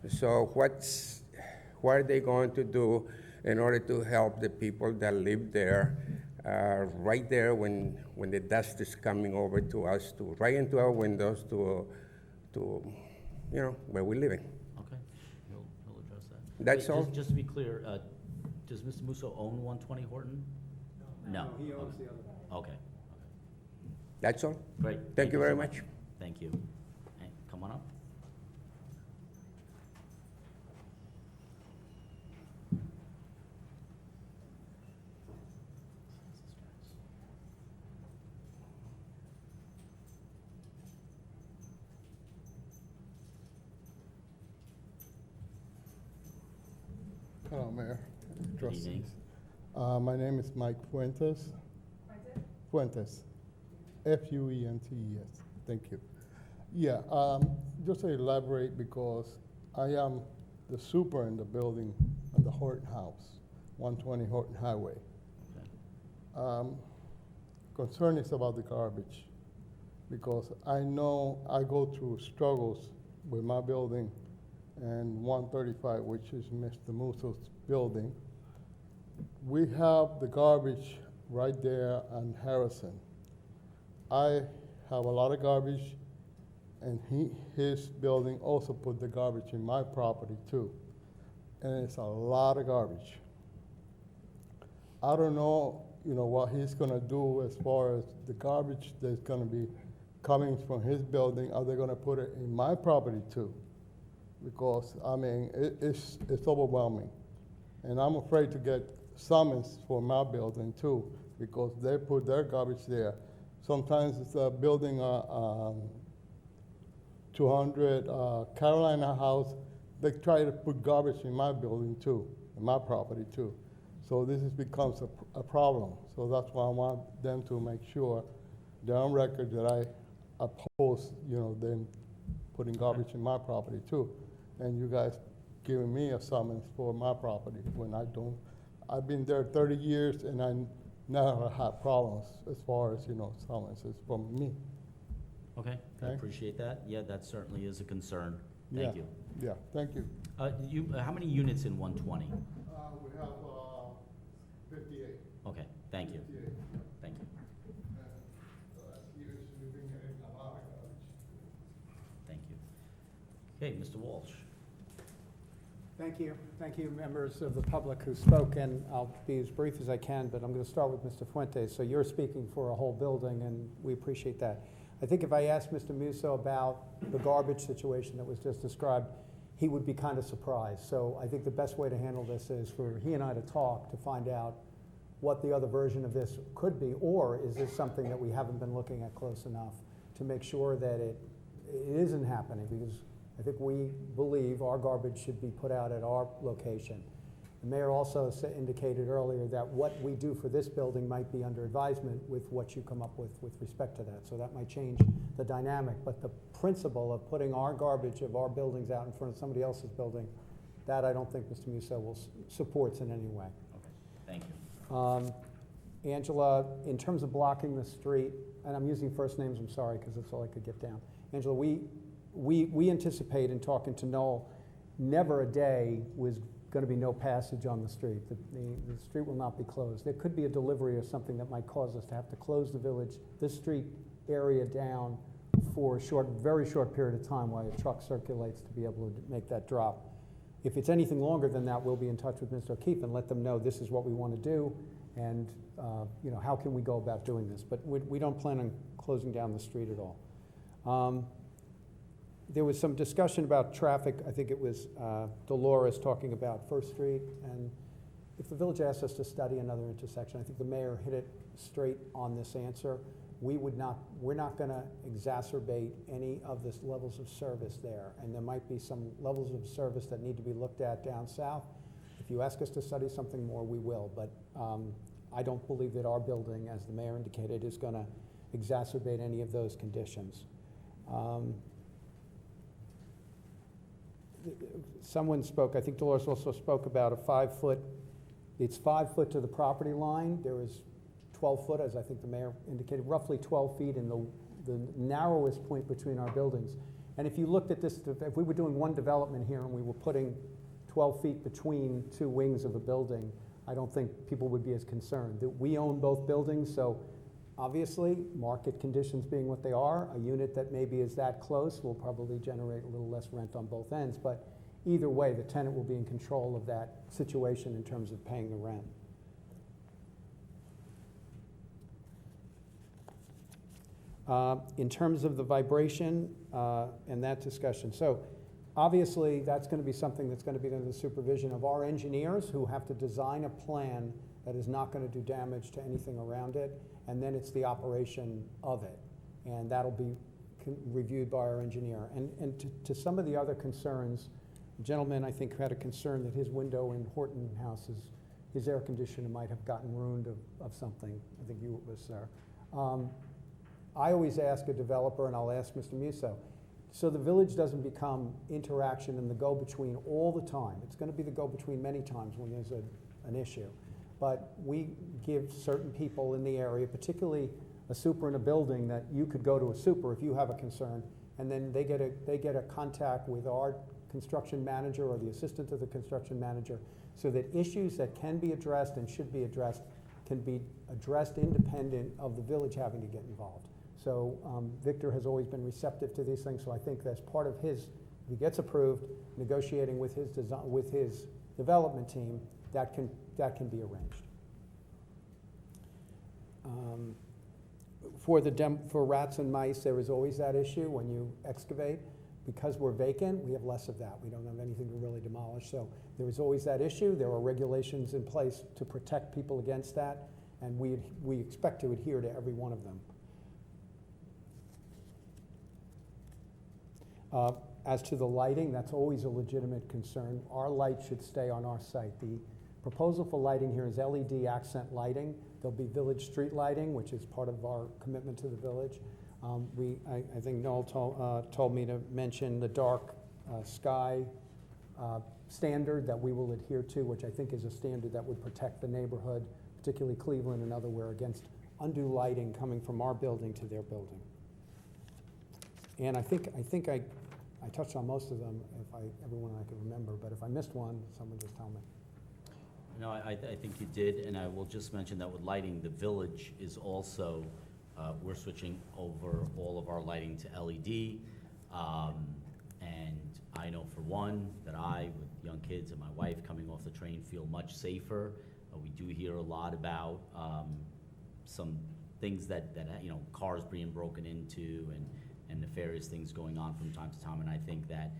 So what are they going to do in order to help the people that live there, right there when the dust is coming over to us, right into our windows, to where we're living? Okay, he'll address that. That's Wait, all. Just to be clear, does Mr. Musso own 120 Horton? No. He owns the other one. Okay, That's all. great. Thank you very so much. Thank you. Hey, come on up. Hello, Mayor. Good evening. My name is Mike Fuentes. Fuentes. Fuentes. Thank you. Yeah, just to elaborate, because I am the super in the building in the Horton House, 120 Horton Highway. Concern is about the garbage, because I know I go through struggles with my building and 135, which is Mr. Musso's building. We have the garbage right there on Harrison. I have a lot of garbage, and his building also put the garbage in my property too. And it's a lot of garbage. I don't know, what he's gonna do as far as the garbage that's gonna be coming from his building. Are they gonna put it in my property too? Because, it's overwhelming. And I'm afraid to get summons for my building too, because they put their garbage there. Sometimes it's a building, 200 Carolina House, they try to put garbage in my building too, in my property too. So this becomes a problem. So that's why I want them to make sure they're on record that I oppose, them putting garbage in my property too. And you guys giving me a summons for my property when I don't. I've been there 30 years and I never had problems as far as, summonses from me. Okay, I Okay. appreciate that. Yeah, that certainly is a concern. Thank you. Yeah, thank you. How many units in 120? We have 58. Okay, thank you. 58. Thank you. Years we've been getting a lot of garbage. Thank you. Okay, Mr. Walsh. Thank you. Thank you, members of the public who spoke, and I'll be as brief as I can, but I'm going to start with Mr. Fuentes. So you're speaking for a whole building, and we appreciate that. I think if I asked Mr. Musso about the garbage situation that was just described, he would be kind of surprised. So I think the best way to handle this is for he and I to talk to find out what the other version of this could be, or is this something that we haven't been looking at close enough to make sure that it isn't happening, because I think we believe our garbage should be put out at our location. The mayor also indicated earlier that what we do for this building might be under advisement with what you come up with respect to that. So that might change the dynamic. But the principle of putting our garbage of our buildings out in front of somebody else's building, that I don't think Mr. Musso supports in any way. Okay, thank you. Angela, in terms of blocking the street, and I'm using first names, I'm sorry, because that's all I could get down. Angela, we anticipate in talking to Noel, never a day was going to be no passage on the street. The street will not be closed. There could be a delivery or something that might cause us to have to close the village, this street area down for a very short period of time while a truck circulates to be able to make that drop. If it's anything longer than that, we'll be in touch with Mr. O'Keefe and let them know this is what we want to do, and how can we go about doing this. But we don't plan on closing down the street at all. There was some discussion about traffic. I think it was Dolores talking about First Street. And if the village asked us to study another intersection, I think the mayor hit it straight on this answer. We're not going to exacerbate any of the levels of service there. And there might be some levels of service that need to be looked at down south. If you ask us to study something more, we will. But I don't believe that our building, as the mayor indicated, is going to exacerbate any of those conditions. Someone spoke, I think Dolores also spoke about a 5 foot, it's 5 foot to the property line. There is 12 foot, as I think the mayor indicated, roughly 12 feet in the narrowest point between our buildings. And if you looked at this, if we were doing one development here and we were putting 12 feet between two wings of a building, I don't think people would be as concerned. That we own both buildings, so obviously, market conditions being what they are, a unit that maybe is that close will probably generate a little less rent on both ends. But either way, the tenant will be in control of that situation in terms of paying the rent. In terms of the vibration and that discussion, so obviously that's going to be something that's going to be under the supervision of our engineers who have to design a plan that is not going to do damage to anything around it, and then it's the operation of it, and that'll be reviewed by our engineer. And to some of the other concerns, the gentleman, I think, had a concern that his window in Horton House, his air conditioner might have gotten ruined of something. I think you was there. I always ask a developer, and I'll ask Mr. Musso, so the village doesn't become interaction and the go-between all the time. It's going to be the go-between many times when there's an issue. But we give certain people in the area, particularly a super in a building, that you could go to a super if you have a concern, and then they get a contact with our construction manager or the assistant to the construction manager, so that issues that can be addressed and should be addressed can be addressed independent of the village having to get involved. So Victor has always been receptive to these things, so I think that's part of his, if he gets approved, negotiating with his development team, that can be arranged. For rats and mice, there is always that issue when you excavate. Because we're vacant, we have less of that. We don't have anything to really demolish. So there is always that issue. There are regulations in place to protect people against that, and we expect to adhere to every one of them. As to the lighting, that's always a legitimate concern. Our light should stay on our site. The proposal for lighting here is LED accent lighting. There'll be village street lighting, which is part of our commitment to the village. I think Noel told me to mention the dark sky standard that we will adhere to, which I think is a standard that would protect the neighborhood, particularly Cleveland and elsewhere, against undue lighting coming from our building to their building. And I think I touched on most of them, everyone I can remember, but if I missed one, someone just tell me. No, I think you did, and I will just mention that with lighting, the village is also, we're switching over all of our lighting to LED, and I know for one that I, with young kids and my wife coming off the train, feel much safer. We do hear a lot about some things that cars being broken into and nefarious things going on from time to time, and I think that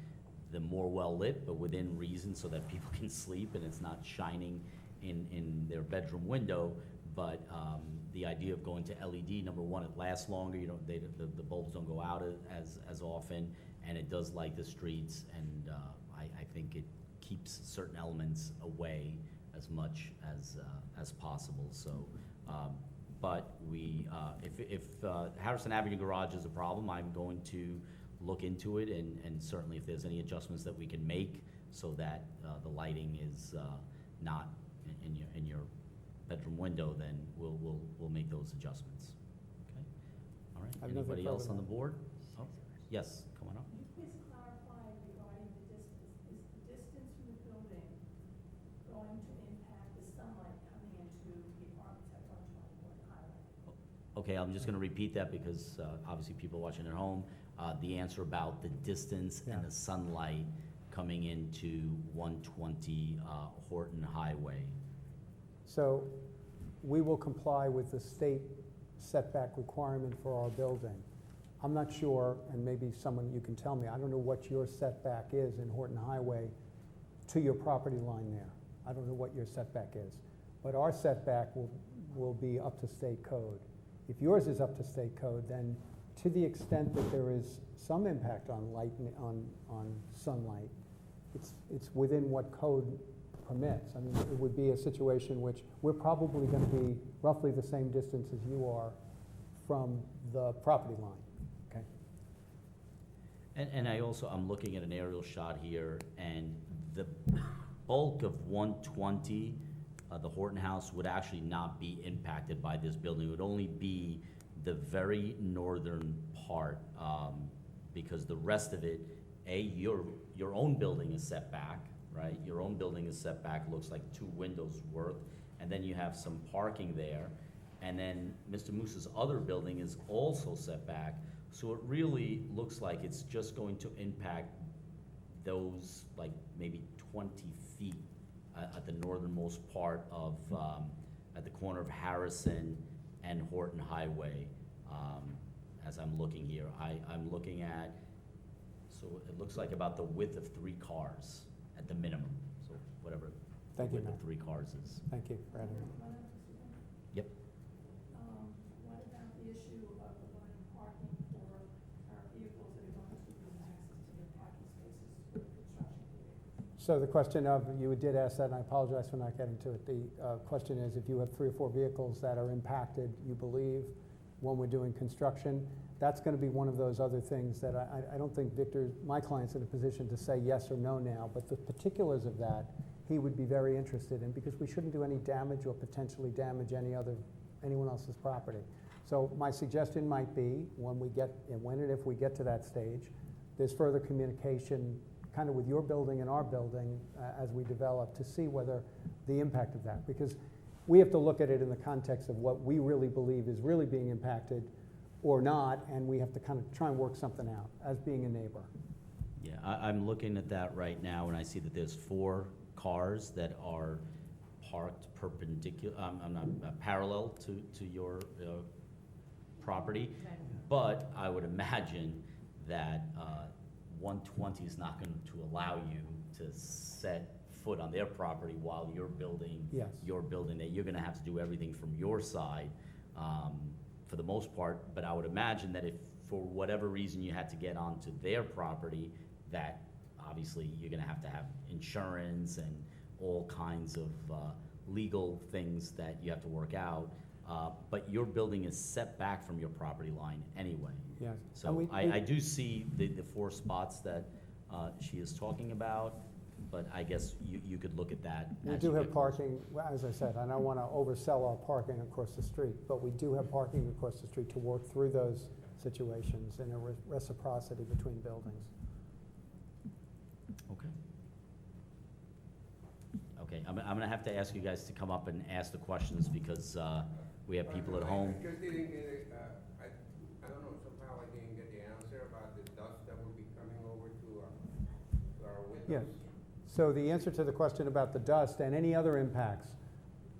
the more well-lit, but within reason, so that people can sleep and it's not shining in their bedroom window, but the idea of going to LED, number one, it lasts longer, the bulbs don't go out as often, and it does light the streets, and I think it keeps certain elements away as much as possible, so. But if Harrison Avenue Garage is a problem, I'm going to look into it, and certainly if there's any adjustments that we can make so that the lighting is not in your bedroom window, then we'll make those adjustments. Okay. All right. Anybody else on the board? Oh, yes. Come on up. Can you please clarify regarding the distance? Is the distance from the building going to impact the sunlight coming into the apartments at 120 Highway? Okay, I'm just going to repeat that because obviously people watching at home, the answer about the distance and the sunlight coming into 120 Horton Highway. So we will comply with the state setback requirement for our building. I'm not sure, and maybe someone you can tell me, I don't know what your setback is in Horton Highway to your property line there. I don't know what your setback is. But our setback will be up to state code. If yours is up to state code, then to the extent that there is some impact on light, on sunlight, it's within what code permits. I mean, it would be a situation which we're probably going to be roughly the same distance as you are from the property line. Okay. And I'm looking at an aerial shot here, and the bulk of 120, the Horton House, would actually not be impacted by this building. It would only be the very northern part, because the rest of it, your own building is set back, right? Your own building is set back, looks like 2 windows worth, and then you have some parking there, and then Mr. Moose's other building is also set back, so it really looks like it's just going to impact those, like, maybe 20 feet at the northernmost part of, at the corner of Harrison and Horton Highway. As I'm looking here, I'm looking at, so it looks like about the width of 3 cars at the minimum, so whatever the Thank you, width Matt. of 3 cars is. Thank you, Brad. Yep. What about the issue of providing parking for our vehicles that are going to be access to the parking spaces for construction vehicles? So the question of, you did ask that, and I apologize for not getting to it. The question is, if you have 3 or 4 vehicles that are impacted, you believe, when we're doing construction, that's going to be one of those other things that I don't think Victor, my client's in a position to say yes or no now, but the particulars of that, he would be very interested in, because we shouldn't do any damage or potentially damage anyone else's property. So my suggestion might be, when and if we get to that stage, there's further communication kind of with your building and our building as we develop, to see whether the impact of that, because we have to look at it in the context of what we really believe is really being impacted or not, and we have to kind of try and work something out as being a neighbor. Yeah, I'm looking at that right now, and I see that there's 4 cars that are parked perpendicular, parallel to your property. But I would imagine that 120 is not going to allow you to set foot on their property while you're building Yes. your building. That you're going to have to do everything from your side, for the most part. But I would imagine that if for whatever reason you had to get onto their property, that obviously you're going to have insurance and all kinds of legal things that you have to work out. But your building is set back from your property line anyway. Yes. So I do see the 4 spots that she is talking about, but I guess you could look at that. We as do you have get closer. parking, well, as I said, I don't want to oversell our parking across the street, but we do have parking across the street to work through those situations and a reciprocity between buildings. Okay. Okay, I'm gonna have to ask you guys to come up and ask the questions, because we have people at home. I just didn't get it, I don't know, somehow I didn't get the answer about the dust that will be coming over to our windows. Yes. So the answer to the question about the dust and any other impacts,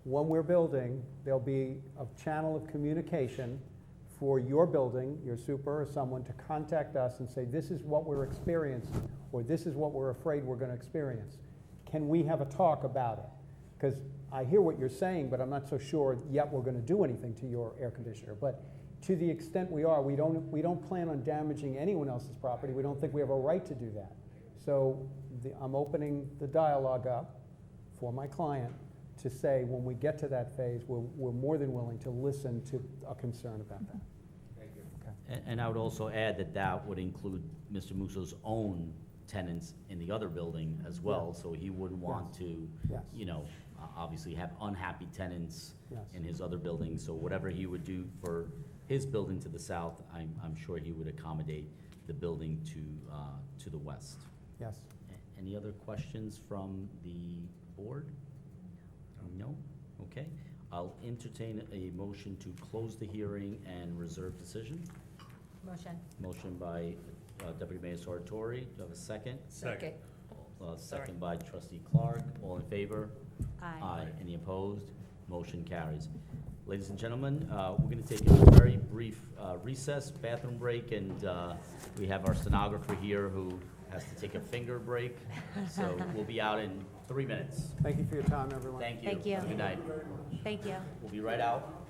when we're building, there'll be a channel of communication for your building, your super or someone, to contact us and say, this is what we're experiencing, or this is what we're afraid we're going to experience. Can we have a talk about it? Because I hear what you're saying, but I'm not so sure yet we're going to do anything to your air conditioner. But to the extent we are, we don't plan on damaging anyone else's property. We don't think we have a right to do that. So I'm opening the dialogue up for my client to say, when we get to that phase, we're more than willing to listen to a concern about that. Thank you. Okay. And I would also add that that would include Mr. Musso's own tenants in the other building as well, so he wouldn't want to, Yes. you know, obviously have unhappy tenants Yes. in his other building. So whatever he would do for his building to the south, I'm sure he would accommodate the building to the west. Yes. Any other questions from the board? No? Okay. I'll entertain a motion to close the hearing and reserve decision. Motion. Motion by Deputy Mayor Sartori. Do you have a second? Second. Second by Trustee Clark. All in favor? Aye. Any opposed? Motion carries. Ladies and gentlemen, we're going to take a very brief recess, bathroom break, and we have our stenographer here who has to take a finger break. So we'll be out in 3 minutes. Thank you for your time, everyone. Thank you. Thank you. Have a good night. Thank you. We'll be right out.